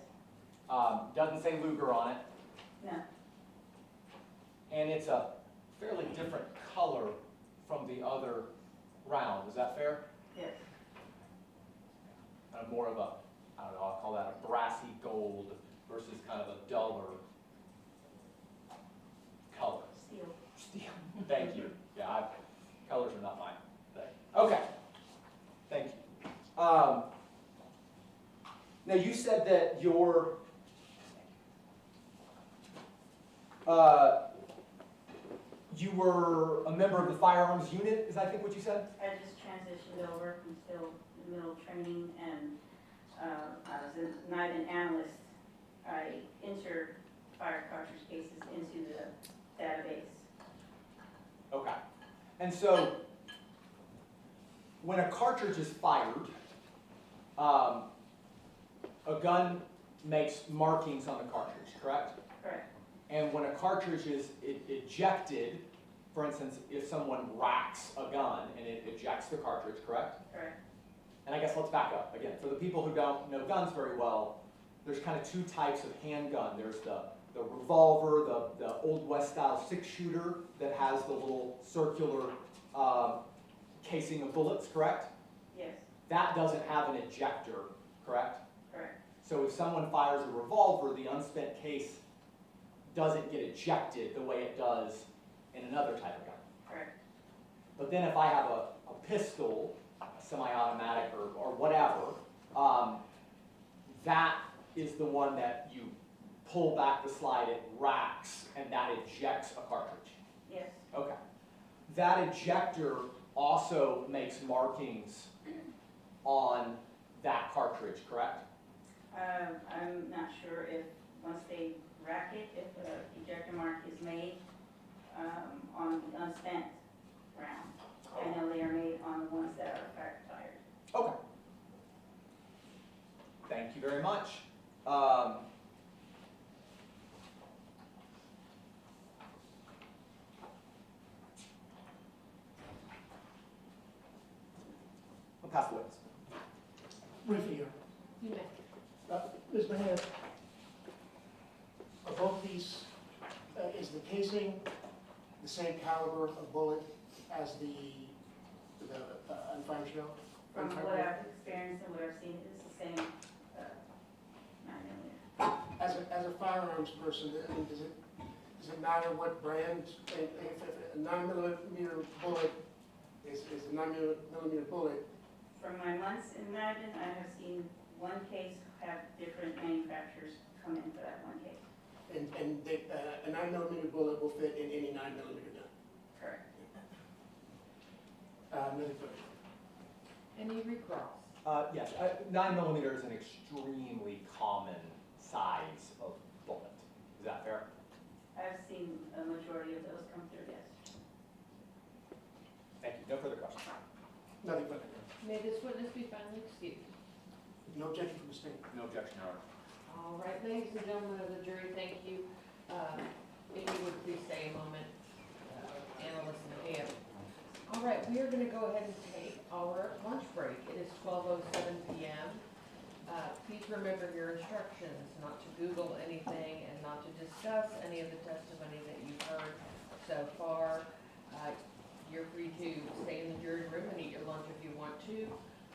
Doesn't say Luger on it. No. And it's a fairly different color from the other round. Is that fair? Yes. More of a, I don't know, I'll call that a brassy gold versus kind of a duller color. Steel. Steel. Thank you. Yeah, colors are not my thing. Okay. Thank you. Now you said that you were a member of the firearms unit, is I think what you said? I just transitioned over. I'm still in the middle of training, and I was a night an analyst. I enter fire cartridge cases into the database. Okay. And so when a cartridge is fired, a gun makes markings on the cartridge, correct? Correct. And when a cartridge is ejected, for instance, if someone racks a gun and it ejects the cartridge, correct? Correct. And I guess let's back up again. For the people who don't know guns very well, there's kind of two types of handgun. There's the revolver, the Old West style 6-shooter that has the little circular casing of bullets, correct? Yes. That doesn't have an ejector, correct? Correct. So if someone fires a revolver, the unspent case doesn't get ejected the way it does in another type of gun. Correct. But then if I have a pistol, a semi-automatic or whatever, that is the one that you pull back the slide, it racks, and that ejects a cartridge. Yes. Okay. That ejector also makes markings on that cartridge, correct? I'm not sure if once they rack it, if an ejector mark is made on the unspent round. I know they are made on the ones that are fired. Okay. much. I'll pass the witness. Briefly here. You may. Ms. Mahan, are both these, is the casing the same caliber of bullet as the unfired shell? From what I've experienced and what I've seen, it's the same, 9mm. As a firearms person, I mean, does it matter what brand? If a 9mm bullet is a 9mm bullet, From my months in Madden, I have seen one case have different manufacturers come in for that one case. and a 9mm bullet will fit in any 9mm gun. Correct. Another question. Any recross? Yes, 9mm is an extremely common size of bullet. Is that fair? I've seen a majority of those come through, yes. Thank you. No further questions. Nothing further. May this witness be finally excused? No objection from the state. No objection, Your Honor. All right, ladies and gentlemen of the jury, thank you. If you would please stay a moment, analyst and Pam. All right, we are going to go ahead and take our lunch break. It is 12:07 p.m. Please remember your instructions, not to Google anything and not to discuss any of the testimony that you've heard so far. You're free to stay in the jury room and eat your lunch if you want to.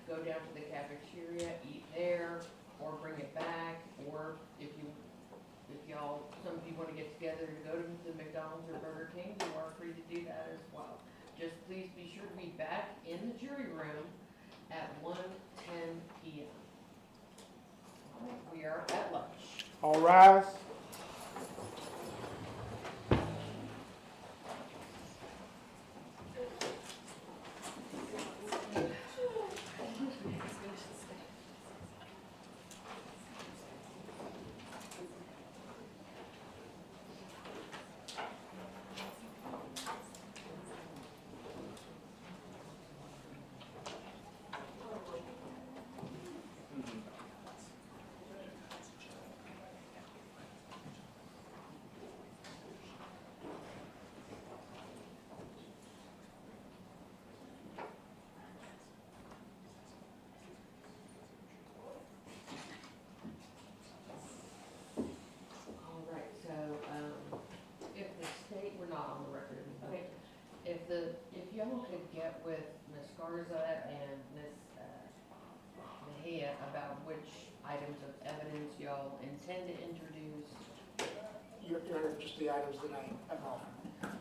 Go down to the cafeteria, eat there, or bring it back, or if y'all, some of you want to get together to go to the McDonald's or Burger King, you are free to do that as well. Just please be sure to be back in the jury room at 1:10 p.m. All right, we are at lunch. All rise. If y'all could get with Ms. Garza and Ms. Mejia about which items of evidence y'all intend to introduce. Your Honor, just the items that I've offered.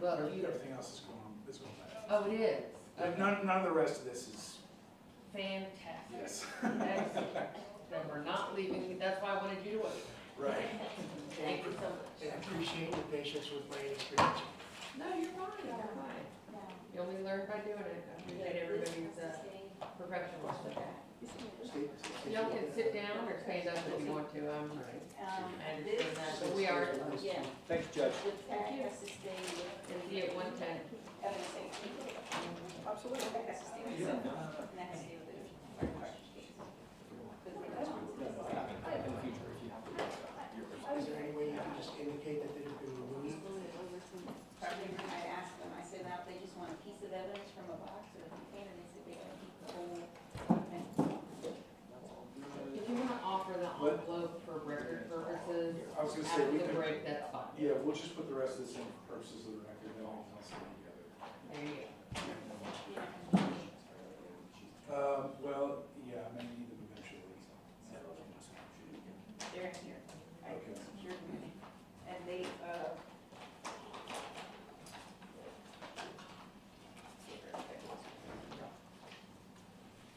Well, you, Everything else is going back. oh, it is? Okay. None of the rest of this is, Fantastic. yes. Excellent. Then we're not leaving, that's why I wanted you to wait. Right. Thank you so much. I appreciate your patience with my inexperience. No, you're fine, you're fine. You only learn by doing it. I appreciate everybody's professionalism. Y'all can sit down or stand up if you want to. I understand that, but we are, Yeah. Thank you, Judge. The tag has to stay with. it'll be at 1:10. Absolutely. The tag has to stay with itself. And that has to stay with the fire department case. In the future, if you have to. Is there any way you can just indicate that they've been removed? I asked them, I said, now if they just want a piece of evidence from a box or a container, they said they gotta keep the whole thing. If you want to offer the envelope for record purposes, I was gonna say, after we the can, break, that's fine. yeah, we'll just put the rest of this in for purposes of the record, then all can see together. There you go. Well, yeah, I may need them eventually. They're here. I Okay. secured them. And they,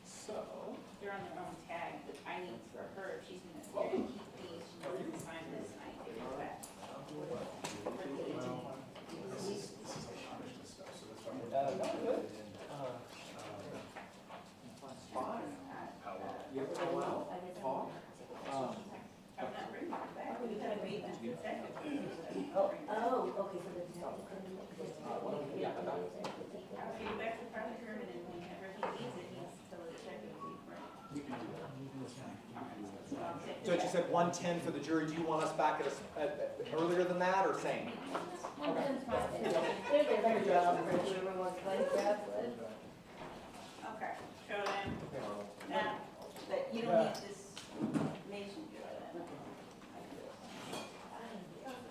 So, they're on their own tag, but I need for her, if she's gonna keep these, she's gonna sign this, and I take it back. This is like punishment stuff, so that's why. not good. Fine. You ever go out? Talk? I'm not bringing it back, we gotta read that detective. Oh. Okay, so the detective couldn't. Yeah, I'm not. I'll give it back to the prosecutor, and then whenever he needs it, he's tell the detective. We can do that. So I'll take Judge, you said 110 for the jury. Do you want us back at earlier than that or same? 110's fine. There's a better job for whoever wants to play grass with. Okay, show them. Now, but you don't need this nation drill.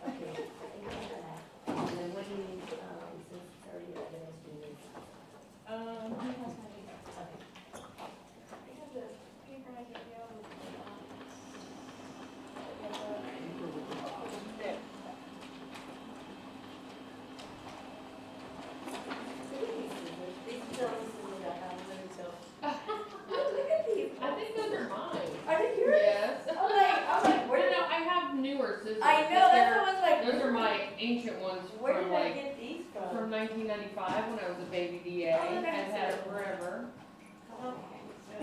Okay. And then what do you need, since it's already organized, do you need? He has my email. Okay. I have the paper I gave you with there. These still, this is what I have, let me tell. Look at these. I think those are mine. Are they yours? Yes. I'm like, Where did I have newer scissors? I know, but that's they're- what I was like. Those are my ancient ones Where from did I like, get these from? from 1995 when I was a baby DA. Oh, I've that's had it so- forever. Okay, so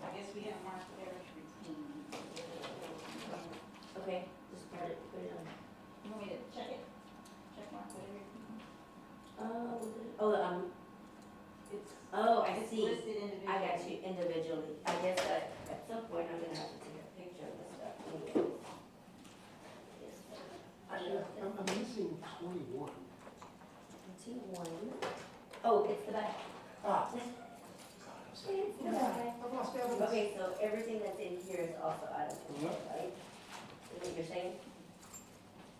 I guess we have marked there as routine. Okay, just put it on. You want me to check it? Check mark whatever. It's. Oh, I It's see. listed individually. I got you individually. I guess that at some point I'm gonna have to take a picture of this stuff anyways. Yes. I'm missing 21. 21. Oh, it's the back. Ah. It's the back. I've lost evidence. Okay, so everything that's in here is also out of control, right? Is what you're saying?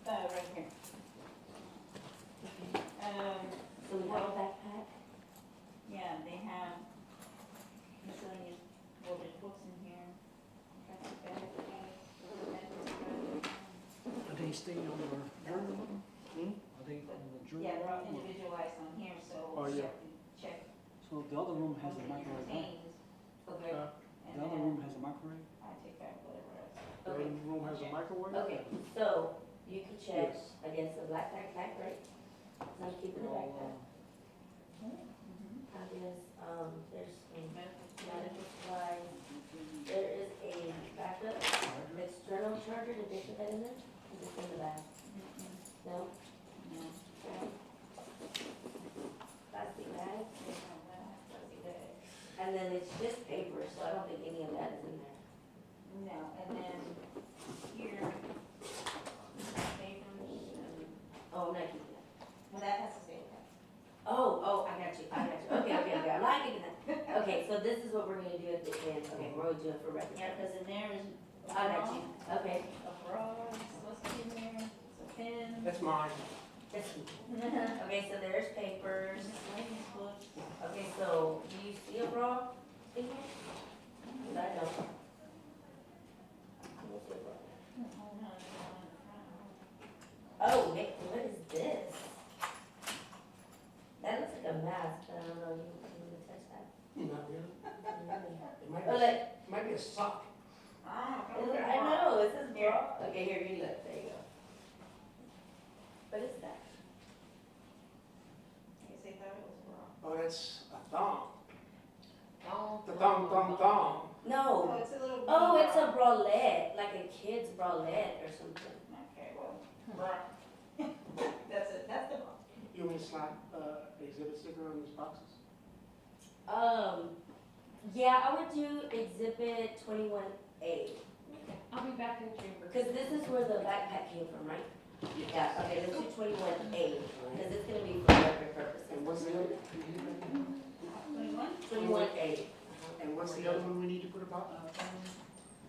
Right here. So we have a backpack? Yeah, they have miscellaneous, well, there's books in here. Plastic bags, Are they staying on the journal? Are they on the journal? yeah, they're all individualized on here, so Oh, you yeah. have to check So the other room has a what it microwave, right? contains. Okay, And The other then room has a microwave? I take back whatever else. The other room has a microwave? okay, so you can check Yes. against the black backpack, right? So I'm keeping the backpack. I guess, there's some medical supplies. There is a backup external charger, did they put that in there? Is it in the back? No? No. Okay. Plastic bag, Plastic bag. and then it's just paper, so I don't think any of that is in there. No, and then here, papers, and, Oh, I'm not keeping that. well, that has to stay with that. Oh, I got you. Okay, I'm not keeping that. Okay, so this is what we're gonna do at the end, okay, we're gonna do it for record. Yeah, because in there is I got you, okay. a bra, supposed to be in there, it's a pen. That's mine. Okay, so there's papers. Miscellaneous books. Okay, so do you see a bra in here? 'Cause I don't. I don't see a bra. Oh, no, it's not on the front. Oh, wait, what is this? That looks like a mask, I don't know, you want to touch that? Not really. It might Oh, be, look, it might be a sock. I know, it says bra. Okay, here, you look, there you go. What is that? I guess they thought it was wrong. Oh, that's a thong. Oh, The thong. No, Oh, it's a little. oh, it's a bralette, like a kid's bralette or something. Okay, well, bra. That's the bra. You want me to slap, exhibit sticker on these boxes? Yeah, I would do exhibit 21A, I'll be back in chamber. because this is where the backpack came from, right? Yeah, okay, let's do 21A, because it's gonna be for record purposes. And what's the other, 21? 21A. and what's the other one we need to put about?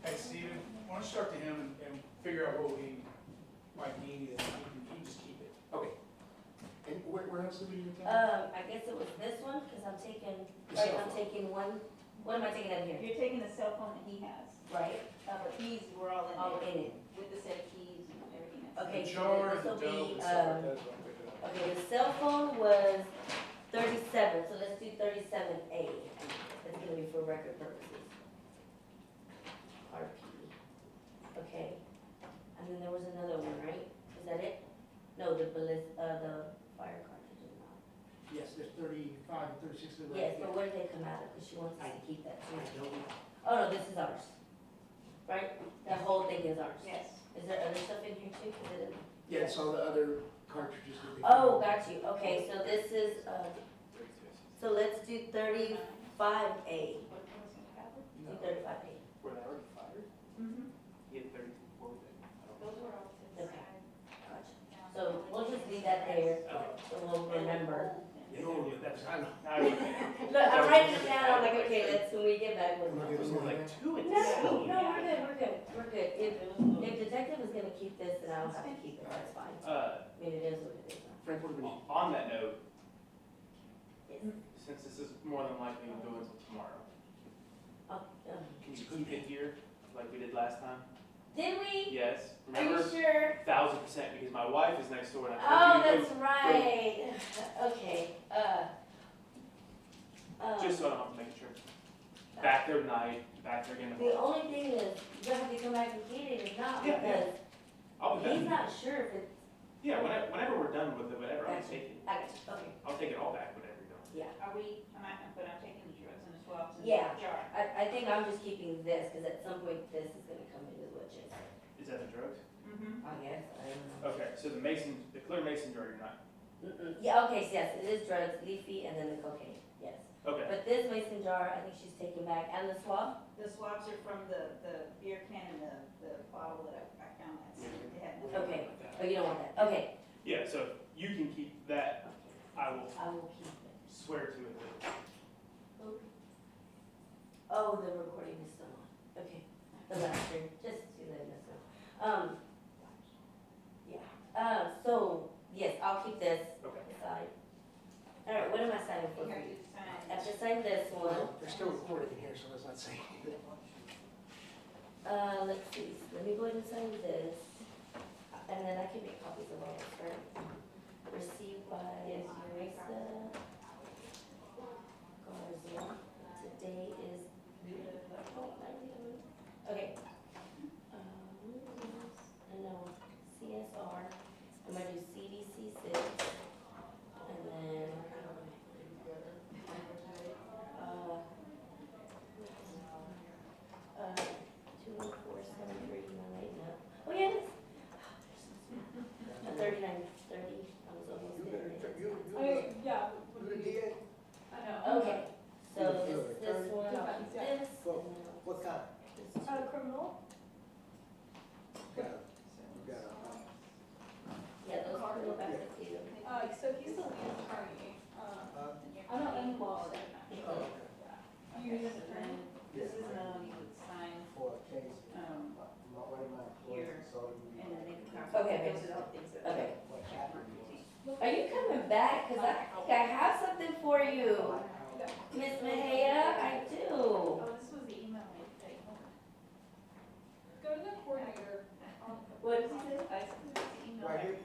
Hey, Steven, why don't you talk to him and figure out what we might need, and you can just keep it. Okay. And where else do we need to? I guess it was this one, because I'm taking, The right, cell I'm phone. taking one, what am I taking out of here? You're taking the cell phone that he has, Right, but these were all in all there, in it. with the set keys and everything else. Okay, The so jar, this the will dough, be, and stuff like that's what I'm picking up. okay, the cell phone was 37, so let's do 37A. It's gonna be for record purposes. RP. Okay, and then there was another one, right? Is that it? No, the the fire cartridge is not. Yes, there's 35 and 36 of them. Yes, but where did they come out of? Because she wants us to keep that too. I don't know. Oh, no, this is ours. Right? That whole thing is ours. Yes. Is there other stuff in here too? Is it in? Yeah, it's all the other cartridges that they. Oh, got you. Okay, so this is, so let's do 35A. What was it, Howard? Do 35A. Were they already fired? Mm-hmm. that there, so we'll remember. No, that's, I know. Now we can. Look, I'm writing it down, I'm like, okay, that's when we get back. We'll give us Like like, two and No, we're good. If detective is gonna keep this, then I don't have to keep it, that's fine. I mean, it is what it is. Frank, what do we need? On that note, Yes. since this is more than likely to go until tomorrow, can you keep it here like we did last time? Did we? Yes. Are you Remember? sure? 1000%, because my wife is next door and I Oh, told you that's right. Okay, just so I don't have to make sure. Back there tonight, back there again the tomorrow. only thing is, you have to come back and get it, if not, Yeah, because I'll be he's done. not sure if it's, Yeah, whenever we're done with it, whatever, I'll Gotcha. take it. I got you, okay, I'll take it all back, whatever you're doing. Are we, but I'm taking the drugs and the swabs and the Yeah. jar. I think I'm just keeping this, because at some point this is gonna come into what Jay said. Is that the drugs? Mm-hmm. I guess, I don't know. Okay, so the clear mason jar, you're not. Yeah, okay, so yes, it is drugs, leafy, and then the cocaine, yes. Okay, But this mason jar, I think she's taking back, and the swab? The swabs are from the beer can and the bottle that I found that they had nothing. Okay, oh, you don't want that, okay. yeah, so you can keep that. I will I will keep it. swear to it. Oh, the recording is still on, okay. The last thing, just to let us know. Yeah, so, yes, I'll keep this Okay. aside. All right, what am I signing for? Here, you sign. I have to sign this one. Well, they're still recording in here, so let's not say anything. Let's see, let me go ahead and sign this. And then I can make copies of all this, right? Received by Joyce Garza. Today is, okay. And no, CSR, I'm gonna do CDC 6. And then, 21473, no. Oh, yeah, it is. 3930, I was almost there. Yeah. Who the DA? I know. Okay, so this one, I'll keep this. Well, and then what kind? this- Criminal? Yeah, those are little back to you. So he's the lead attorney. I'm not in law. You need an attorney? This is, you would sign, For a case, here, one of my employees consulted me. and then they can copy. Okay, Those are the things that. Okay. What happened was, Are you coming back? Cause I think I have something for you. Miss Mejia, I do. Oh, this was the email I sent. Go to the coordinator. What did you say? I sent the email. Right here?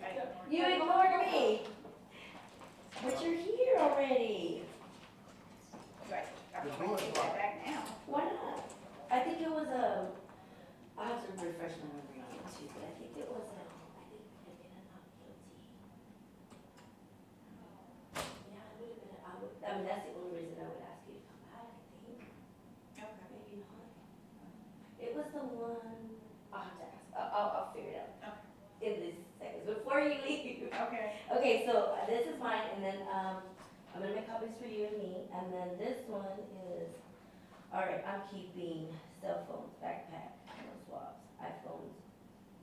You ignored me. But you're here already. Right, I'm going to take that back now. Why not? I think it was I have to refresh my memory on it too, but I think it was I think it would have been a not guilty. Yeah, it would have been, I mean, that's the only reason I would ask you to come back, I think. Okay. Maybe not. It was the one, I'll have to ask, I'll figure it out. In this seconds, before you leave. Okay. Okay, so this is mine, and then, I'm gonna make copies for you and me, and then this one is, all right, I'm keeping cell phones, backpack, no swabs, iPhones.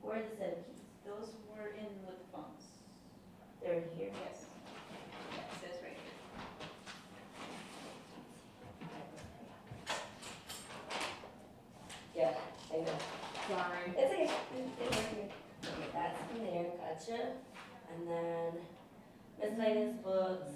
Where are the set of keys? Those were in with the phones. They're in here? Yes. It says right here. Yeah, I know. Sorry. It's okay, it's right here. Okay, that's in there, gotcha. And then miscellaneous books,